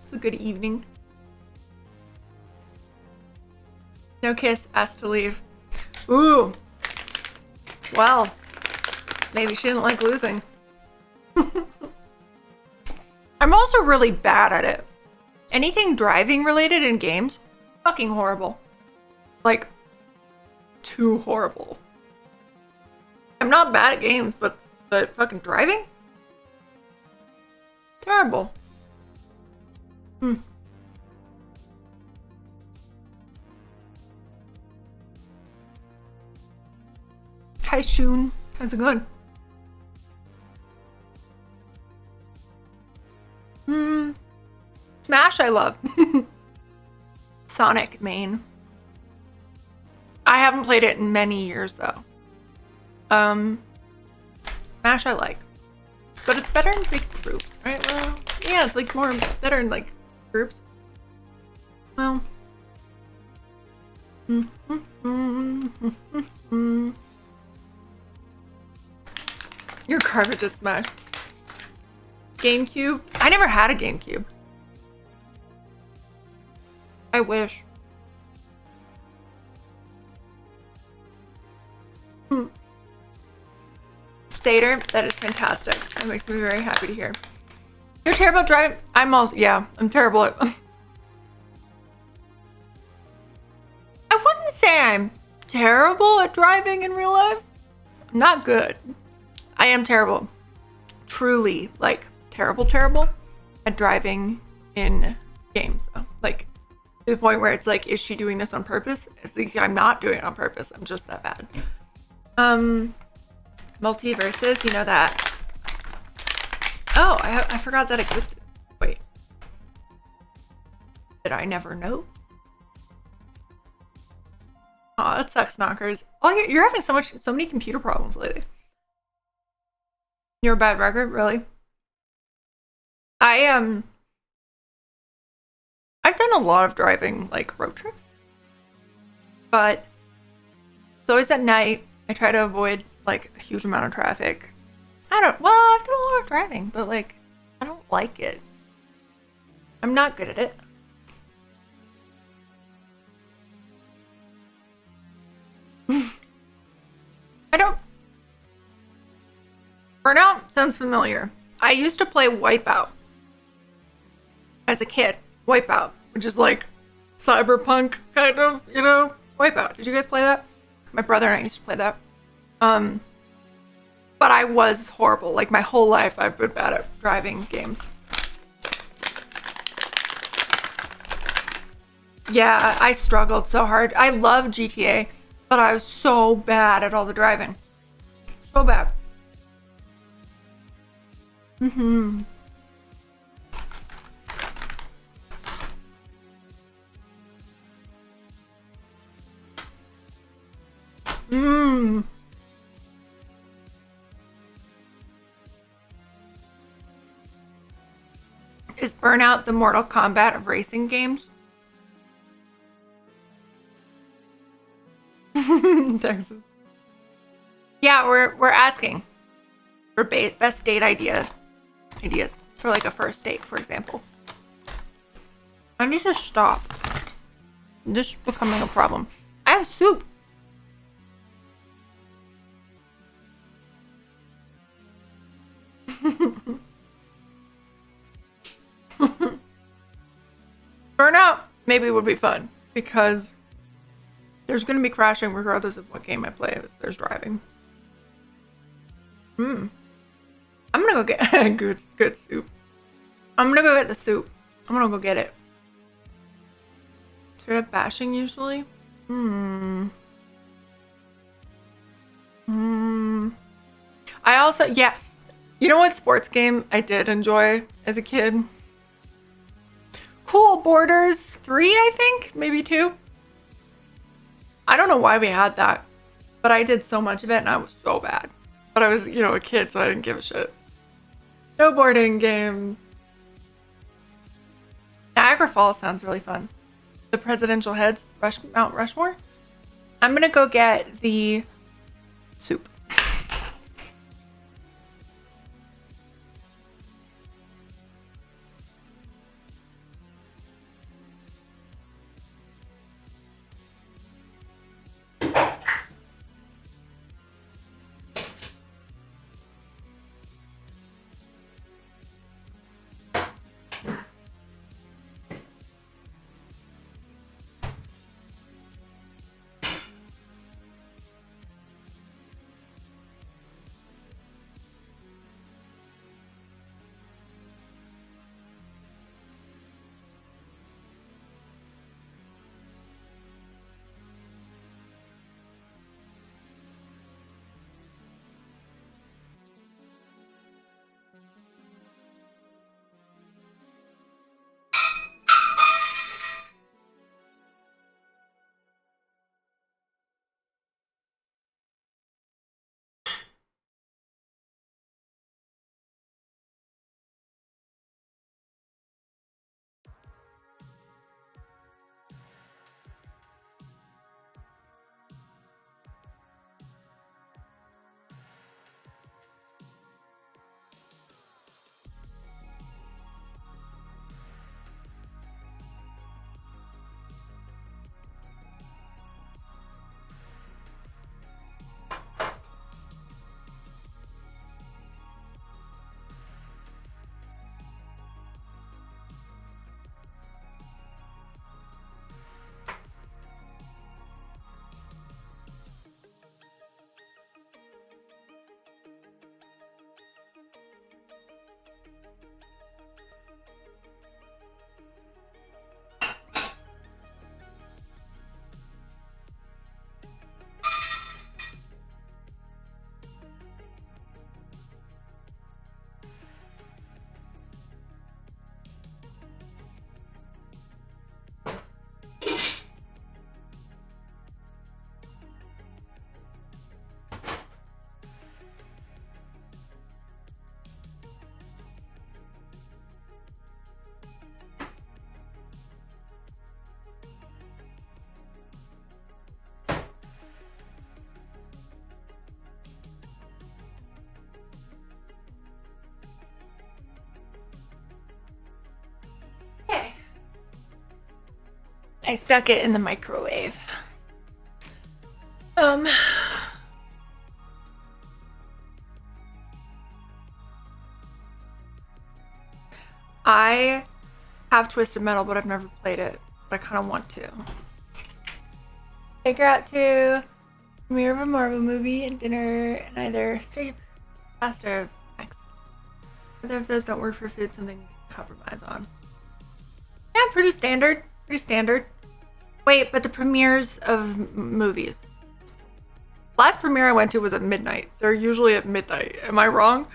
It's a good evening. No kiss, asked to leave. Ooh. Well, maybe she didn't like losing. I'm also really bad at it. Anything driving related in games, fucking horrible. Like, too horrible. I'm not bad at games, but fucking driving? Terrible. Hmm. Hi, Shun. How's it going? Hmm. Smash, I love. Sonic main. I haven't played it in many years though. Smash I like. But it's better in big groups, right? Well, yeah, it's like more better in like groups. Well. You're garbage at Smash. GameCube? I never had a GameCube. I wish. Satyr, that is fantastic. That makes me very happy to hear. You're terrible at driving? I'm also, yeah, I'm terrible at... I wouldn't say I'm terrible at driving in real life. I'm not good. I am terrible. Truly, like, terrible at driving in games, though. Like, to the point where it's like, is she doing this on purpose? It's like, I'm not doing it on purpose. I'm just that bad. Multiverses, you know that. Oh, I forgot that existed. Wait. Did I never know? Aw, that sucks, knockers. Oh, you're having so many computer problems lately. You're a bad record, really? I've done a lot of driving, like road trips, but it's always at night. I try to avoid like a huge amount of traffic. I've done a lot of driving, but like, I don't like it. I'm not good at it. I don't. Burnout sounds familiar. I used to play Wipeout as a kid. Wipeout, which is like cyberpunk kind of, you know, Wipeout. Did you guys play that? My brother and I used to play that. But I was horrible. Like my whole life I've been bad at driving games. Yeah, I struggled so hard. I love GTA, but I was so bad at all the driving. So bad. Mm-hmm. Mmm. Is Burnout the Mortal Kombat of racing games? Texas. Yeah, we're asking for best date ideas for like a first date, for example. I need to stop. This is becoming a problem. I have soup. Burnout maybe would be fun because there's going to be crashing regardless of what game I play if there's driving. I'm going to go get good soup. I'm going to go get the soup. I'm going to go get it. Straight up bashing usually? I also, yeah. You know what sports game I did enjoy as a kid? Cool Borders 3, I think? Maybe 2? I don't know why we had that, but I did so much of it and I was so bad. But I was, you know, a kid, so I didn't give a shit. Snowboarding game. Niagara Falls sounds really fun. The Presidential Heads, Mount Rushmore. I'm gonna go get the soup. I stuck it in the microwave. I have Twisted Metal, but I've never played it. But I kind of want to. Take her out to premiere of a Marvel movie and dinner and either steak, pasta, or Mexican. Either of those don't work for food, something we can compromise on. Yeah, pretty standard. Pretty standard. Wait, but the premieres of movies. Last premiere I went to was at midnight. They're usually at midnight. Am I wrong?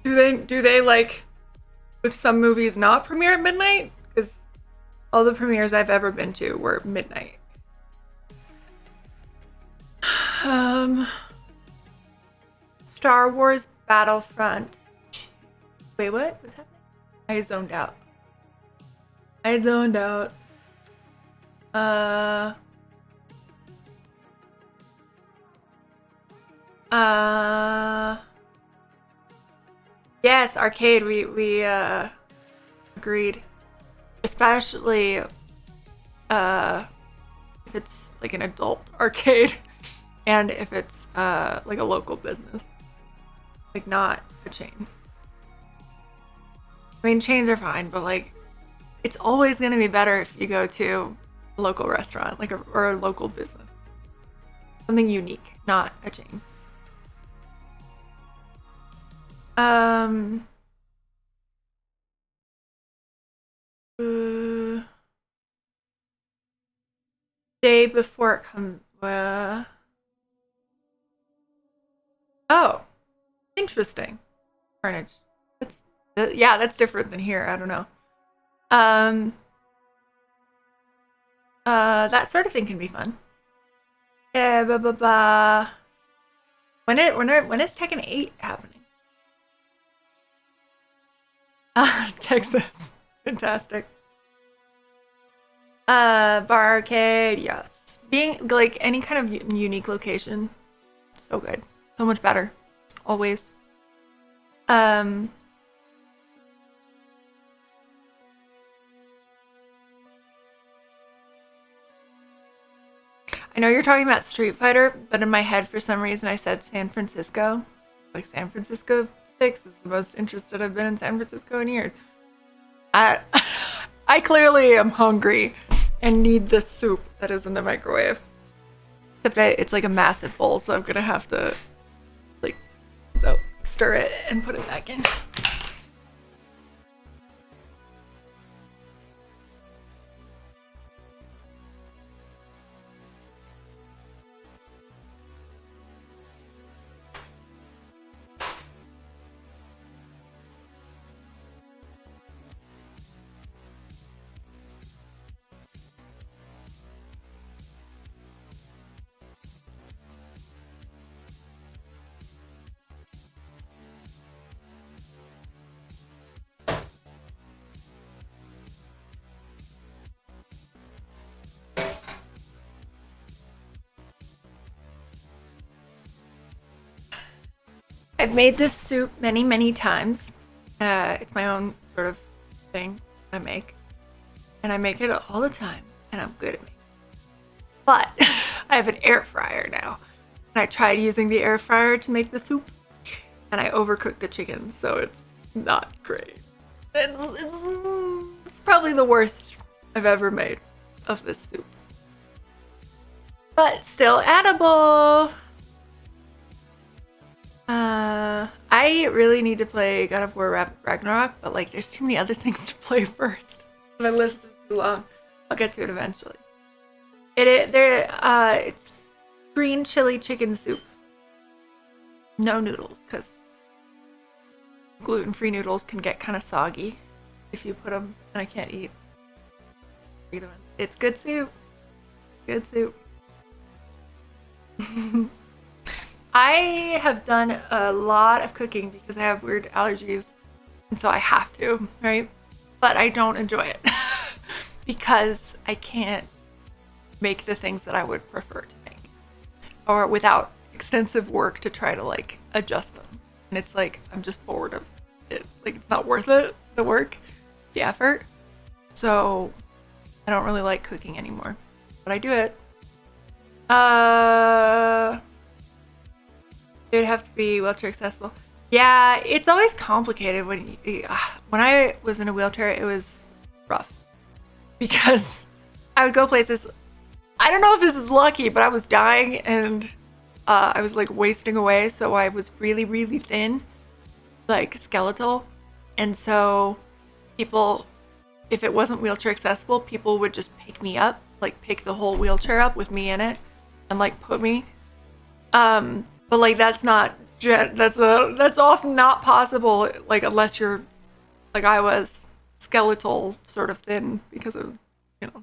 Do they like with some movies not premiere at midnight? Because all the premieres I've ever been to were midnight. Star Wars Battlefront. Wait, what? What's happening? I zoned out. Yes, arcade. We agreed. Especially if it's like an adult arcade and if it's like a local business. Like not a chain. I mean, chains are fine, but like it's always going to be better if you go to a local restaurant, like or a local business. Something unique, not a chain. Day before it comes. Oh, interesting. Carnage. That's different than here. I don't know. That sort of thing can be fun. Yeah, When is Tekken 8 happening? Texas. Fantastic. Bar arcade, yes. Being like any kind of unique location, so good. So much better. Always. I know you're talking about Street Fighter, but in my head for some reason I said San Francisco. Like San Francisco 6 is the most interested I've been in San Francisco in years. I clearly am hungry and need the soup that is in the microwave. Except it's like a massive bowl, so I'm gonna have to like stir it and put it back in. I've made this soup many, many times. It's my own sort of thing I make. And I make it all the time. And I'm good at making it. But I have an air fryer now. And I tried using the air fryer to make the soup. And I overcooked the chicken, so it's not great. It's probably the worst I've ever made of this soup. But still edible. I really need to play God of War Ragnarok, but like there's too many other things to play first. My list is too long. I'll get to it eventually. It's green chili chicken soup. No noodles, because gluten-free noodles can get kind of soggy if you put them, and I can't eat either one. It's good soup. Good soup. I have done a lot of cooking because I have weird allergies, and so I have to, right? But I don't enjoy it because I can't make the things that I would prefer to make, or without extensive work to try to like adjust them. And it's like I'm just bored of it. Like it's not worth it, the work, the effort. So I don't really like cooking anymore, but I do it. It would have to be wheelchair accessible. Yeah, it's always complicated when I was in a wheelchair. It was rough because I would go places. I don't know if this is lucky, but I was dying and I was like wasting away, so I was really, really thin, like skeletal, and so people, if it wasn't wheelchair accessible, people would just pick me up, like pick the whole wheelchair up with me in it, and like put me. But like that's often not possible, like unless you're like I was skeletal, sort of thin because of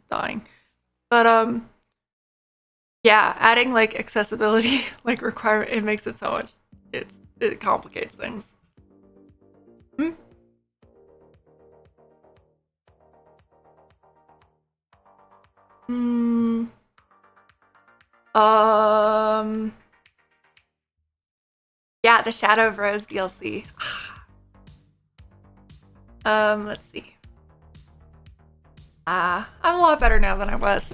dying. But yeah, adding like accessibility like requirement, it makes it so much, it complicates things. Hmm? Hmm. Yeah, the Shadow of Rose DLC. Let's see. I'm a lot better now than I was.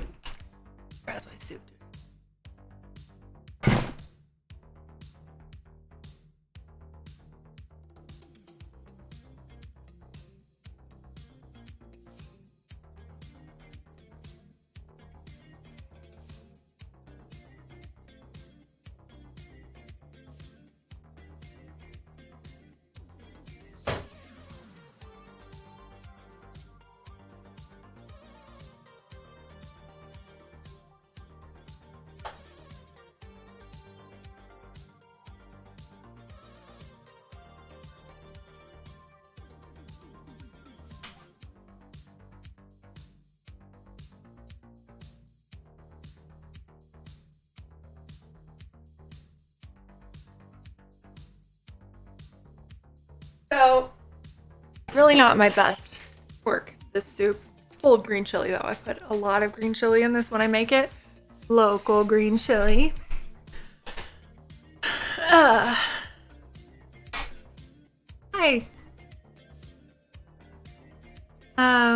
Where's my soup? So it's really not my best work, this soup. It's full of green chili though. I put a lot of green chili in this when I make it. Local green chili. Hi.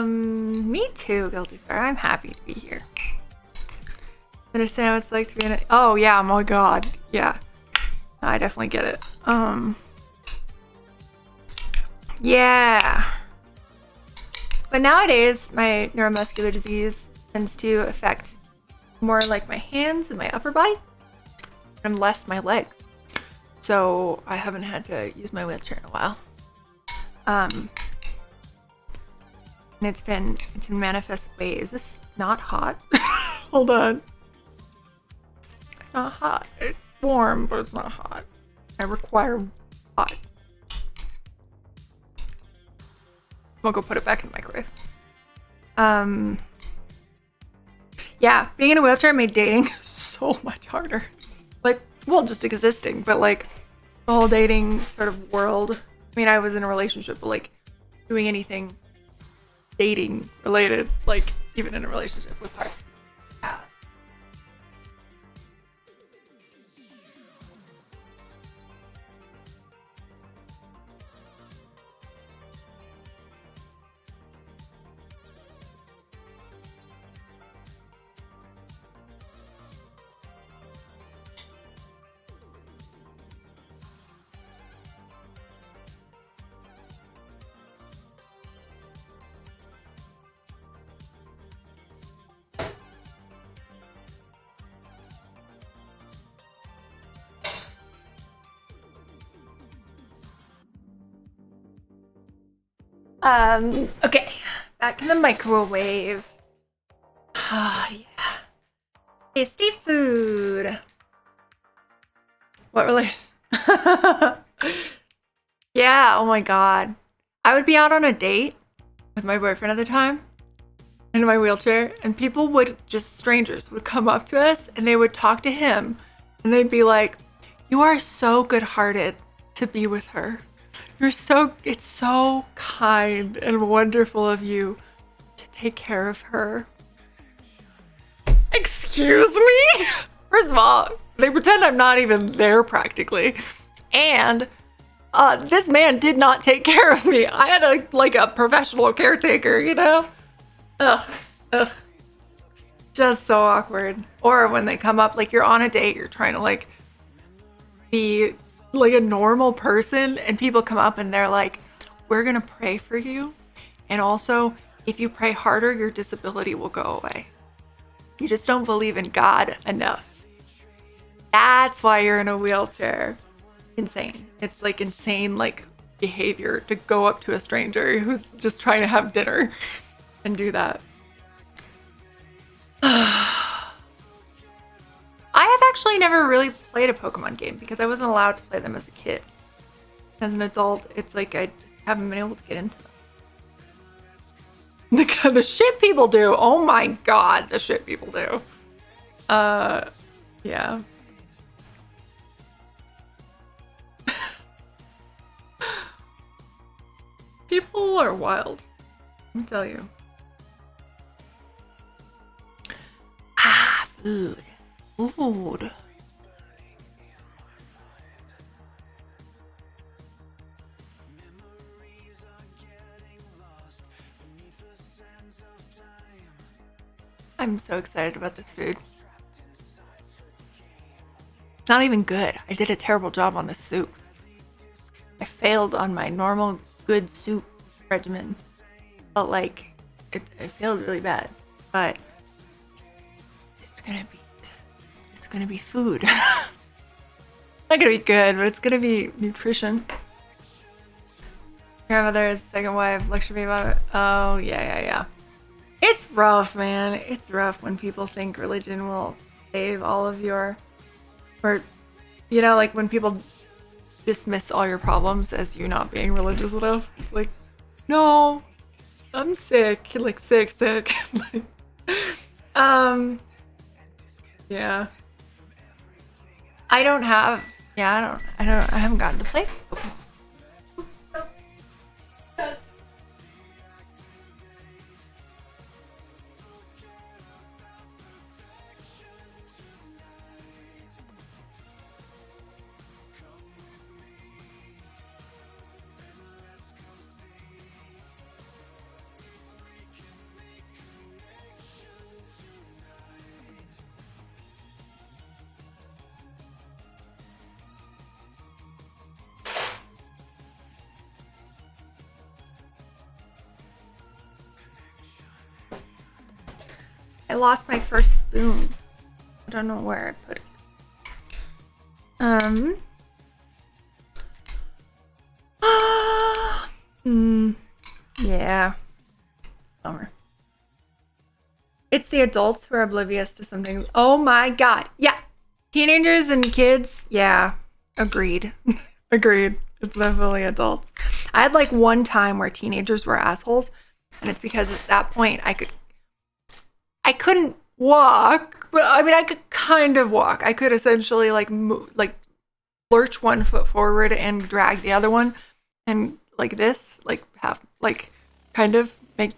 Me too, Guilty Star. I'm happy to be here. Understand what it's like to be in it. Oh yeah, my god. Yeah. I definitely get it. Yeah. But nowadays, my neuromuscular disease tends to affect more like my hands and my upper body, and less my legs. So I haven't had to use my wheelchair in a while. And it's in manifest ways. Is this not hot? Hold on. It's not hot. It's warm, but it's not hot. I require hot. I'll go put it back in the microwave. Yeah, being in a wheelchair made dating so much harder. Like, well, just existing, but like the whole dating sort of world. I mean, I was in a relationship, but like doing anything dating related, like even in a relationship, was hard. Yeah. Okay, back in the microwave. Ah, yeah. Tasty food. What relation? Yeah, oh my god. I would be out on a date with my boyfriend at the time in my wheelchair, and people would, just strangers, would come up to us and they would talk to him and they'd be like, "You are so good-hearted to be with her. It's so kind and wonderful of you to take care of her." Excuse me? First of all, they pretend I'm not even there practically. And this man did not take care of me. I had a professional caretaker, you know? Ugh. Just so awkward. Or when they come up, like you're on a date, you're trying to like be like a normal person, and people come up and they're like, we're gonna pray for you, and also if you pray harder, your disability will go away. You just don't believe in God enough. That's why you're in a wheelchair. Insane. It's like insane, like behavior to go up to a stranger who's just trying to have dinner and do that. I have actually never really played a Pokemon game because I wasn't allowed to play them as a kid. As an adult, it's like I just haven't been able to get into them. The shit people do. Oh my god, the shit people do. Yeah. People are wild. Let me tell you. Food. Food. I'm so excited about this food. It's not even good. I did a terrible job on the soup. I failed on my normal good soup regimen. But like, it failed really bad. But it's gonna be food. Not gonna be good, but it's gonna be nutrition. Grandmother's second wife lectured me about it. Oh yeah. It's rough, man. It's rough when people think religion will save all of your, or, you know, like when people dismiss all your problems as you not being religious enough. It's like, no, I'm sick. Like sick. Like, yeah. I haven't gotten to play. I lost my first spoon. I don't know where I put it. Yeah. Bummer. It's the adults who are oblivious to something. Oh my god. Yeah. Teenagers and kids. Yeah. Agreed. Agreed. It's definitely adults. I had like one time where teenagers were assholes, and it's because at that point I couldn't walk, but I mean I could kind of walk. I could essentially like lurch one foot forward and drag the other one, and like this, like half, like kind of make.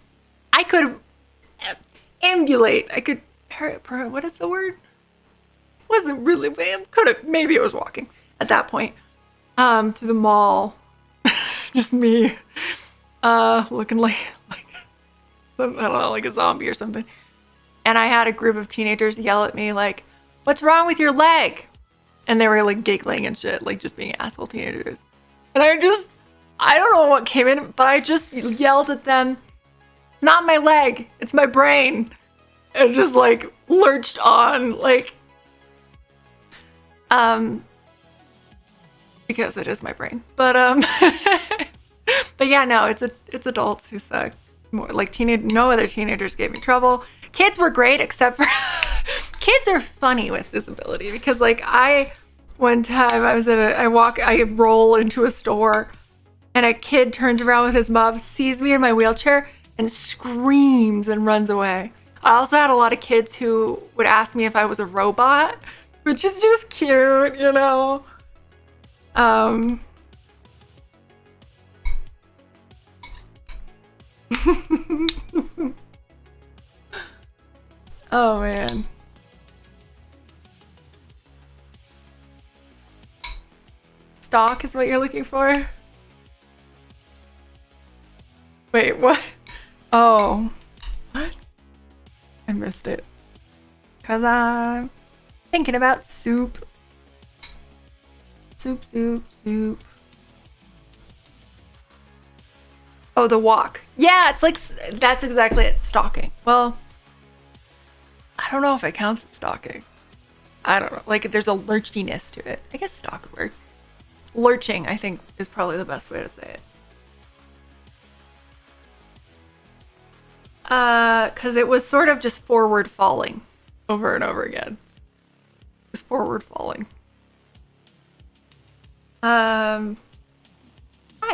I could ambulate. I could. What is the word? Wasn't really. Could have. Maybe it was walking at that point. Through the mall, just me, looking like I don't know, like a zombie or something. And I had a group of teenagers yell at me like, "What's wrong with your leg?" And they were like giggling and shit, like just being asshole teenagers. And I don't know what came in, but I just yelled at them, "Not my leg, it's my brain." And just like lurched on, like, because it is my brain. But but yeah, no, it's adults who suck. More like no other teenagers gave me trouble. Kids were great, except for kids are funny with disability, because like one time I roll into a store and a kid turns around with his mom, sees me in my wheelchair and screams and runs away. I also had a lot of kids who would ask me if I was a robot, which is just cute, you know. Oh man. Stock is what you're looking for? Wait, what? Oh. What? I missed it. 'Cause I'm thinking about soup. Soup, soup, soup. Oh, the walk. Yeah, it's like, that's exactly it. Stalking. Well, I don't know if it counts as stalking. I don't know. Like, there's a lurchiness to it. I guess stalk would work. Lurching, I think, is probably the best way to say it. Because it was sort of just forward falling over and over again. Just forward falling. Hi,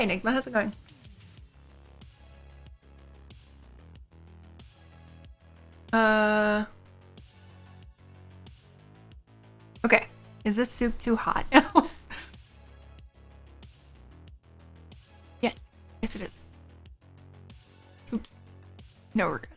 Enigma. How's it going? Okay. Is this soup too hot? Yes. Yes, it is. Oops. No regrets.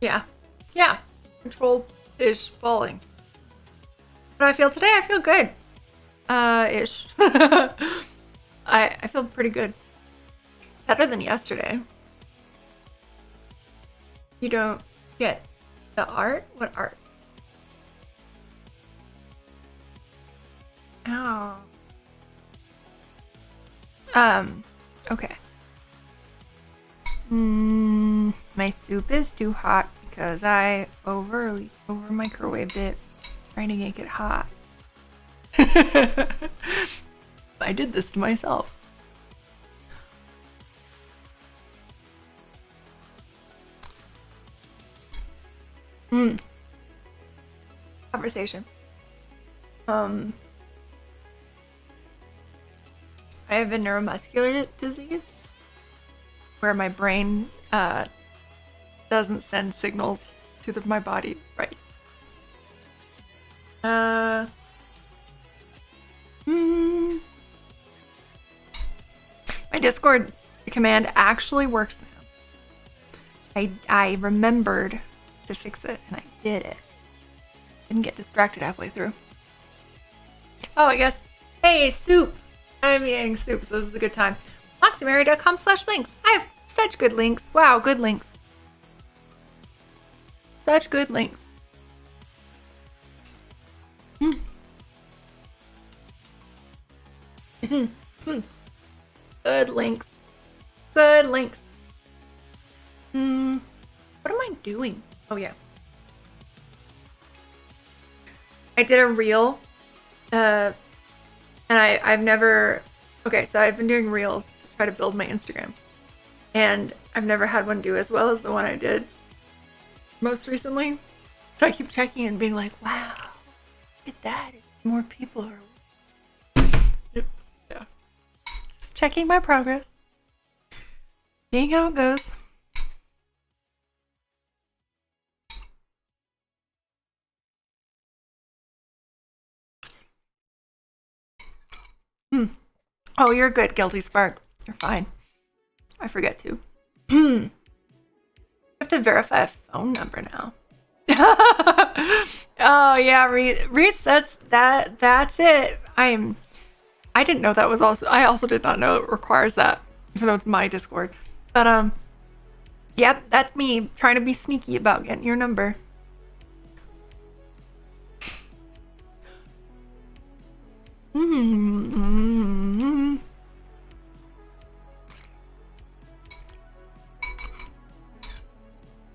Yeah. Yeah. Control-ish falling. How do I feel today? I feel good. Ish. I feel pretty good. Better than yesterday. You don't get the art? What art? Oh. Okay. My soup is too hot because I over microwaved it, trying to make it hot. I did this to myself. Conversation. I have a neuromuscular disease where my brain doesn't send signals to my body right. My Discord command actually works now. I remembered to fix it and I did it. Didn't get distracted halfway through. Oh, I guess. Hey, soup. I'm eating soup, so this is a good time. MoxyMary.com/links. I have such good links. Wow, good links. Such good links. Good links. Good links. What am I doing? Oh, yeah. I did a reel. And I've never... Okay, so I've been doing reels to try to build my Instagram. And I've never had one do as well as the one I did most recently. So I keep checking and being like, wow, look at that. More people are... Yep. Yeah. Just checking my progress. Seeing how it goes. Oh, you're good, Guilty Spark. You're fine. I forget to. I have to verify a phone number now. Oh yeah, Reese, that's it. I didn't know that was also. I also did not know it requires that, even though it's my Discord. But yep, that's me trying to be sneaky about getting your number.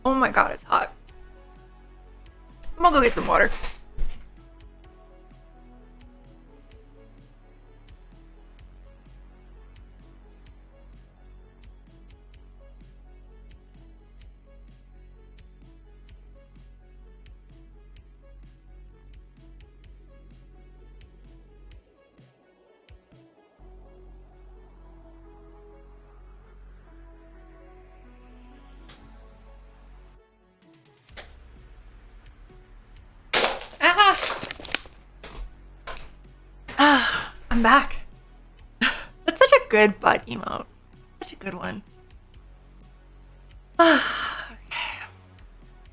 Oh my god, it's hot. I'm gonna go get some water. I'm back. That's such a good butt emote. Such a good one. Okay.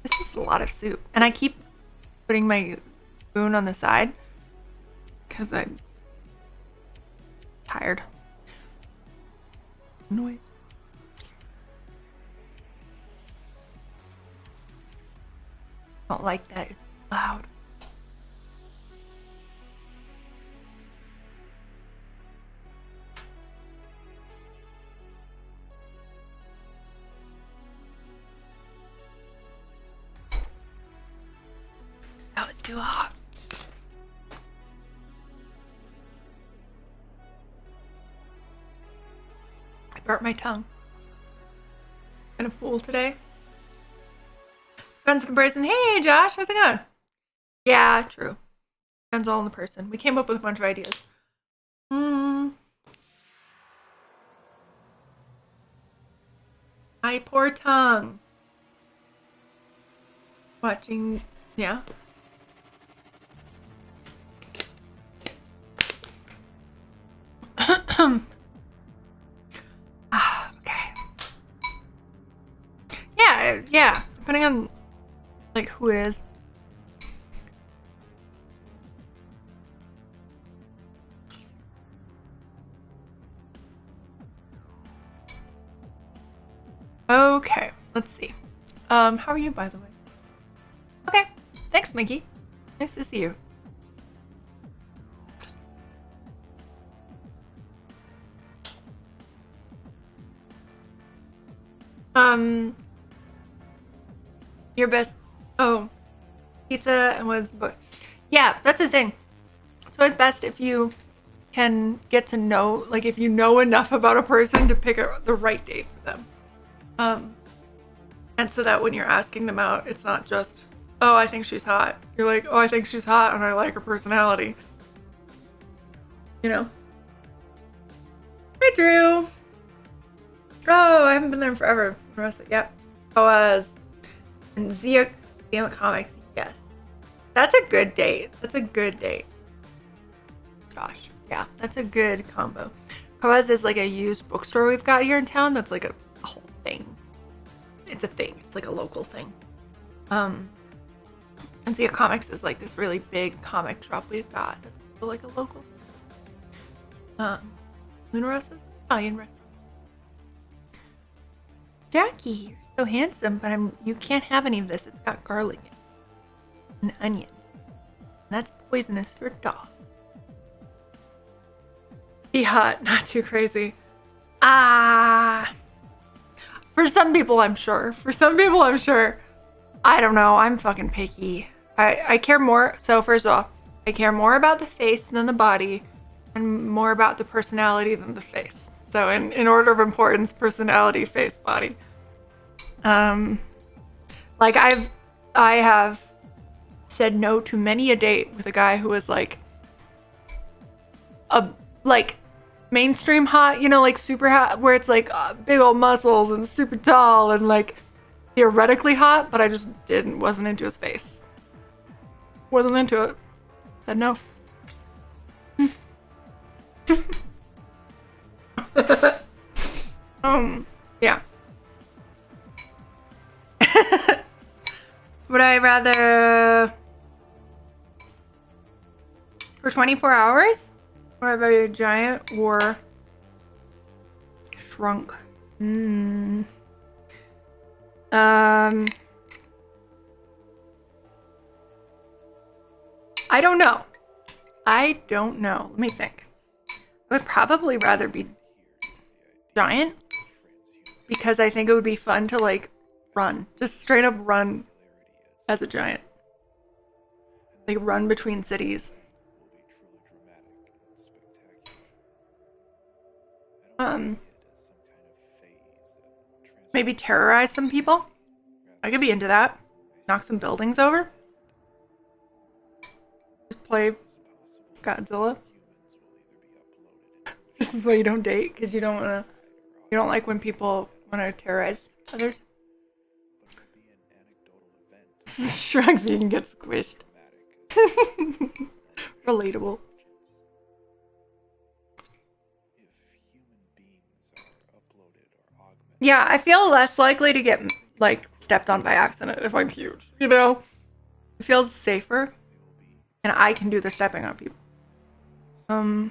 This is a lot of soup. And I keep putting my spoon on the side because I'm tired. Noise. I don't like that. It's loud. That was too hot. I burnt my tongue. Been a fool today. Depends on the person. Hey, Josh, how's it going? Yeah, true. Depends all on the person. We came up with a bunch of ideas. My poor tongue. Watching, yeah. Okay. Yeah. Depending on like who it is. Okay, let's see. How are you, by the way? Okay, thanks, Mickey. Nice to see you. Your best. Oh, pizza and was, but yeah, that's the thing. It's always best if you can get to know, like, if you know enough about a person to pick the right date for them. And so that when you're asking them out, it's not just, oh, I think she's hot. You're like, oh, I think she's hot and I like her personality. You know? Hi, Drew. Oh, I haven't been there in forever. Yep. Boaz and Zia Comics. Yes. That's a good date. That's a good date. Gosh. Yeah, that's a good combo. Boaz is like a used bookstore we've got here in town that's like a whole thing. It's a thing. It's like a local thing. And Zia Comics is like this really big comic shop we've got that's like a local. Lunaros is Italian restaurant. Jackie, you're so handsome, but you can't have any of this. It's got garlic in it. And onion. And that's poisonous for dogs. Be hot, not too crazy. For some people, I'm sure. I don't know. I'm fucking picky. I care more. So first of all, I care more about the face than the body, and more about the personality than the face. So in order of importance, personality, face, body. Like I have said no to many a date with a guy who was like mainstream hot, you know, like super hot, where it's like big old muscles and super tall and like theoretically hot, but I just wasn't into his face. Wasn't into it. Said no. Yeah. Would I rather for 24 hours? Or a very giant or shrunk? I don't know. Let me think. I would probably rather be giant because I think it would be fun to like run. Just straight up run as a giant. Like run between cities. Maybe terrorize some people. I could be into that. Knock some buildings over. Just play Godzilla. This is why you don't date, because you don't like when people want to terrorize others. Shrugs so you can get squished. Relatable. Yeah, I feel less likely to get like stepped on by accident if I'm huge, you know? It feels safer. And I can do the stepping on people. I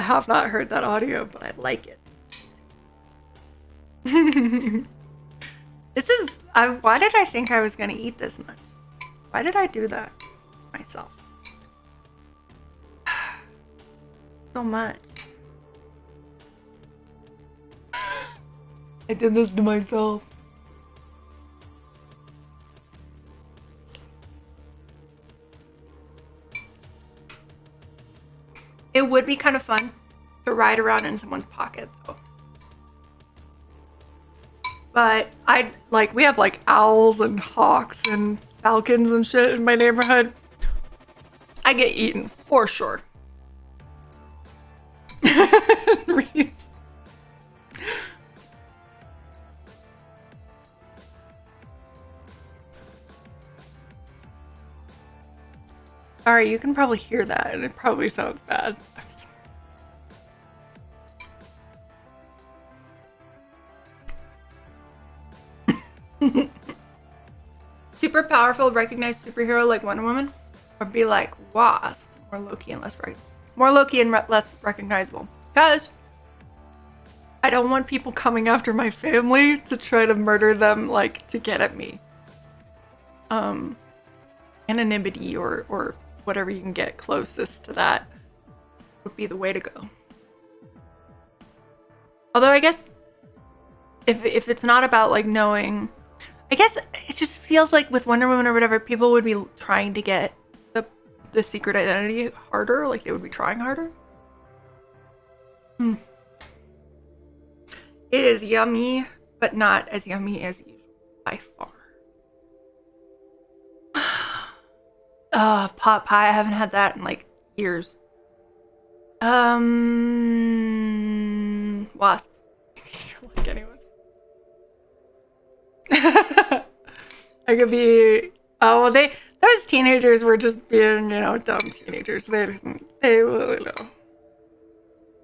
have not heard that audio, but I like it. This is... why did I think I was going to eat this much? Why did I do that myself? So much. I did this to myself. It would be kind of fun to ride around in someone's pocket, though. But we have like owls and hawks and falcons and shit in my neighborhood. I get eaten, for sure. Reese. Alright, you can probably hear that, and it probably sounds bad. I'm sorry. Super powerful, recognized superhero like Wonder Woman, or be like Wasp, more low-key and less less recognizable. Because I don't want people coming after my family to try to murder them, like, to get at me. Anonymity or whatever you can get closest to that would be the way to go. Although I guess if it's not about like knowing, I guess it just feels like with Wonder Woman or whatever, people would be trying to get the secret identity harder, like they would be trying harder. It is yummy, but not as yummy as usual by far. Pot pie. I haven't had that in like years. Wasp. Like anyone. I could be. Oh, those teenagers were just being, dumb teenagers. They really know.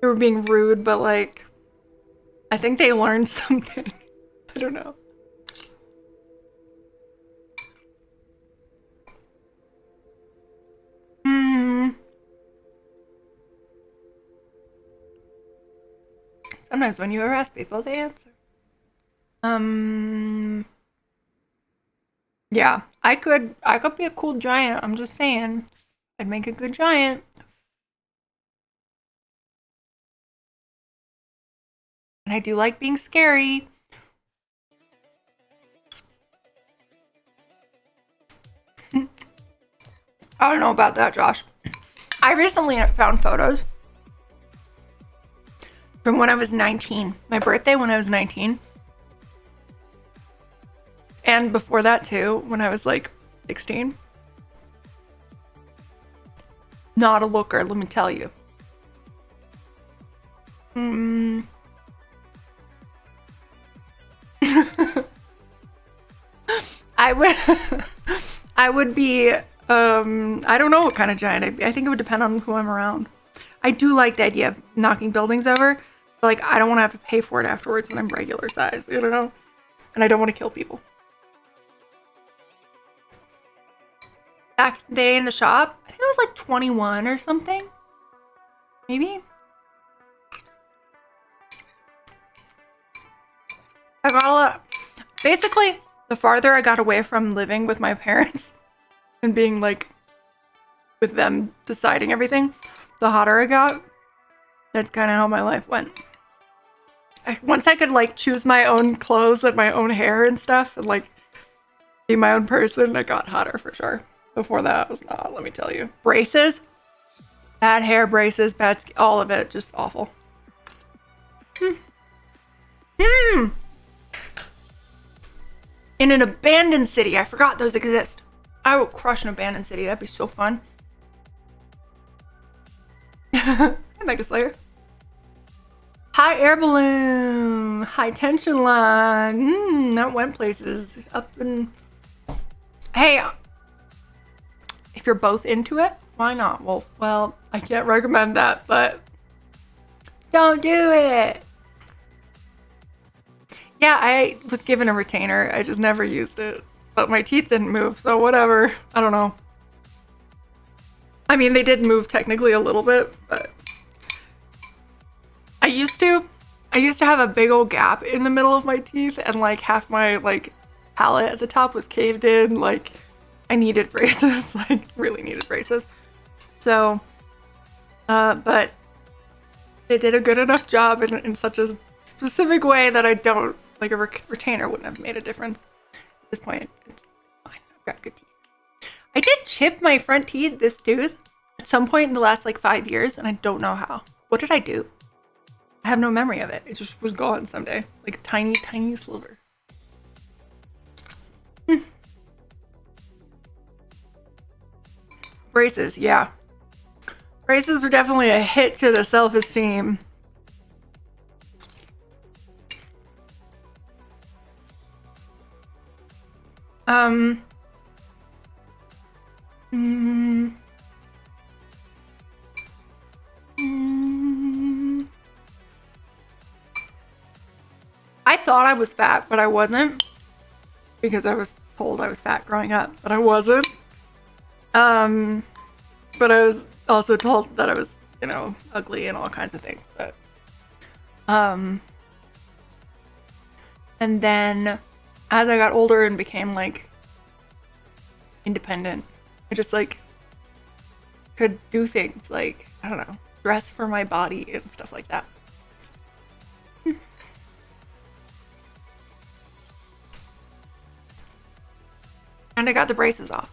They were being rude, but like, I think they learned something. I don't know. Sometimes when you harass people, they answer. Yeah, I could be a cool giant. I'm just saying, I'd make a good giant. And I do like being scary. I don't know about that, Josh. I recently found photos from when I was 19. My birthday when I was 19. And before that too, when I was like 16. Not a looker, let me tell you. I would be, I don't know what kind of giant I'd be. I think it would depend on who I'm around. I do like the idea of knocking buildings over, but like I don't want to have to pay for it afterwards when I'm regular size, And I don't want to kill people. Back in the day in the shop, I think I was like 21 or something. Maybe. I got a lot. Basically, the farther I got away from living with my parents and being like with them deciding everything, the hotter I got. That's kind of how my life went. Once I could like choose my own clothes and my own hair and stuff and like be my own person, I got hotter for sure. Before that, it was not, let me tell you. Braces, bad hair, braces, bad skin, all of it, just awful. In an abandoned city, I forgot those exist. I would crush an abandoned city, that'd be so fun. Hi, Mega Slayer. Hot air balloon, high tension line. That went places. Up and hey, if you're both into it, why not? Well, I can't recommend that, but don't do it. Yeah, I was given a retainer. I just never used it. But my teeth didn't move, so whatever. I don't know. I mean, they did move technically a little bit, but I used to have a big old gap in the middle of my teeth, and like half my like palate at the top was caved in. Like I needed braces, like really needed braces. So, but they did a good enough job in such a specific way that I don't, like a retainer wouldn't have made a difference. At this point, it's fine. I've got good teeth. I did chip my front teeth, this tooth, at some point in the last like 5 years, and I don't know how. What did I do? I have no memory of it. It just was gone someday. Like a tiny, tiny sliver. Braces, yeah. Braces were definitely a hit to the self-esteem. I thought I was fat, but I wasn't. Because I was told I was fat growing up, but I wasn't. But I was also told that I was, you know, ugly and all kinds of things, but and then as I got older and became like independent, I just like could do things like, I don't know, dress for my body and stuff like that. And I got the braces off.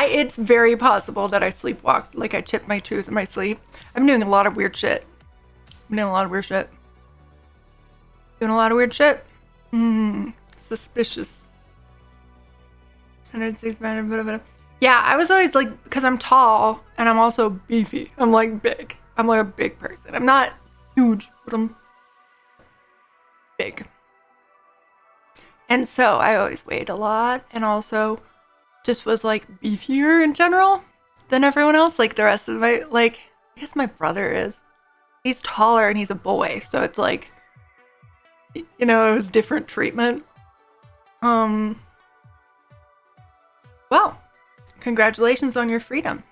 It's very possible that I sleepwalked, like I chipped my tooth in my sleep. I'm doing a lot of weird shit. Suspicious. 106 minutes. Yeah, I was always like, because I'm tall and I'm also beefy. I'm like big. I'm like a big person. I'm not huge, but I'm big. And so I always weighed a lot and also just was like beefier in general than everyone else. Like the rest of my, like, I guess my brother is. He's taller and he's a boy. So it's like, you know, it was different treatment. Well, congratulations on your freedom.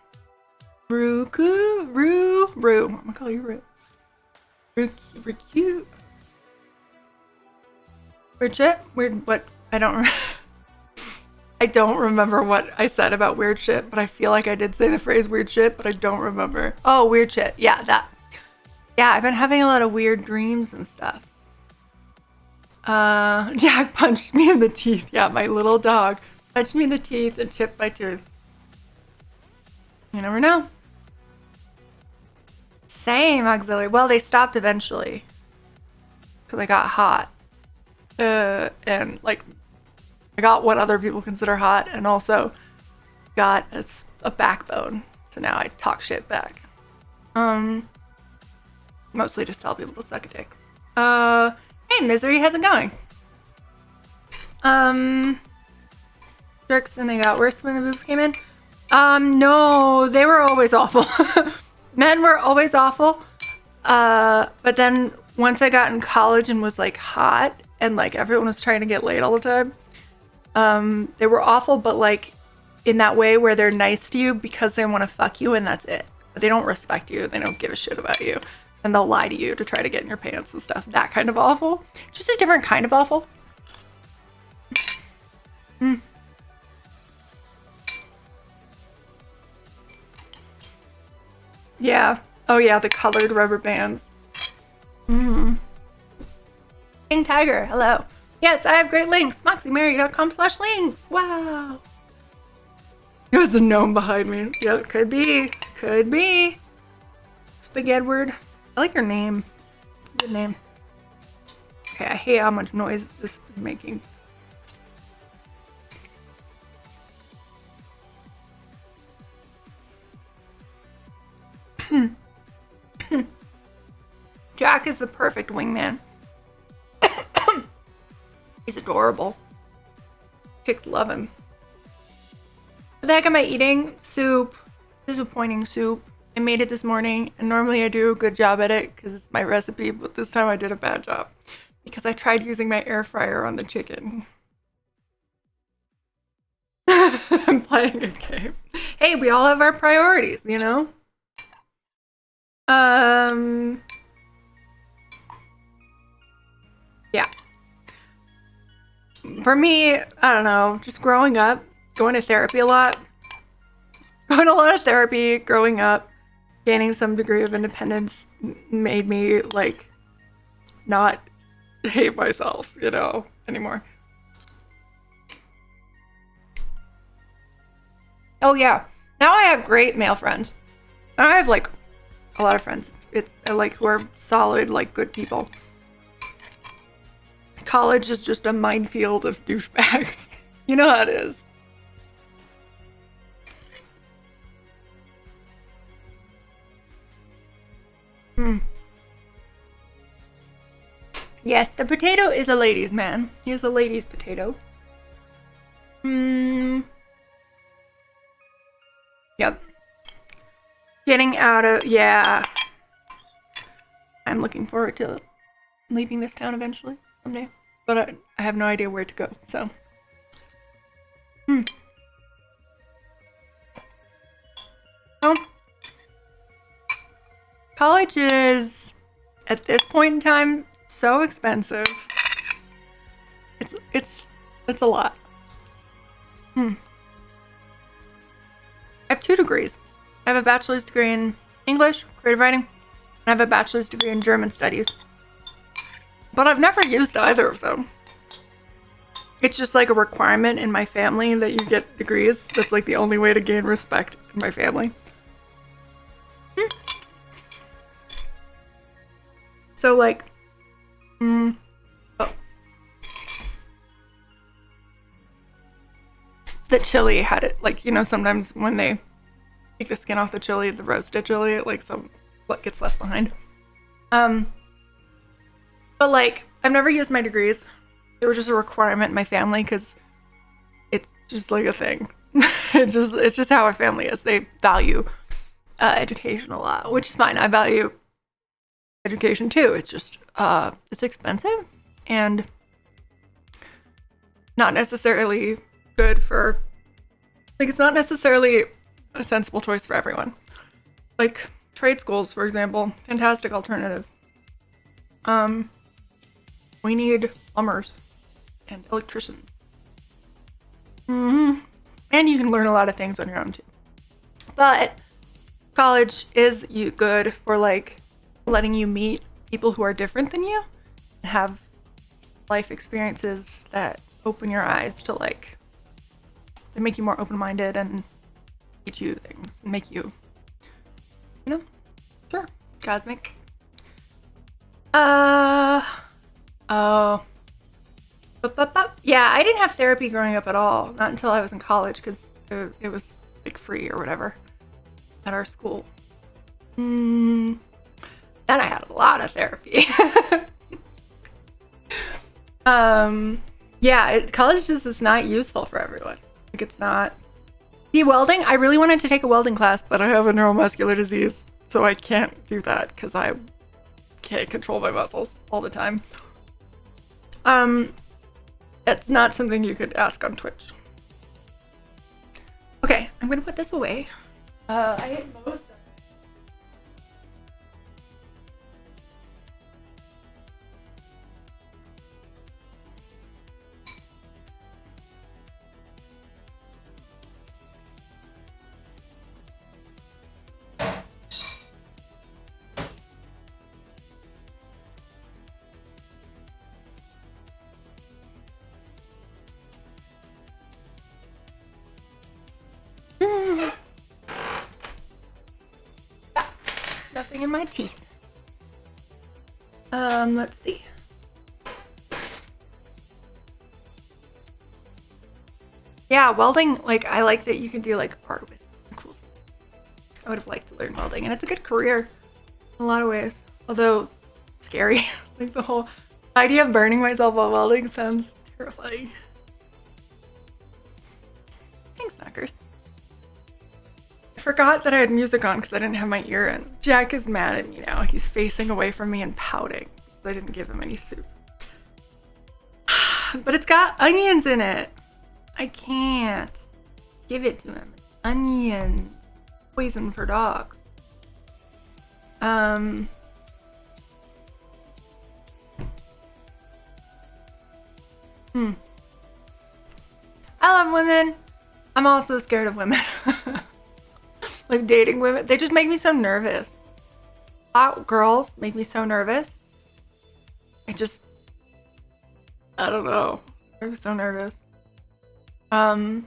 Rue. I'm gonna call you Rue. Rue. Weird shit? Weird what? I don't remember what I said about weird shit, but I feel like I did say the phrase weird shit, but I don't remember. Oh, weird shit. Yeah, that. Yeah, I've been having a lot of weird dreams and stuff. Jack punched me in the teeth. Yeah, my little dog punched me in the teeth and chipped my tooth. You never know. Same auxiliary. Well, they stopped eventually because I got hot. And like I got what other people consider hot, and also got a backbone. So now I talk shit back. Mostly just tell people to suck a dick. Hey, Misery, how's it going? Jerks, and they got worse when the boobs came in. No, they were always awful. Men were always awful. But then once I got in college and was like hot and like everyone was trying to get laid all the time, they were awful, but like in that way where they're nice to you because they want to fuck you and that's it. But they don't respect you. They don't give a shit about you. And they'll lie to you to try to get in your pants and stuff. That kind of awful. Just a different kind of awful. Yeah. Oh yeah, the colored rubber bands. King Tiger, hello. Yes, I have great links. MoxyMary.com/links. Wow. It was the gnome behind me. Yeah, it could be. Could be. Big Edward. I like your name. It's a good name. Okay, I hate how much noise this is making. Jack is the perfect wingman. He's adorable. Chicks love him. What the heck am I eating? Soup. Disappointing soup. I made it this morning, and normally I do a good job at it because it's my recipe, but this time I did a bad job because I tried using my air fryer on the chicken. I'm playing a game. Hey, we all have our priorities, you know? Yeah. For me, I don't know, just growing up, going to therapy a lot. Going to a lot of therapy, growing up, gaining some degree of independence made me, like, not hate myself, you know, anymore. Oh, yeah. Now I have great male friends. And I have, like, a lot of friends. It's like, who are solid, like, good people. College is just a minefield of douchebags. You know how it is. Yes, the potato is a ladies' man. He is a ladies' potato. Yep. Getting out of... Yeah. I'm looking forward to leaving this town eventually, someday. But I have no idea where to go, so... Oh. College is, at this point in time, so expensive. It's a lot. I have 2 degrees. I have a bachelor's degree in English, creative writing, and I have a bachelor's degree in German studies. But I've never used either of them. It's just like a requirement in my family that you get degrees. That's like the only way to gain respect in my family. So like, oh. The chili had it, like, you know, sometimes when they take the skin off the chili, the roasted chili, like what gets left behind. But like, I've never used my degrees. They were just a requirement in my family because it's just like a thing. It's just how our family is. They value education a lot, which is fine. I value education too. It's just it's expensive and not necessarily good for, like, it's not necessarily a sensible choice for everyone. Like trade schools, for example, fantastic alternative. We need plumbers and electricians. And you can learn a lot of things on your own too. But college is good for like letting you meet people who are different than you and have life experiences that open your eyes to, like, they make you more open-minded and teach you things and make you, you know, sure, cosmic. Oh. Yeah, I didn't have therapy growing up at all. Not until I was in college because it was, like, free or whatever at our school. Then I had a lot of therapy. Yeah, college just is not useful for everyone. Like, it's not. See, welding, I really wanted to take a welding class, but I have a neuromuscular disease, so I can't do that because I can't control my muscles all the time. That's not something you could ask on Twitch. Okay, I'm gonna put this away. I ate most of it. Nothing in my teeth. Let's see. Yeah, welding, like, I like that you can do, like, art with it. Cool. I would have liked to learn welding, and it's a good career in a lot of ways. Although, scary. Like, the whole idea of burning myself while welding sounds terrifying. forgot that I had music on because I didn't have my ear in. Jack is mad at me now. He's facing away from me and pouting because I didn't give him any soup. But it's got onions in it. I can't give it to him. Onion. Poison for dogs. I love women. I'm also scared of women. Like dating women. They just make me so nervous. Hot girls make me so nervous. I don't know. I'm so nervous. But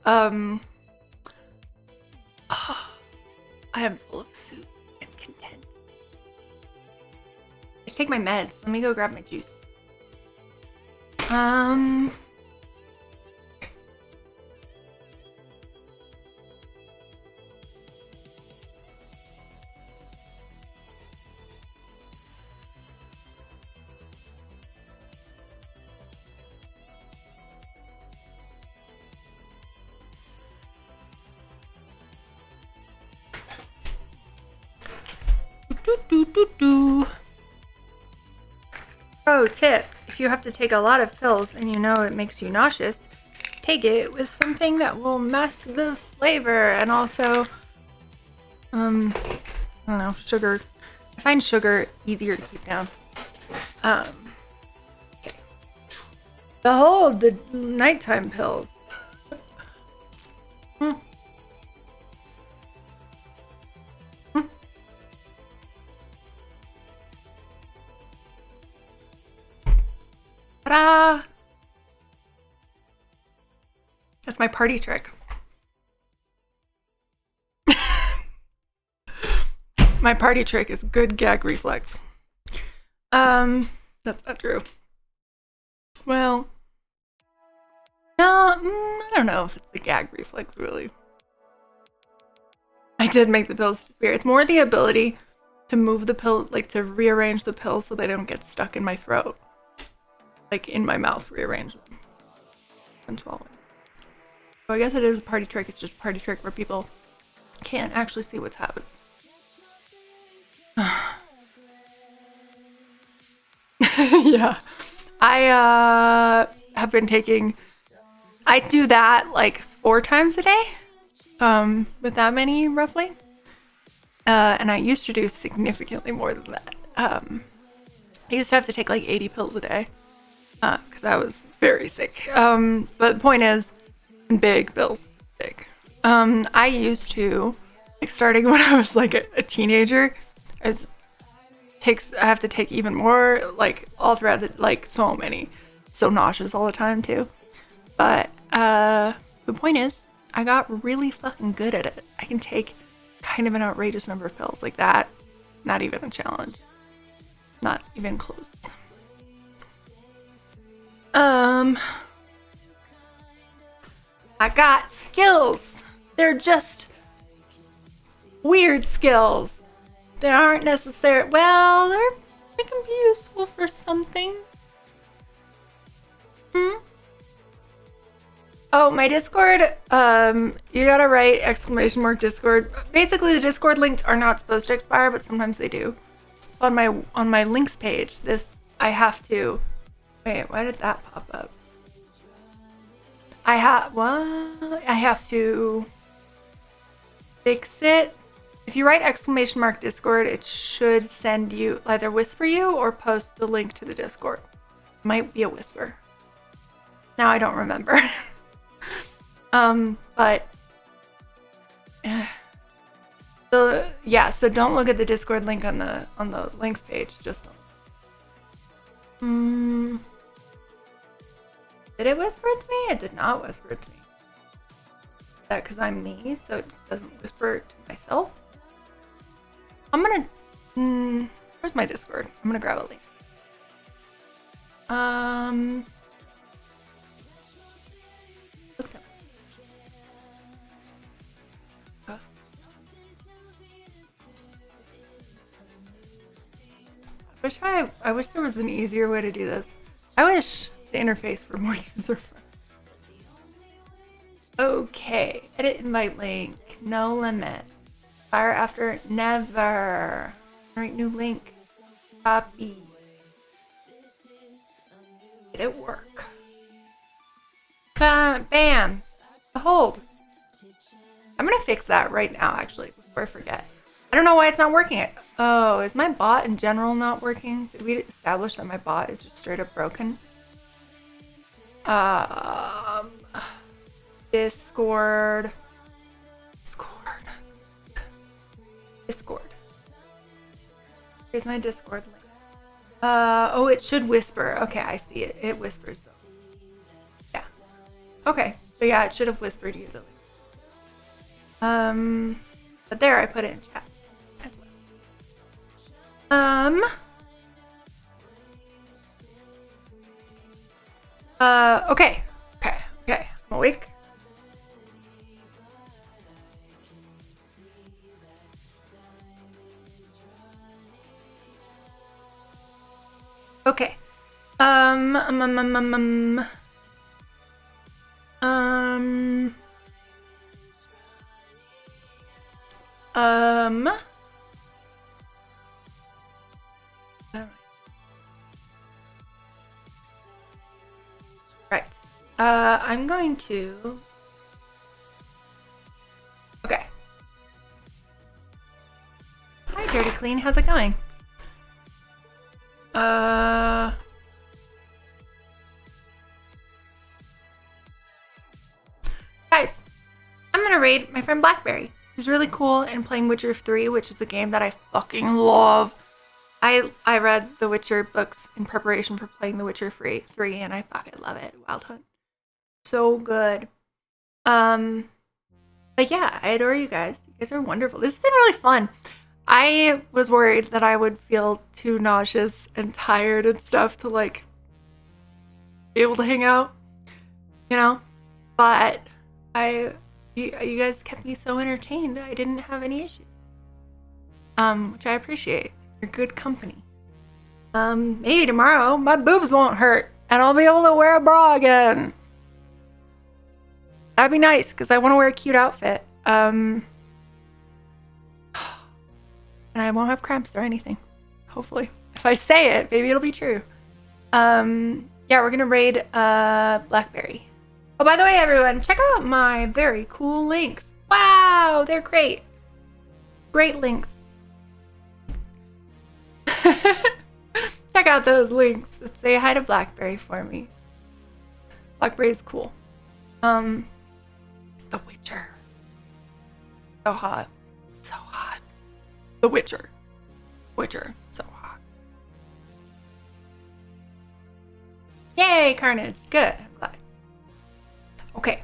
I am full of soup and content. I should take my meds. Let me go grab my juice. Pro tip, if you have to take a lot of pills and you know it makes you nauseous, take it with something that will mask the flavor and also, I don't know, sugar. I find sugar easier to keep down. Okay. Behold the nighttime pills. Ta-da! That's my party trick. My party trick is good gag reflex. That's not true. Well, no, I don't know if it's the gag reflex, really. I did make the pills disappear. It's more the ability to move the pill, like to rearrange the pills so they don't get stuck in my throat. Like in my mouth, rearrange them and swallow it. So I guess it is a party trick. It's just a party trick where people can't actually see what's happening. Yeah. I have been taking, I do that like 4 times a day, with that many roughly. And I used to do significantly more than that. I used to have to take like 80 pills a day. Because I was very sick. But the point is, big pills, big. I used to, like starting when I was like a teenager, I have to take even more, like all throughout the, like so many, so nauseous all the time too. But the point is, I got really fucking good at it. I can take kind of an outrageous number of pills like that. Not even a challenge. Not even close. I got skills. They're just weird skills. They aren't necessary. Well, they can be useful for something. Oh, my Discord. You gotta write !Discord. Basically, the Discord links are not supposed to expire, but sometimes they do. So on my links page, I have to. Wait, why did that pop up? I have to fix it. If you write !Discord, it should send you, either whisper you or post the link to the Discord. It might be a whisper. Now I don't remember. But so don't look at the Discord link on the links page. Just don't. Did it whisper it to me? It did not whisper it to me. Is that because I'm me, so it doesn't whisper it to myself? I'm gonna. Where's my Discord? I'm gonna grab a link. I wish there was an easier way to do this. I wish the interface were more user-friendly. Okay. Edit invite link. No limit. Fire after never. Generate new link. Copy. Did it work? Bam. Hold. I'm gonna fix that right now, actually, before I forget. I don't know why it's not working. Oh, is my bot in general not working? Did we establish that my bot is just straight up broken? Discord. Here's my Discord link. Oh, it should whisper. Okay, I see it. It whispers though. Yeah. Okay. So yeah, it should have whispered easily. But there, I put it in chat as well. Okay. I'm awake. Okay. Right. I'm going to. Okay. Hi, Dirty Clean. How's it going? Guys, I'm gonna raid my friend Blackberry, who's really cool and playing Witcher 3, which is a game that I fucking love. I read the Witcher books in preparation for playing the Witcher 3, and I fucking love it. Wild Hunt. So good. But yeah, I adore you guys. You guys are wonderful. This has been really fun. I was worried that I would feel too nauseous and tired and stuff to like be able to hang out, you know? But you guys kept me so entertained. I didn't have any issues. Which I appreciate. You're good company. Maybe tomorrow my boobs won't hurt and I'll be able to wear a bra again. That'd be nice because I want to wear a cute outfit. And I won't have cramps or anything. Hopefully. If I say it, maybe it'll be true. Yeah, we're gonna raid Blackberry. Oh, by the way, everyone, check out my very cool links. Wow, they're great. Great links. Check out those links. Say hi to Blackberry for me. Blackberry's cool. The Witcher. So hot. So hot. The Witcher. So hot. Yay, Carnage. Good. I'm glad. Okay.